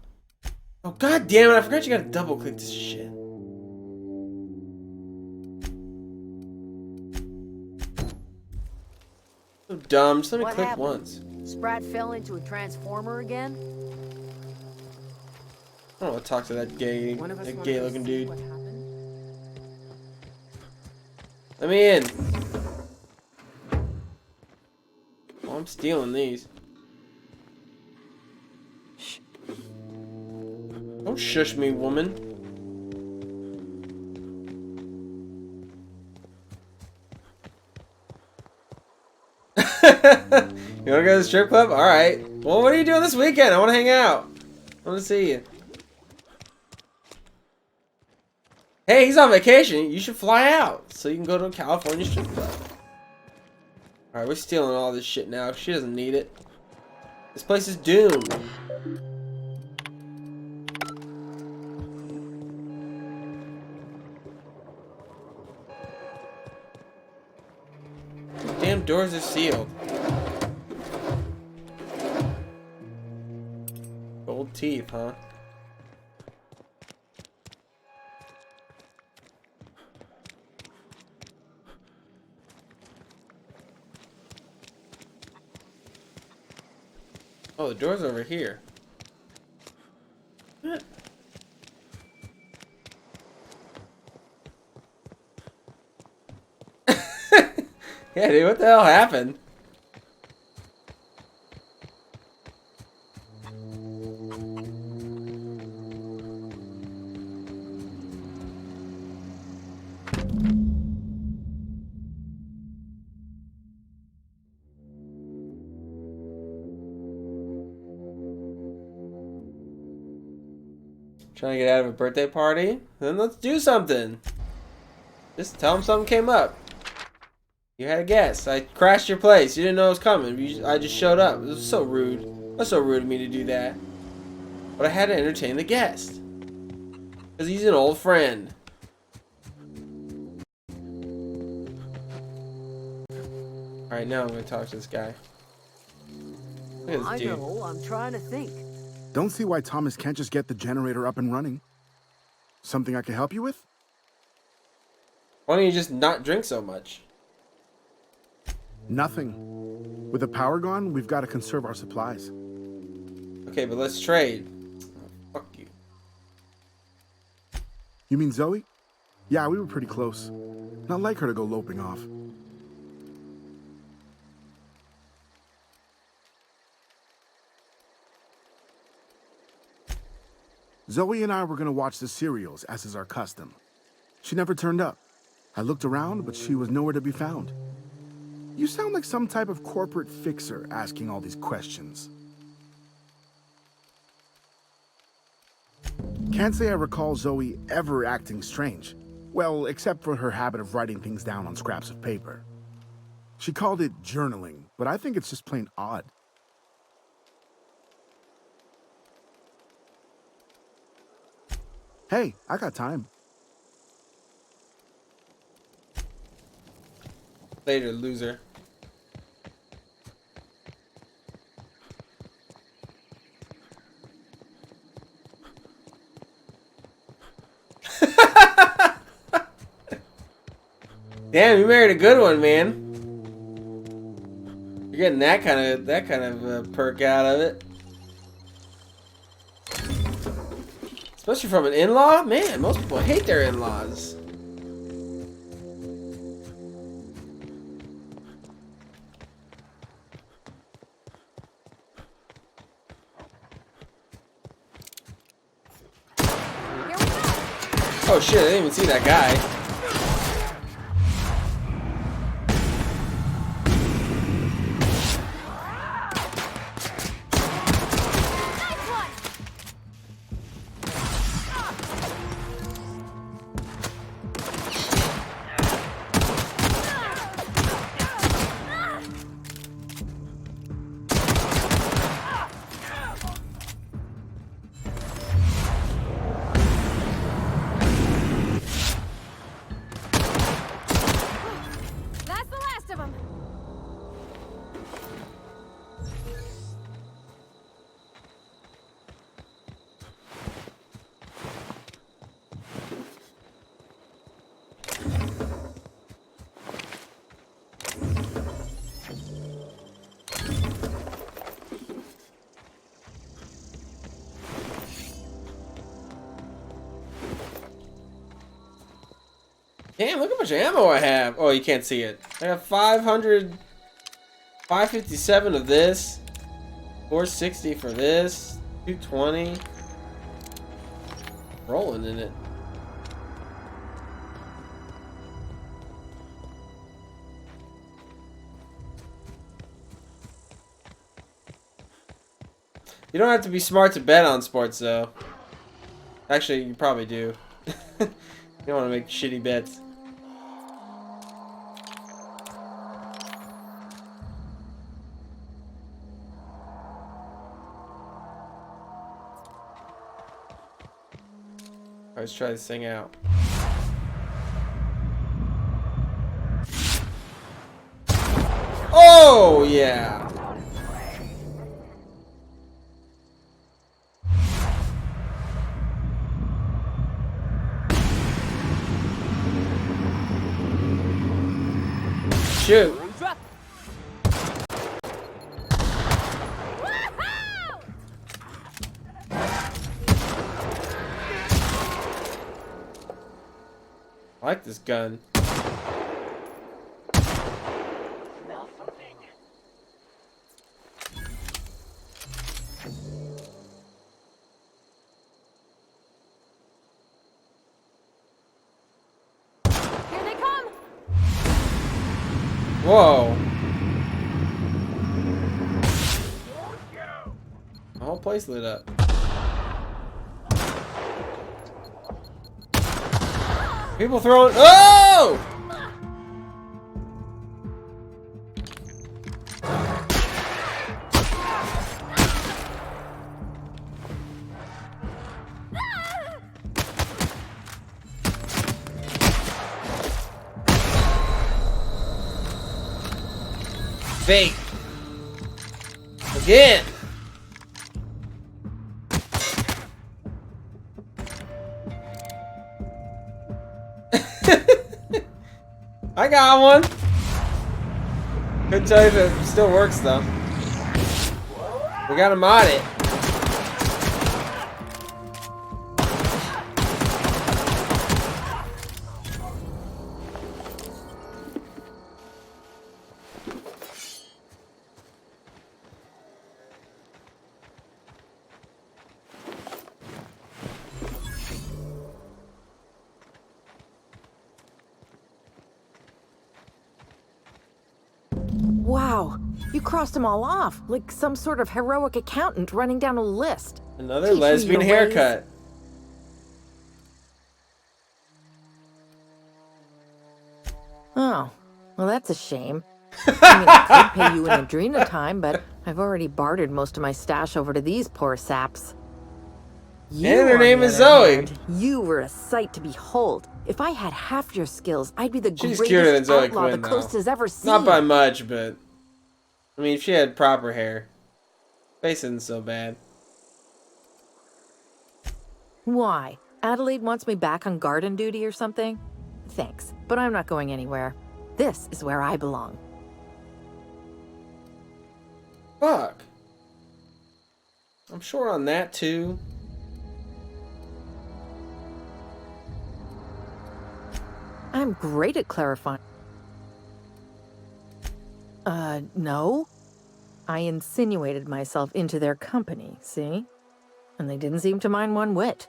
Oh, god damn it, I forgot you gotta double click this shit. So dumb, just let me What click happened? once. Sprat fell into a transformer again? I don't want to talk to that gay looking dude. Let me in. Oh, I'm stealing these. Don't shush me, woman. You wanna go to the strip club? Alright. Well, what are you doing this weekend? I wanna hang out. I wanna see you. Hey, he's on vacation. You should fly out so you can go to a California strip club. Alright, we're stealing all this shit now. She doesn't need it. This place is doomed. Damn doors are sealed. Gold teeth, huh? Oh, the door's over here. What? Yeah, dude, what the hell happened? Trying to get out of a birthday party? Then let's do something. Just tell them something came up. You had a guess. I crashed your place. You didn't know it was coming. I just showed up. It was so rude. It was so rude of me to do that. But I had to entertain the guest. Because he's an old friend. Alright, now I'm going to talk to this guy. Look at this dude. I know. I'm trying to think. Don't see why Thomas can't just get the generator up and running. Something I can help you with? Why don't you just not drink so much? Nothing. With the power gone, we've got to conserve our supplies. Okay, but let's trade. Oh, fuck you. You mean Zoe? Yeah, we were pretty close. Not like her to go loping off. Zoe and I were gonna watch the serials, as is our custom. She never turned up. I looked around, but she was nowhere to be found. You sound like some type of corporate fixer asking all these questions. Can't say I recall Zoe ever acting strange. Well, except for her habit of writing things down on scraps of paper. She called it journaling, but I think it's just plain odd. Hey, I got time. Later, loser. Damn, you married a good one, man. You're getting that kind of perk out of it. Especially from an in-law? Man, most people hate their in-laws. Oh shit, I didn't even see that guy. Damn, look how much ammo I have. Oh, you can't see it. I have 557 of this. 460 for this. 220. Rolling in it. You don't have to be smart to bet on sports, though. Actually, you probably do. You don't want to make shitty bets. Let's try this thing out. Oh, yeah. Shoot. I like this gun. Whoa. The whole place lit up. People throwing. Oh! Fake. Again. I got one. Couldn't tell you if it still works though. We got him on it. Wow, you crossed them all off, like some sort of heroic accountant running down a list. Another lesbian haircut. Oh, well that's a shame. I mean, I could pay you in Adrena time, but I've already bartered most of my stash over to these poor saps. And her name is Zoe. You were a sight to behold. If I had half your skills, I'd be the She's greatest cuter than Zoe outlaw Quinn, the coast though. has ever seen. Not by much, but I mean, if she had proper hair, face isn't so bad. Why? Adelaide wants me back on garden duty or something? Thanks, but I'm not going anywhere. This is where I belong. Fuck. I'm short on that too. I'm great at clarifying. No. I insinuated myself into their company, see? And they didn't seem to mind one whit.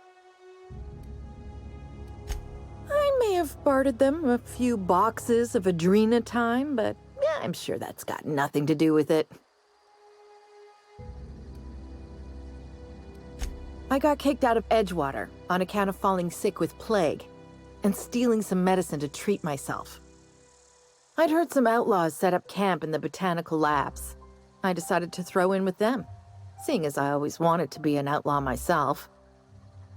I may have bartered them a few boxes of Adrena time, but yeah, I'm sure that's got nothing to do with it. I got kicked out of Edgewater on account of falling sick with plague and stealing some medicine to treat myself. I'd heard some outlaws set up camp in the botanical labs. I decided to throw in with them, seeing as I always wanted to be an outlaw myself.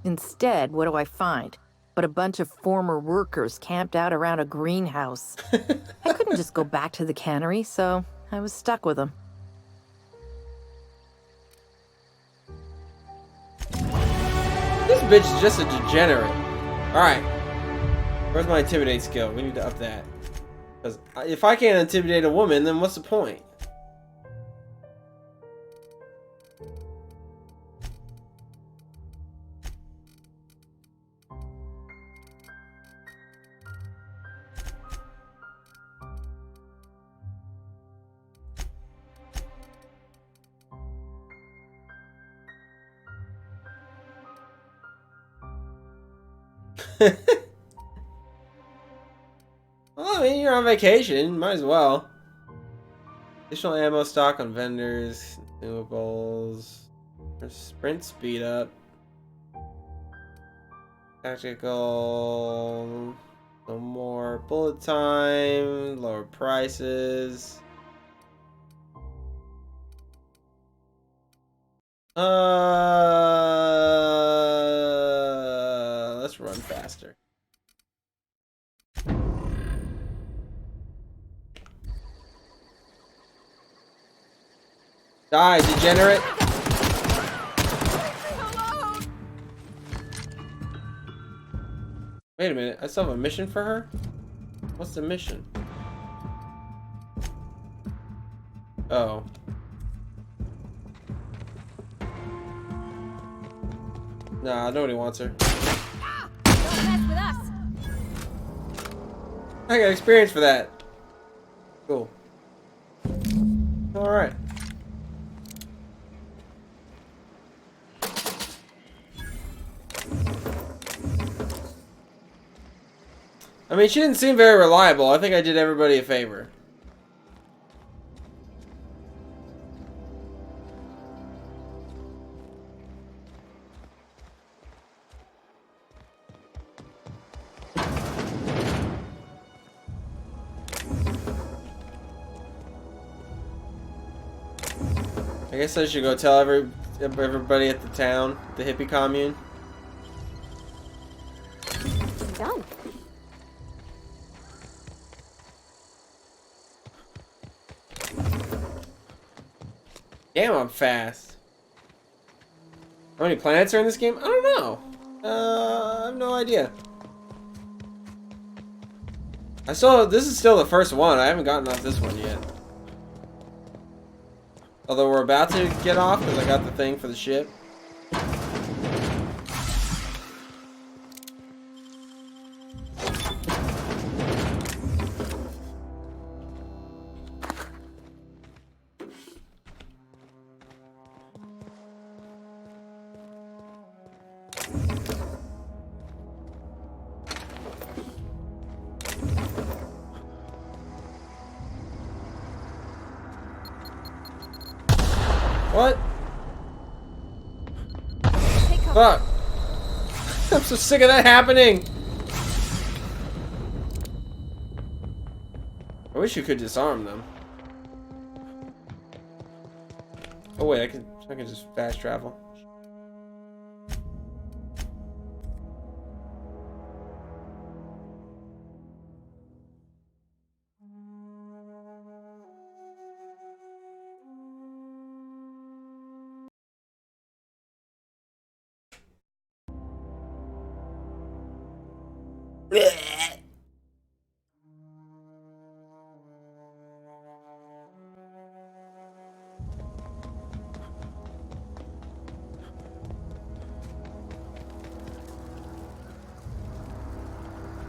Instead, what do I find? But a bunch of former workers camped out around a greenhouse. I couldn't just go back to the cannery, so I was stuck with them. This bitch is just a degenerate. Alright. Where's my intimidate skill? We need to up that. Because if I can't intimidate a woman, then what's the point? Well, I mean, you're on vacation. Might as well. Additional ammo stock on vendors. Consumables. Sprint speed up. Tactical. No more bullet time. Lower prices. Let's run faster. Die, degenerate! Wait a minute, I still have a mission for her? What's the mission? Oh. Nah, nobody wants her. Don't mess with us. I got experience for that. Cool. Alright. I mean, she didn't seem very reliable. I think I did everybody a favor. I guess I should go tell everybody at the town, the hippie commune. Done. Damn, I'm fast. How many planets are in this game? I don't know. I have no idea. This is still the first one. I haven't gotten off this one yet. Although we're about to get off because I got the thing for the ship. What? Fuck. I'm so sick of that happening. I wish you could disarm them. Oh wait, I can just fast travel.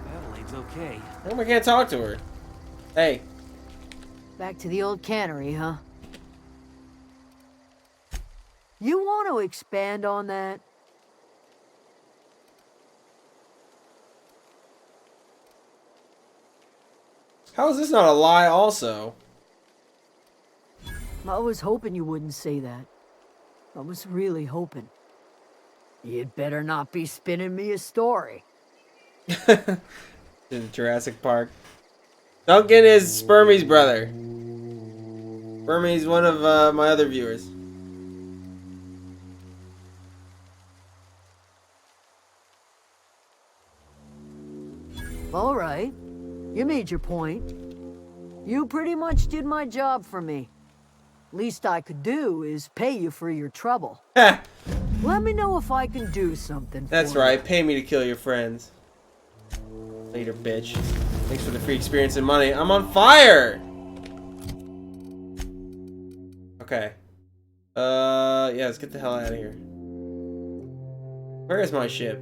Adelaide's okay. How come I can't talk to her? Hey. Back to the old cannery, huh? You want to expand on that? How is this not a lie also? I was hoping you wouldn't say that. I was really hoping. You'd better not be spinning me a story. In Jurassic Park. Duncan is Spermie's brother. Spermie's one of my other viewers. All right. You made your point. You pretty much did my job for me. Least I could do is pay you for your trouble. Let me know if I can do something That's for right. you. Pay me to kill your friends. Later, bitch. Thanks for the free experience and money. I'm on fire! Okay. Yeah, let's get the hell out of here. Where is my ship?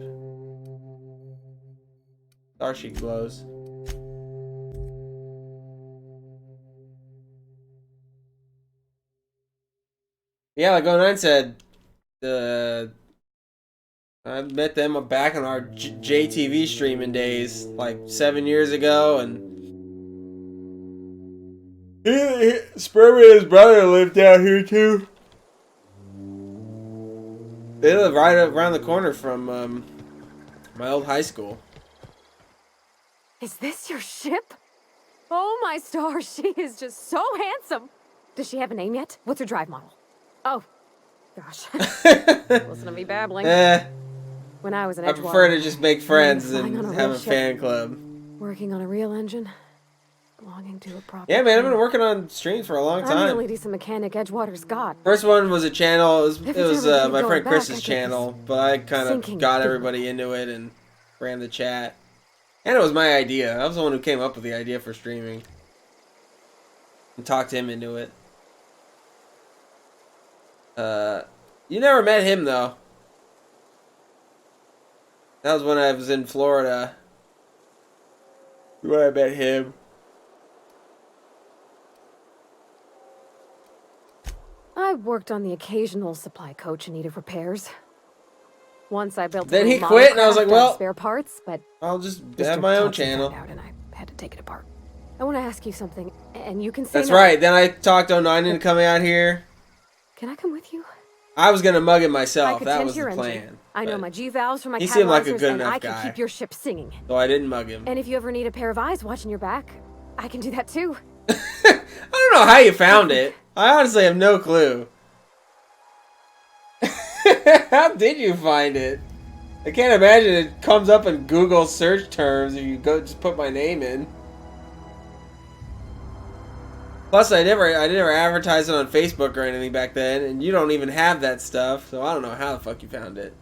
Starsheet glows. Yeah, like 09 said, I met them back in our JTV streaming days, like 7 years ago, and Spermie and his brother lived down here too. They live right around the corner from my old high school. Is this your ship? Oh my stars, she is just so handsome. Does she have a name yet? What's her drive model? Oh, gosh. Listen to me babbling. When I was an I prefer to just make friends than have a fan club. Working on a real engine, belonging to a proper. Yeah, man, I've been working on streams for a long I'm the time. only decent mechanic Edgewater's got. First one was a channel. It was my friend back, Chris's channel, but I kind of got everybody into it and ran the chat. And it was my idea. I was the one who came up with the idea for streaming. And talked him into it. You never met him, though. That was when I was in Florida. When I met him. I worked on the occasional supply coach in need of repairs. Once I built. Then he quit, and I was like, "Well, spare parts, but I'll just have my own channel." Out and I had to take it apart. I want to ask you something, and you can say. That's no. right. Then I talked 09 into coming out here. Can I come with you? I was gonna mug him I myself. could That tend was your the plan. engine. I know my G valves for my he seemed like a catalyzers, good and enough I can guy. keep your ship singing. Though I didn't mug him. And if you ever need a pair of eyes watching your back, I can do that too. I don't know how you found it. I honestly have no clue. How did you find it? I can't imagine it comes up in Google search terms if you go just put my name in. Plus, I never advertised it on Facebook or anything back then, and you don't even have that stuff, so I don't know how the fuck you found it.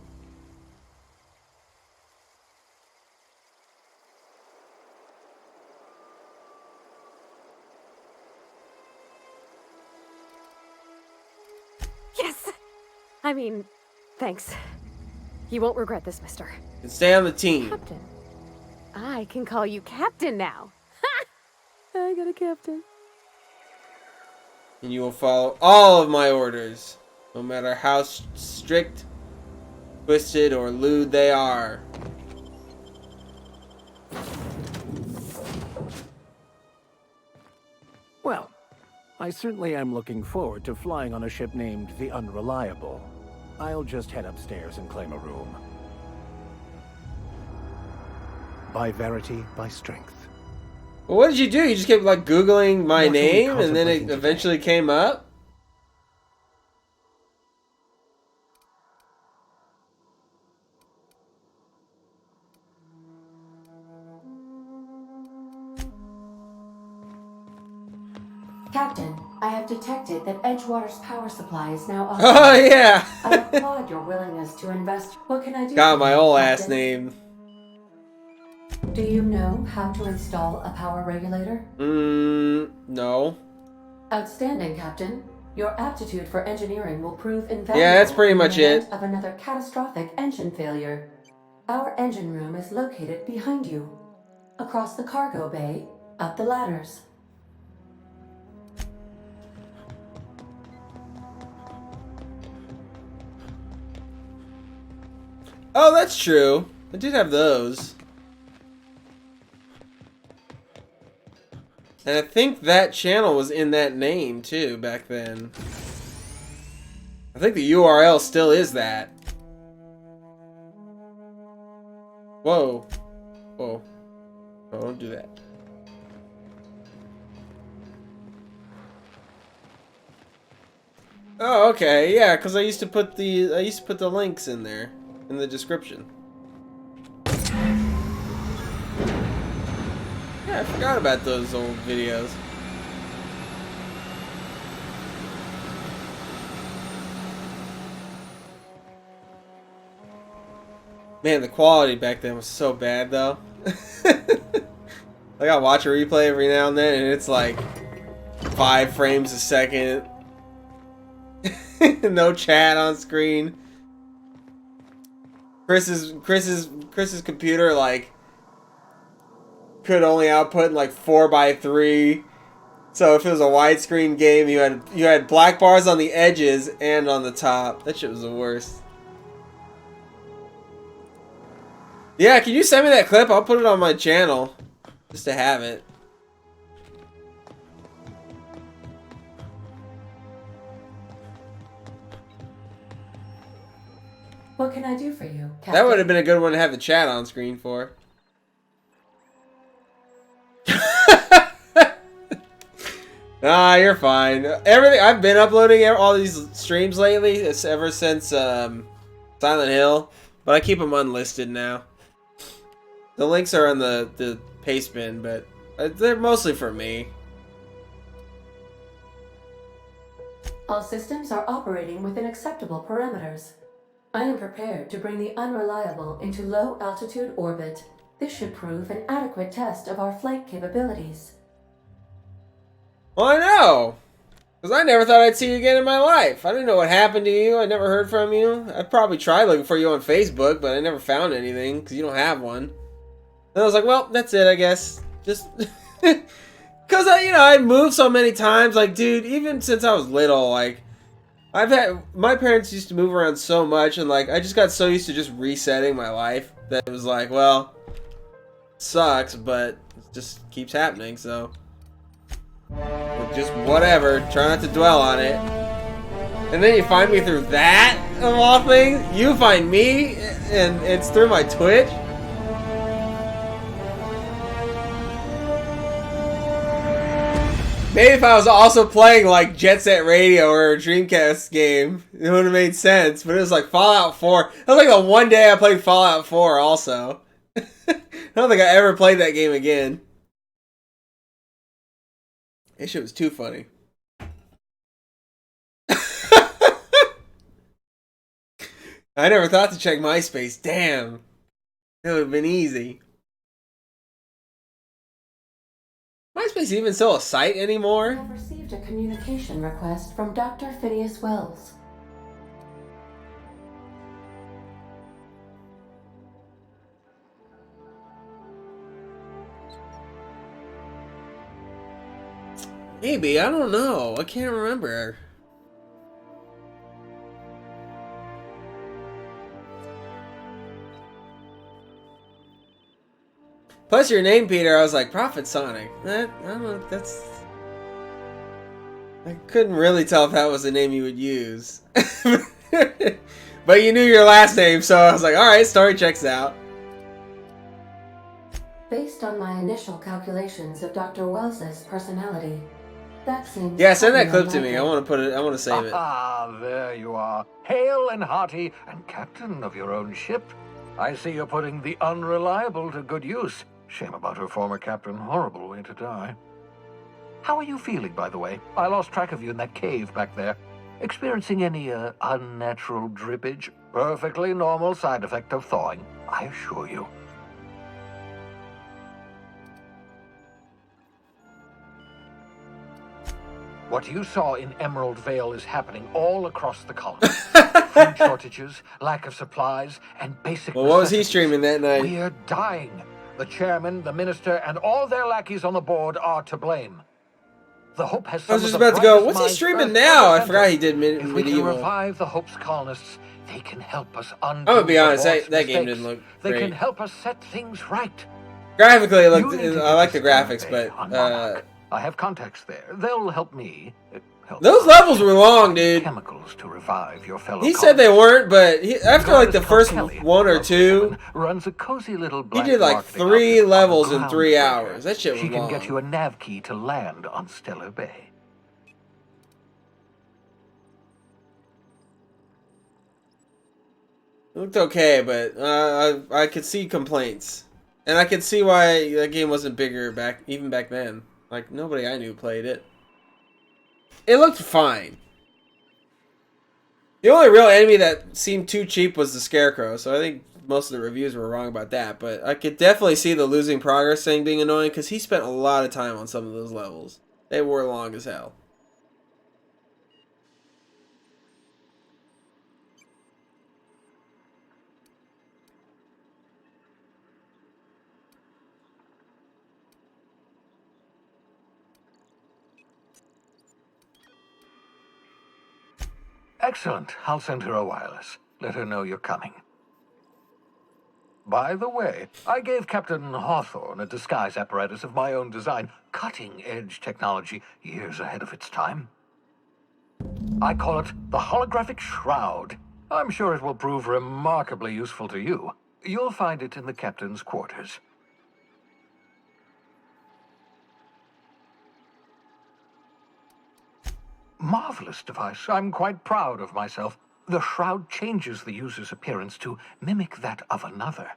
Yes! I mean, thanks. You won't regret this, mister. And stay on the team. Captain. I can call you Captain now. Ha! I got a captain. And you will follow all of my orders, no matter how strict, twisted, or lewd they are. Well, I certainly am looking forward to flying on a ship named the Unreliable. I'll just head upstairs and claim a room. By verity, by strength. Well, what did you do? You just kept like Googling my name and then it eventually came up? Captain, I have detected that Edgewater's power supply is now off. Oh, yeah! I applaud your willingness to invest. What can I do? Got my old ass name. Do you know how to install a power regulator? No. Outstanding, Captain. Your aptitude for engineering will prove invaluable. Yeah, that's pretty much in the it. event of another catastrophic engine failure. Our engine room is located behind you. Across the cargo bay, up the ladders. Oh, that's true. I did have those. And I think that channel was in that name, too, back then. I think the URL still is that. Whoa. Whoa. Oh, don't do that. Oh, okay. Yeah, because I used to put the links in there in the description. Yeah, I forgot about those old videos. Man, the quality back then was so bad, though. Like, I watch a replay every now and then, and it's like 5 frames a second. No chat on screen. Chris's computer like could only output like 4:3. So if it was a widescreen game, you had black bars on the edges and on the top. That shit was the worst. Yeah, can you send me that clip? I'll put it on my channel just to have it. What can I do for you, Captain? That would have been a good one to have the chat on screen for. Nah, you're fine. Everything I've been uploading all these streams lately. It's ever since Silent Hill, but I keep them unlisted now. The links are on the paste bin, but they're mostly for me. All systems are operating within acceptable parameters. I am prepared to bring the Unreliable into low-altitude orbit. This should prove an adequate test of our flight capabilities. Well, I know. Because I never thought I'd see you again in my life. I didn't know what happened to you. I never heard from you. I probably tried looking for you on Facebook, but I never found anything because you don't have one. And I was like, well, that's it, I guess. Just... Because, I moved so many times. Like, dude, even since I was little, like... My parents used to move around so much, and like I just got so used to just resetting my life that it was like, well, it sucks, but it just keeps happening, so just whatever, try not to dwell on it. And then you find me through that, of all things. You find me, and it's through my Twitch. Maybe if I was also playing like Jet Set Radio or a Dreamcast game, it would have made sense. But it was like Fallout 4. That was like the one day I played Fallout 4 also. I don't think I ever played that game again. That shit was too funny. I never thought to check MySpace. Damn. It would have been easy. MySpace even still a site anymore? I have received a communication request from Dr. Phineas Wells. Maybe, I don't know. I can't remember. Plus your name, Peter, I was like, Prophet Sonic. That, I don't know, that's... I couldn't really tell if that was the name you would use. But you knew your last name, so I was like, alright, story checks out. Based on my initial calculations of Dr. Wells's personality, that seems... Yeah, send that clip to me. I want to put it, I want to save it. Ah, there you are. Hale and hearty, and captain of your own ship. I see you're putting the unreliable to good use. Shame about her former captain. Horrible way to die. How are you feeling, by the way? I lost track of you in that cave back there. Experiencing any, unnatural drippage? Perfectly normal side effect of thawing, I assure you. What you saw in Emerald Vale is happening all across the colony. Food shortages, lack of supplies, and basic Well, what was he streaming that night? We're dying. The chairman, the minister, and all their lackeys on the board are to blame. The Hope has some I was of just the about to go, brightest what's he minds streaming Earth now? ever I forgot he sent us. did If we can medieval. revive the Hope's colonists, they can help us undo I'm gonna be the honest, board's that game mistakes. didn't look They great. can help us set things right. Graphically, it looked, You need to I like the get graphics, Bay but on Monarch. I have contacts there. They'll help me. those levels were long, dude. Chemicals to revive your fellow He said they weren't, but after like the first Kelly, one or two, runs a cozy little he black did like marketing 3 outfit levels called in 3 Groundbreaker. hours. That shit was She can long. get you a nav key to land on Stellar Bay. It looked okay, but I could see complaints, and I could see why that game wasn't bigger even back then. Like nobody I knew played it. It looked fine. The only real enemy that seemed too cheap was the Scarecrow, so I think most of the reviews were wrong about that. But I could definitely see the losing progress thing being annoying because he spent a lot of time on some of those levels. They were long as hell. Excellent. I'll send her a wireless. Let her know you're coming. By the way, I gave Captain Hawthorne a disguise apparatus of my own design, cutting-edge technology, years ahead of its time. I call it the Holographic Shroud. I'm sure it will prove remarkably useful to you. You'll find it in the captain's quarters. Marvelous device. I'm quite proud of myself. The shroud changes the user's appearance to mimic that of another.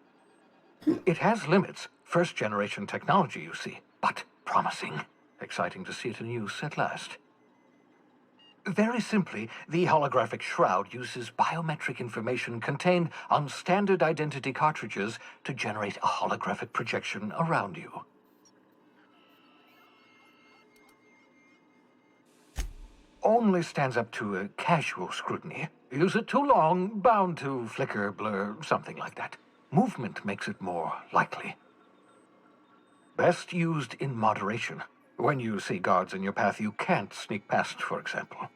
It has limits. First-generation technology, you see, but promising. Exciting to see it in use at last. Very simply, the holographic shroud uses biometric information contained on standard identity cartridges to generate a holographic projection around you. Only stands up to a casual scrutiny. Use it too long, bound to flicker, blur, something like that. Movement makes it more likely. Best used in moderation. When you see guards in your path you can't sneak past, for example.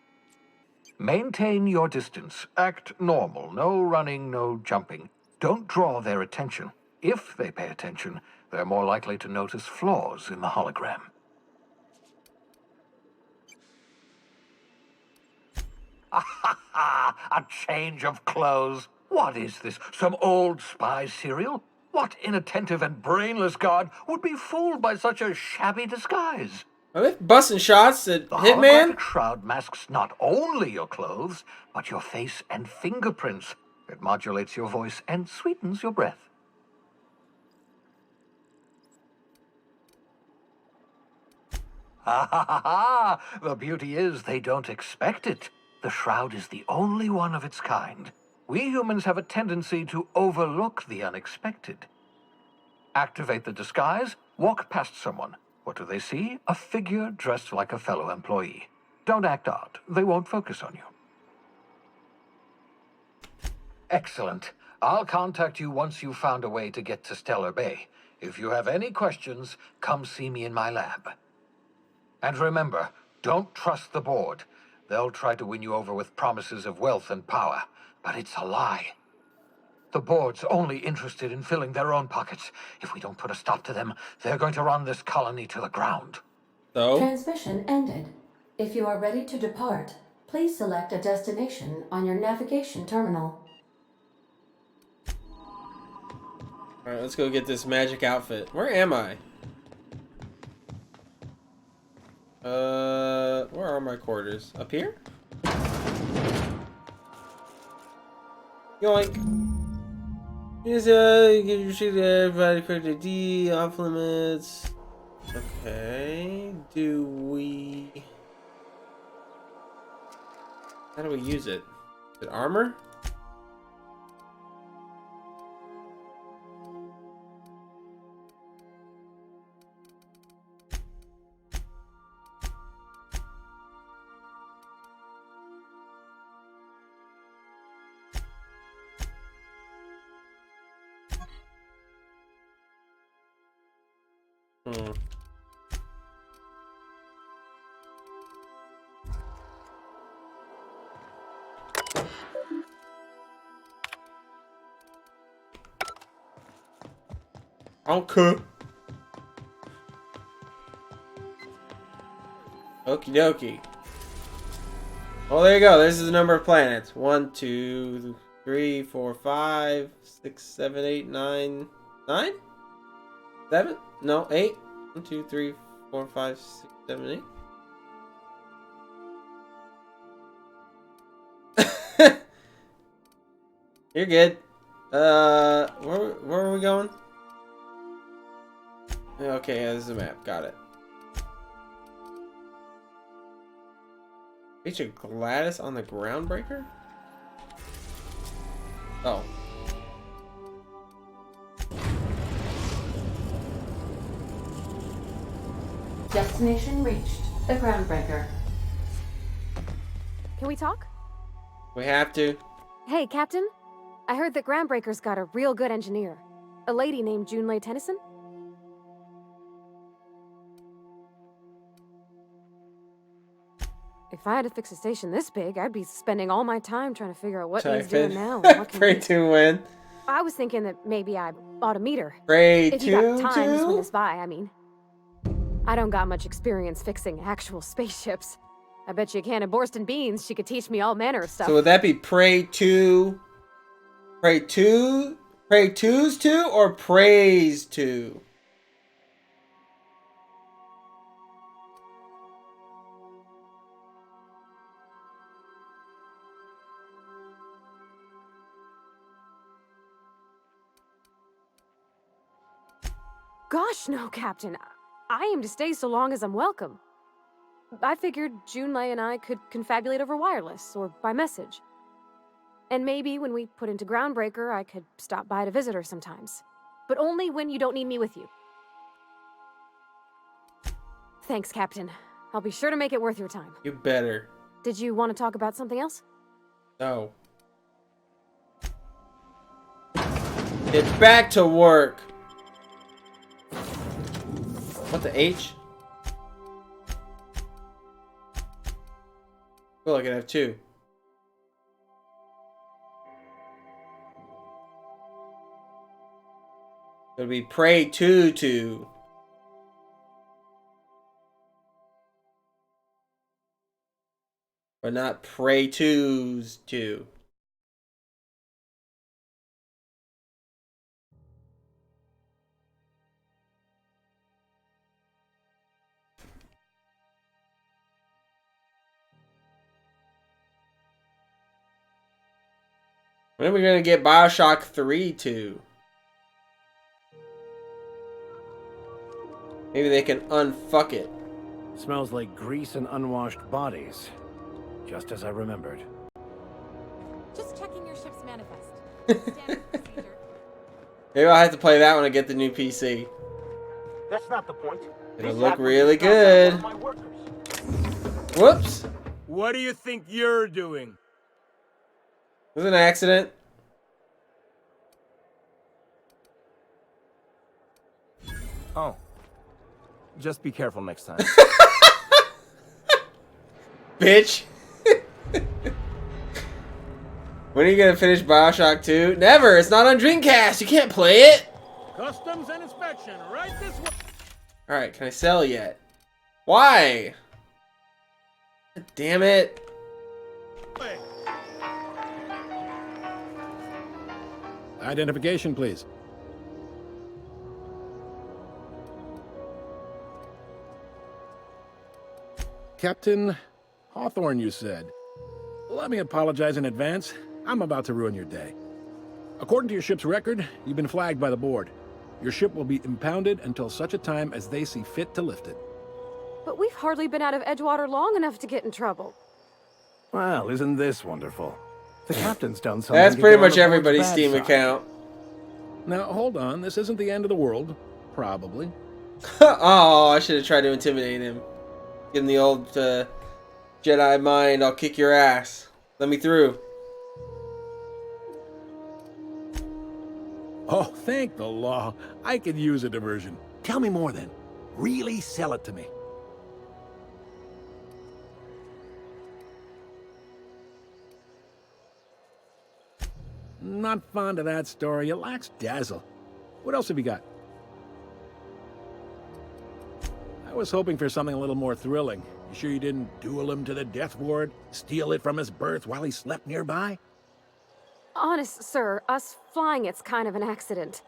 Maintain your distance. Act normal. No running, no jumping. Don't draw their attention. If they pay attention, they're more likely to notice flaws in the hologram. A change of clothes. What is this? Some old spy serial? What inattentive and brainless guard would be fooled by such a shabby disguise? Are they busting shots at The Hitman? holographic shroud masks not only your clothes, but your face and fingerprints. It modulates your voice and sweetens your breath. Ha ha ha ha! The beauty is they don't expect it. The shroud is the only one of its kind. We humans have a tendency to overlook the unexpected. Activate the disguise, walk past someone. What do they see? A figure dressed like a fellow employee. Don't act odd. They won't focus on you. Excellent. I'll contact you once you've found a way to get to Stellar Bay. If you have any questions, come see me in my lab. And remember, don't trust the board. They'll try to win you over with promises of wealth and power, but it's a lie. The board's only interested in filling their own pockets. If we don't put a stop to them, they're going to run this colony to the ground. So? Transmission ended. If you are ready to depart, please select a destination on your navigation terminal. Alright, let's go get this magic outfit. Where am I? Where are my quarters? Up here? Yoink. Yes, you should provide correct ID, off limits. Okay. Do we... How do we use it? Is it armor? Hmm. Okay. Okie dokie. Well, there you go. This is the number of planets. 1, 2, 3, 4, 5, 6, 7, 8, 9, 9? 7? No, 8. 1, 2, 3, 4, 5, 6, 7, 8. You're good. Where are we going? Okay, yeah, this is a map. Got it. Feature Gladys on the Groundbreaker? Oh. Destination reached. The Groundbreaker. Can we talk? We have to. Hey, Captain. I heard that Groundbreaker's got a real good engineer. A lady named Junlei Tennyson? If I had to fix a station this big, I'd be spending all my time trying to figure out what needs doing now and what can Pray wait. to win. I was thinking that maybe I ought to meet her. Pray if you got to time to swing us by, I mean. I don't got much experience fixing actual spaceships. I bet you a can of Borston beans she could teach me all manner of stuff. So would that be pray to, praise to, or praise to? Gosh, no, Captain. I aim to stay so long as I'm welcome. I figured Junlei and I could confabulate over wireless or by message. And maybe when we put into Groundbreaker, I could stop by to visit her sometimes. But only when you don't need me with you. Thanks, Captain. I'll be sure to make it worth your time. You better. Did you want to talk about something else? No. Get back to work. What the H? Well, I can have two. It'll be pray to. But not pray to's to. When are we gonna get Bioshock 3 to? Maybe they can unfuck it. Smells like grease and unwashed bodies. Just as I remembered. Just checking your ship's manifest. Standard procedure. Maybe I'll have to play that when I get the new PC. That's not the point. It'll look really good. Whoops. What do you think you're doing? It was an accident. Oh. Just be careful next time. Bitch. When are you gonna finish Bioshock 2? Never! It's not on Dreamcast! You can't play it! Customs and inspection, right this way. Alright, can I sell yet? Why? Damn it. Identification, please. Captain Hawthorne, you said. Let me apologize in advance. I'm about to ruin your day. According to your ship's record, you've been flagged by the board. Your ship will be impounded until such a time as they see fit to lift it. But we've hardly been out of Edgewater long enough to get in trouble. Well, isn't this wonderful? The captain's done something. That's to pretty get on much the board's everybody's bad Steam side. account. Now, hold on. This isn't the end of the world. Probably. Oh, I should have tried to intimidate him. Give him the old Jedi mind. I'll kick your ass. Let me through. Oh, thank the law. I could use a diversion. Tell me more then. Really sell it to me. Not fond of that story. It lacks dazzle. What else have you got? I was hoping for something a little more thrilling. You sure you didn't duel him to the death ward? Steal it from his berth while he slept nearby? Honest, sir, us flying it's kind of an accident.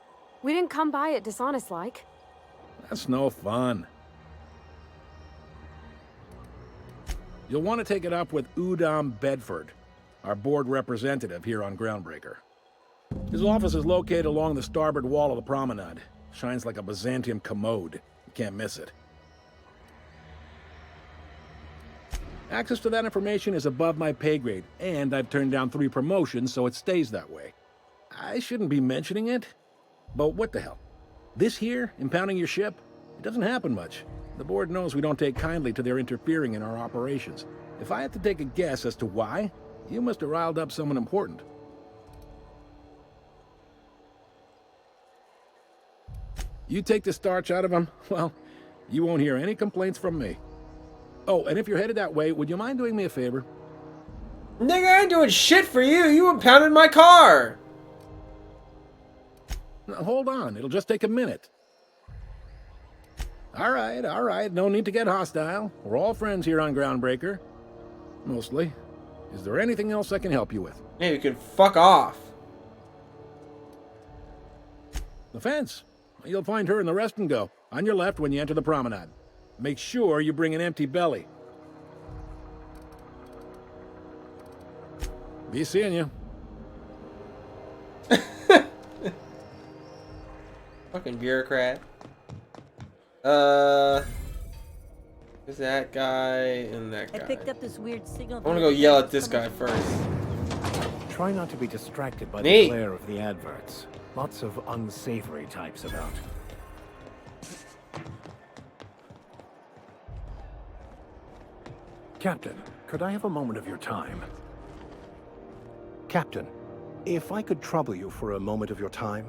We didn't come by it dishonest-like. That's no fun. You'll want to take it up with Udom Bedford, our board representative here on Groundbreaker. His office is located along the starboard wall of the promenade. Shines like a Byzantium commode. You can't miss it. Access to that information is above my pay grade, and I've turned down 3 promotions, so it stays that way. I shouldn't be mentioning it, but what the hell? This here, impounding your ship, it doesn't happen much. The board knows we don't take kindly to their interfering in our operations. If I had to take a guess as to why, you must have riled up someone important. You take the starch out of them, well, you won't hear any complaints from me. Oh, and if you're headed that way, would you mind doing me a favor? Nigga, I ain't doing shit for you. You impounded my car. Now, hold on. It'll just take a minute. All right. No need to get hostile. We're all friends here on Groundbreaker. Mostly. Is there anything else I can help you with? Maybe you can fuck off. The fence. You'll find her in the rest and go. On your left when you enter the promenade. Make sure you bring an empty belly. Be seeing you. Fucking bureaucrat. Who's that guy and that guy? I picked up this weird signal. I want to go yell at this guy first. Try not to be distracted by Me. the glare of the adverts. Lots of unsavory types about. Captain, could I have a moment of your time? Captain, if I could trouble you for a moment of your time?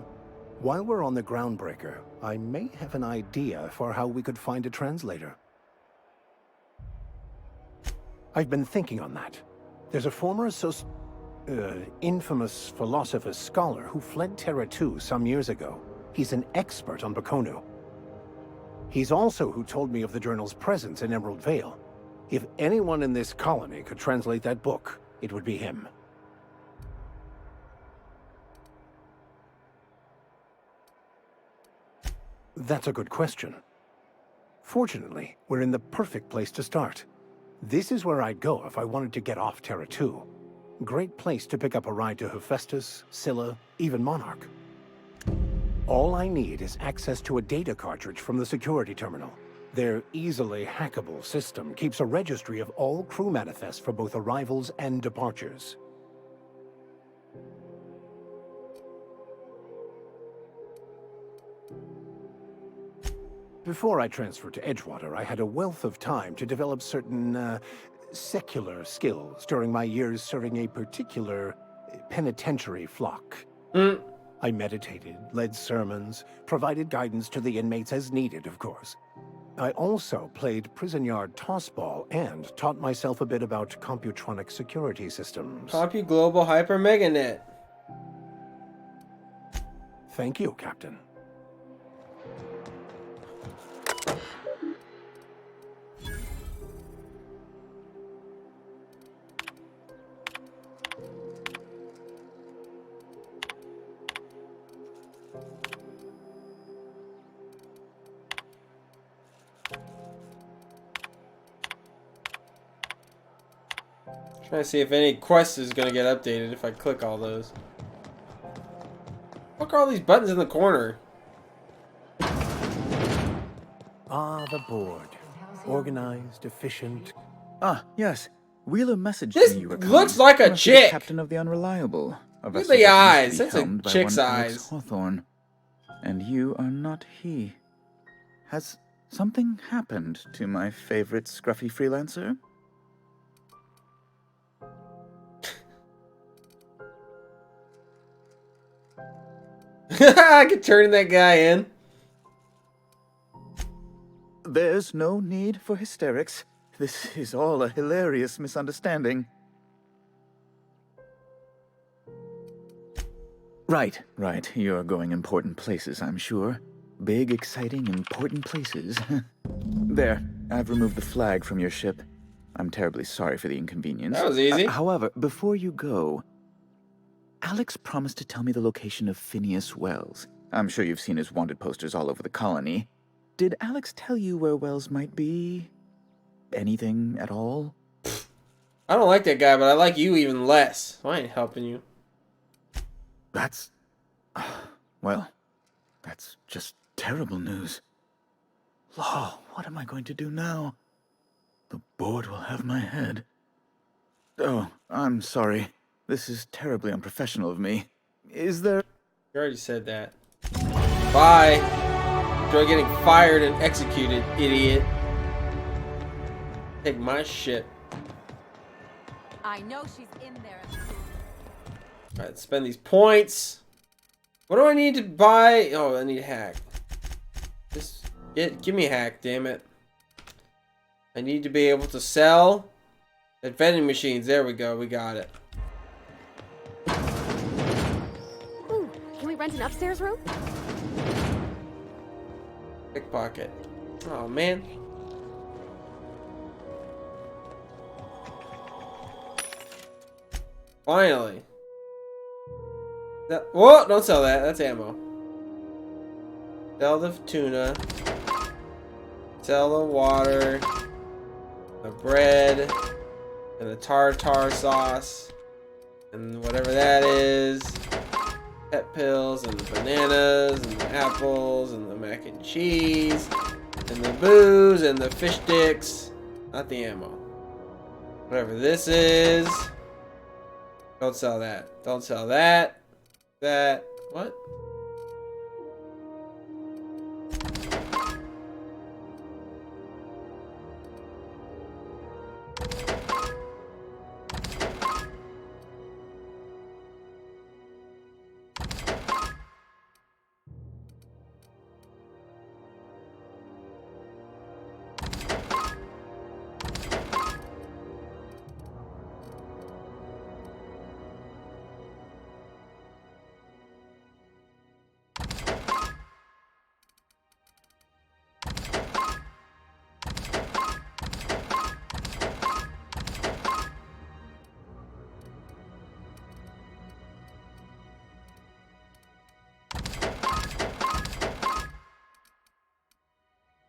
While we're on the Groundbreaker, I may have an idea for how we could find a translator. I've been thinking on that. There's a former infamous philosopher scholar who fled Terra 2 some years ago. He's an expert on Bakonu. He's also who told me of the journal's presence in Emerald Vale. If anyone in this colony could translate that book, it would be him. That's a good question. Fortunately, we're in the perfect place to start. This is where I'd go if I wanted to get off Terra 2. Great place to pick up a ride to Hephaestus, Scylla, even Monarch. All I need is access to a data cartridge from the security terminal. Their easily hackable system keeps a registry of all crew manifests for both arrivals and departures. Before I transferred to Edgewater, I had a wealth of time to develop certain, secular skills during my years serving a particular penitentiary flock. I meditated, led sermons, provided guidance to the inmates as needed, of course. I also played prison yard tossball and taught myself a bit about computronic security systems. Compu Global Hyper Meganet. Thank you, Captain. Trying to see if any quest is gonna get updated if I click all those. What are all these buttons in the corner? Ah, the board. Organized, efficient. Ah, yes. Wheeler messaged This me you were looks coming. like a You must be chick. the captain of the Unreliable. A Look vessel at the that used eyes. to be That's a helmed by chick's one Alex eyes. Hawthorne. And you are not he. Has something happened to my favorite scruffy freelancer? I could turn that guy in. There's no need for hysterics. This is all a hilarious misunderstanding. Right. You're going important places, I'm sure. Big, exciting, important places. There, I've removed the flag from your ship. I'm terribly sorry for the inconvenience. That was easy. However, before you go, Alex promised to tell me the location of Phineas Wells. I'm sure you've seen his wanted posters all over the colony. Did Alex tell you where Wells might be? Anything at all? I don't like that guy, but I like you even less. So I ain't helping you. That's... well, that's just terrible news. Law, what am I going to do now? The board will have my head. Oh, I'm sorry. This is terribly unprofessional of me. Is there... You already said that. Bye. Enjoy getting fired and executed, idiot. Take my shit. I know she's in there. Alright, spend these points. What do I need to buy? Oh, I need a hack. Just give me a hack, damn it. I need to be able to sell at vending machines. There we go, we got it. Ooh, can we rent an upstairs room? Pickpocket. Oh man. Finally. Whoa, don't sell that. That's ammo. Sell the tuna. Sell the water. The bread. And the tartar sauce. And whatever that is. Pet pills and the bananas and the apples and the mac and cheese. And the booze and the fish sticks. Not the ammo. Whatever this is. Don't sell that. Don't sell that. That. What?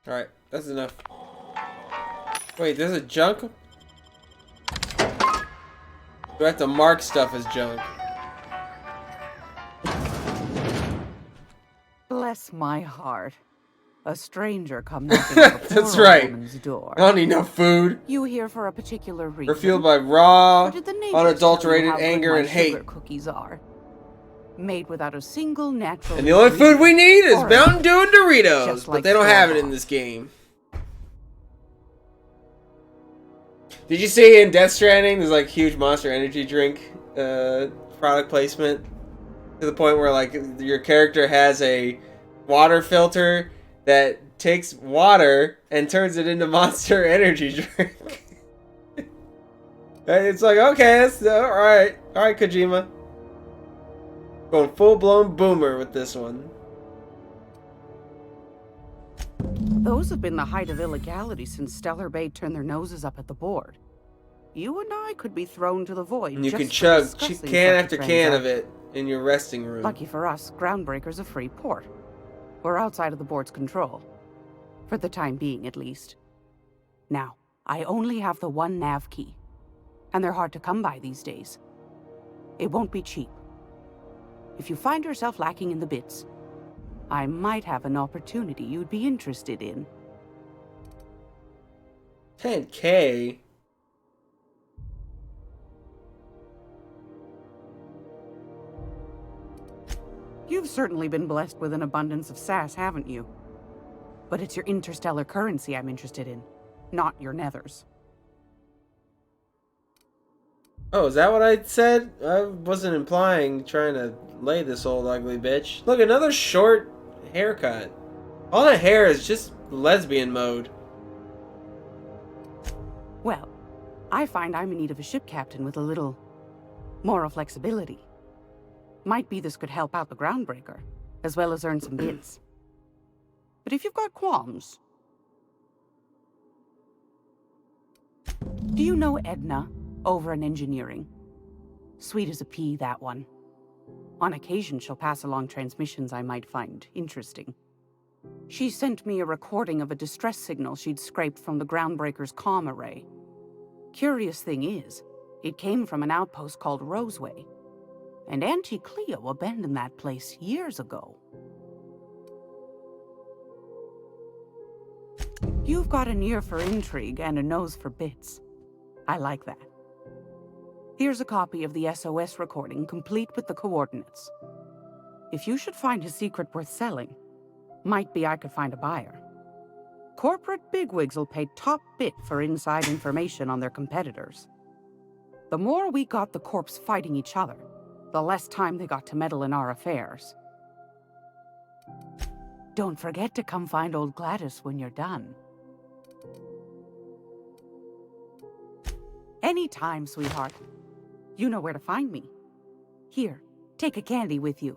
Alright, that's enough. Wait, there's a junk? Do I have to mark stuff as junk? Bless my heart. A stranger come knocking at the That's poor old right. woman's door. I don't need no food. You here for a particular reason? We're fueled by raw, Or did the neighbors unadulterated tell you how anger good my and hate. sugar cookies are? Made without a single natural And the only food we need is Or Mountain Dew and Doritos, just but like they don't have it in this game. Did you see in Death Stranding, there's like huge Monster Energy drink product placement to the point where like your character has a water filter that takes water and turns it into Monster Energy drink. It's like, okay, that's all right, Kojima, going full blown boomer with this one. Those have been the height of illegality since Stellar Bay turned their noses up at the board. You and I could be thrown to the void. And you just can for chug discussing can such a after can of transaction. it in your resting room. Lucky for us, Groundbreaker's a free port. We're outside of the board's control. For the time being, at least. Now, I only have the one nav key. And they're hard to come by these days. It won't be cheap. If you find yourself lacking in the bits, I might have an opportunity you'd be interested in. 10K? You've certainly been blessed with an abundance of sass, haven't you? But it's your interstellar currency I'm interested in, not your nethers. Oh, is that what I said? I wasn't implying trying to lay this old ugly bitch. Look, another short haircut. All that hair is just lesbian mode. Well, I find I'm in need of a ship captain with a little moral flexibility. Might be this could help out the Groundbreaker, as well as earn some bits. But if you've got qualms... Do you know Edna, over in engineering? Sweet as a pea, that one. On occasion, she'll pass along transmissions I might find interesting. She sent me a recording of a distress signal she'd scraped from the Groundbreaker's comm array. Curious thing is, it came from an outpost called Roseway. And Auntie Cleo abandoned that place years ago. You've got an ear for intrigue and a nose for bits. I like that. Here's a copy of the SOS recording, complete with the coordinates. If you should find a secret worth selling, might be I could find a buyer. Corporate bigwigs will pay top bit for inside information on their competitors. The more we got the corps fighting each other, the less time they got to meddle in our affairs. Don't forget to come find old Gladys when you're done. Anytime, sweetheart. You know where to find me. Here, take a candy with you.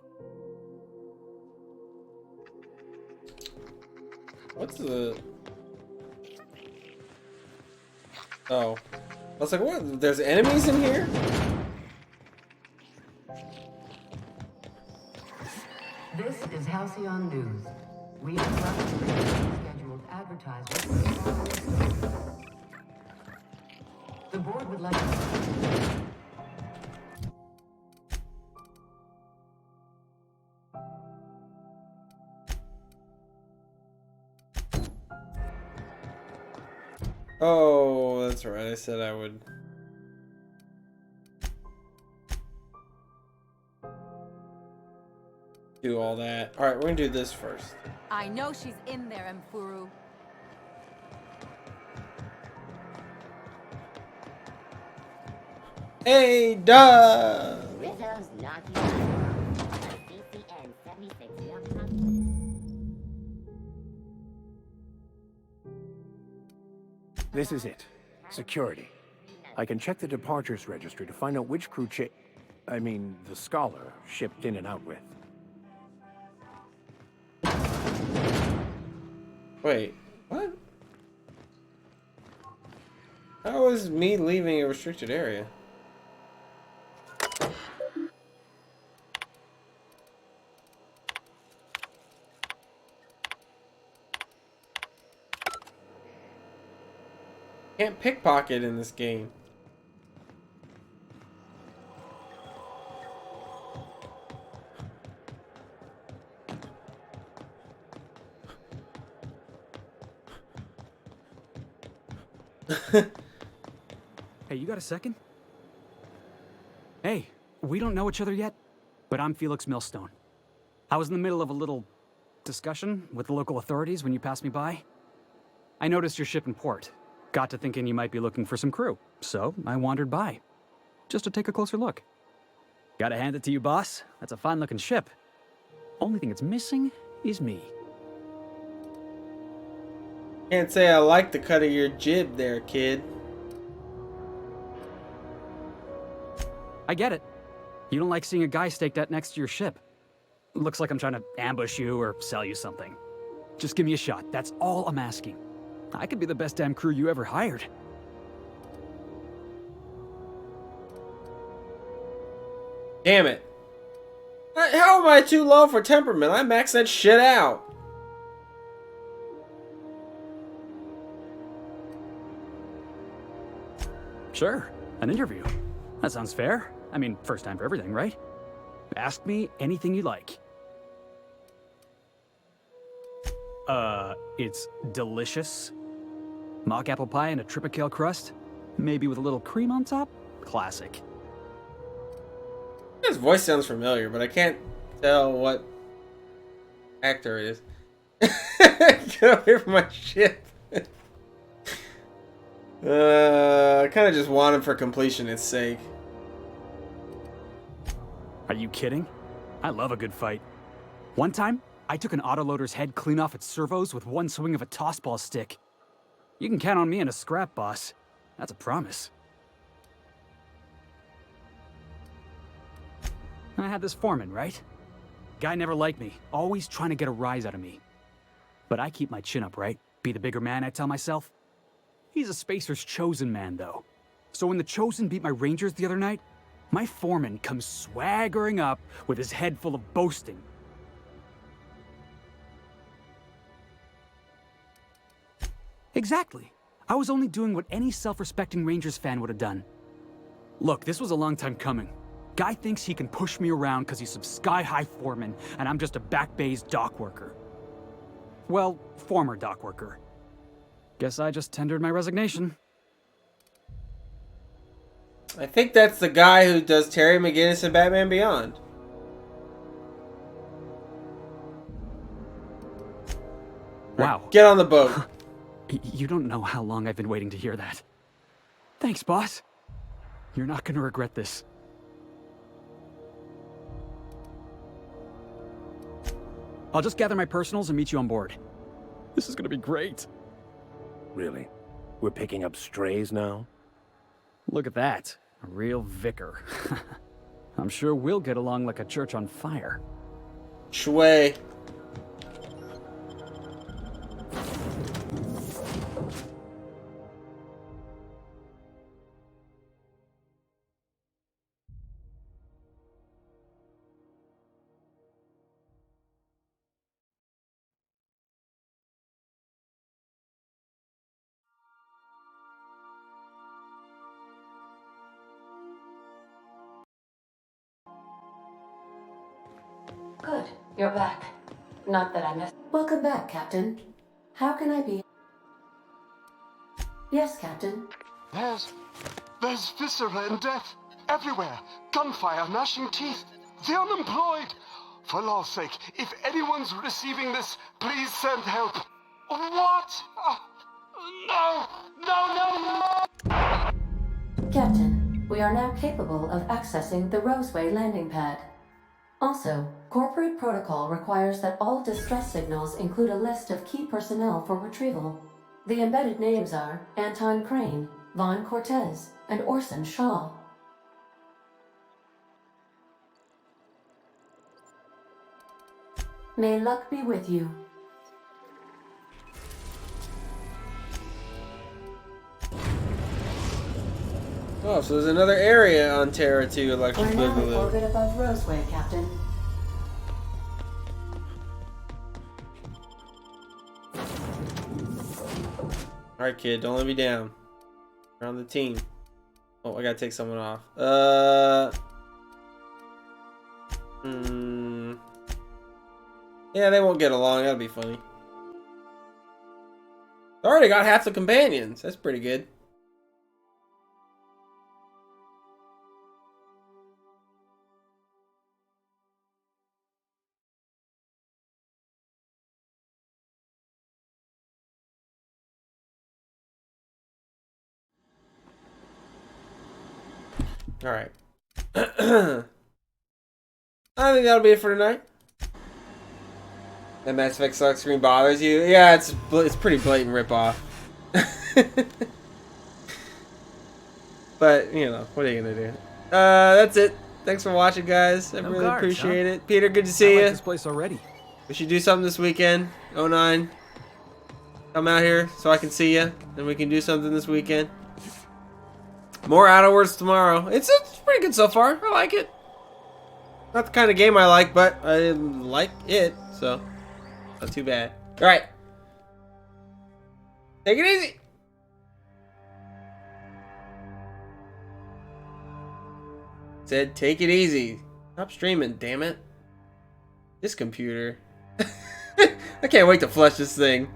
What's the... Oh. I was like, what? There's enemies in here? This is Halcyon News. We interrupt the regularly scheduled advertisements. The board would like to... Oh, that's right. I said I would... do all that. Alright, we're gonna do this first. I know she's in there, Mfuru. Hey, duh! Rizzo's knocking on CCN 76 Young. This is it. Security. I can check the departures registry to find out which crew the Scholar shipped in and out with. Wait, what? How is me leaving a restricted area? Can't pickpocket in this game. Hey, you got a second? Hey, we don't know each other yet, but I'm Felix Millstone. I was in the middle of a little discussion with the local authorities when you passed me by. I noticed your ship in port. Got to thinking you might be looking for some crew, so I wandered by, just to take a closer look. Gotta hand it to you, boss. That's a fine-looking ship. Only thing it's missing is me. Can't say I like the cut of your jib there, kid. I get it. You don't like seeing a guy staked out next to your ship. Looks like I'm trying to ambush you or sell you something. Just give me a shot. That's all I'm asking. I could be the best damn crew you ever hired. Damn it. How am I too low for temperament? I maxed that shit out. Sure, an interview. That sounds fair. I mean, first time for everything, right? Ask me anything you like. It's delicious. Mock apple pie and a tripicale crust, maybe with a little cream on top. Classic. His voice sounds familiar, but I can't tell what actor it is. Get away from my ship. I kind of just want him for completionist's sake. Are you kidding? I love a good fight. One time, I took an autoloader's head clean off its servos with one swing of a tossball stick. You can count on me in a scrap, boss. That's a promise. I had this foreman, right? Guy never liked me, always trying to get a rise out of me. But I keep my chin up, right? Be the bigger man, I tell myself. He's a Spacer's chosen man, though. So when the Chosen beat my Rangers the other night, my foreman comes swaggering up with his head full of boasting. Exactly. I was only doing what any self-respecting Rangers fan would have done. Look, this was a long time coming. Guy thinks he can push me around because he's some sky-high foreman, and I'm just a back bay's dock worker. Well, former dock worker. Guess I just tendered my resignation. I think that's the guy who does Terry McGinnis and Batman Beyond. Wow. Get on the boat. You don't know how long I've been waiting to hear that. Thanks, boss. You're not gonna regret this. I'll just gather my personals and meet you on board. This is gonna be great. Really? We're picking up strays now? Look at that. A real vicar. I'm sure we'll get along like a church on fire. Shui. Good, you're back. Not that I missed. Welcome back, Captain. How can I be? Yes, Captain. There's viscera and death everywhere. Gunfire, gnashing teeth. The unemployed. For law's sake, if anyone's receiving this, please send help. What? No! No, no, no! Captain, we are now capable of accessing the Roseway landing pad. Also, corporate protocol requires that all distress signals include a list of key personnel for retrieval. The embedded names are Anton Crane, Vaughn Cortez, and Orson Shaw. May luck be with you. Oh, so there's another area on Terra 2 Electric We're now in Boogaloo. orbit above Roseway, Captain. Alright, kid, don't let me down. You're on the team. Oh, I gotta take someone off. Yeah, they won't get along. That'll be funny. I already got half the companions. That's pretty good. Alright. I think that'll be it for tonight. That Mass Effect select screen bothers you? Yeah, it's pretty blatant ripoff. But, you know, what are you gonna do? That's it. Thanks for watching, guys. I No really guards, appreciate huh? it. Peter, good to see I like you. this place already. We should do something this weekend. 09. Come out here so I can see you. And we can do something this weekend. More Outer Worlds tomorrow. It's pretty good so far. I like it. Not the kind of game I like, but I like it. So, not too bad. Alright. Take it easy. Said take it easy. Stop streaming, damn it. This computer. I can't wait to flush this thing.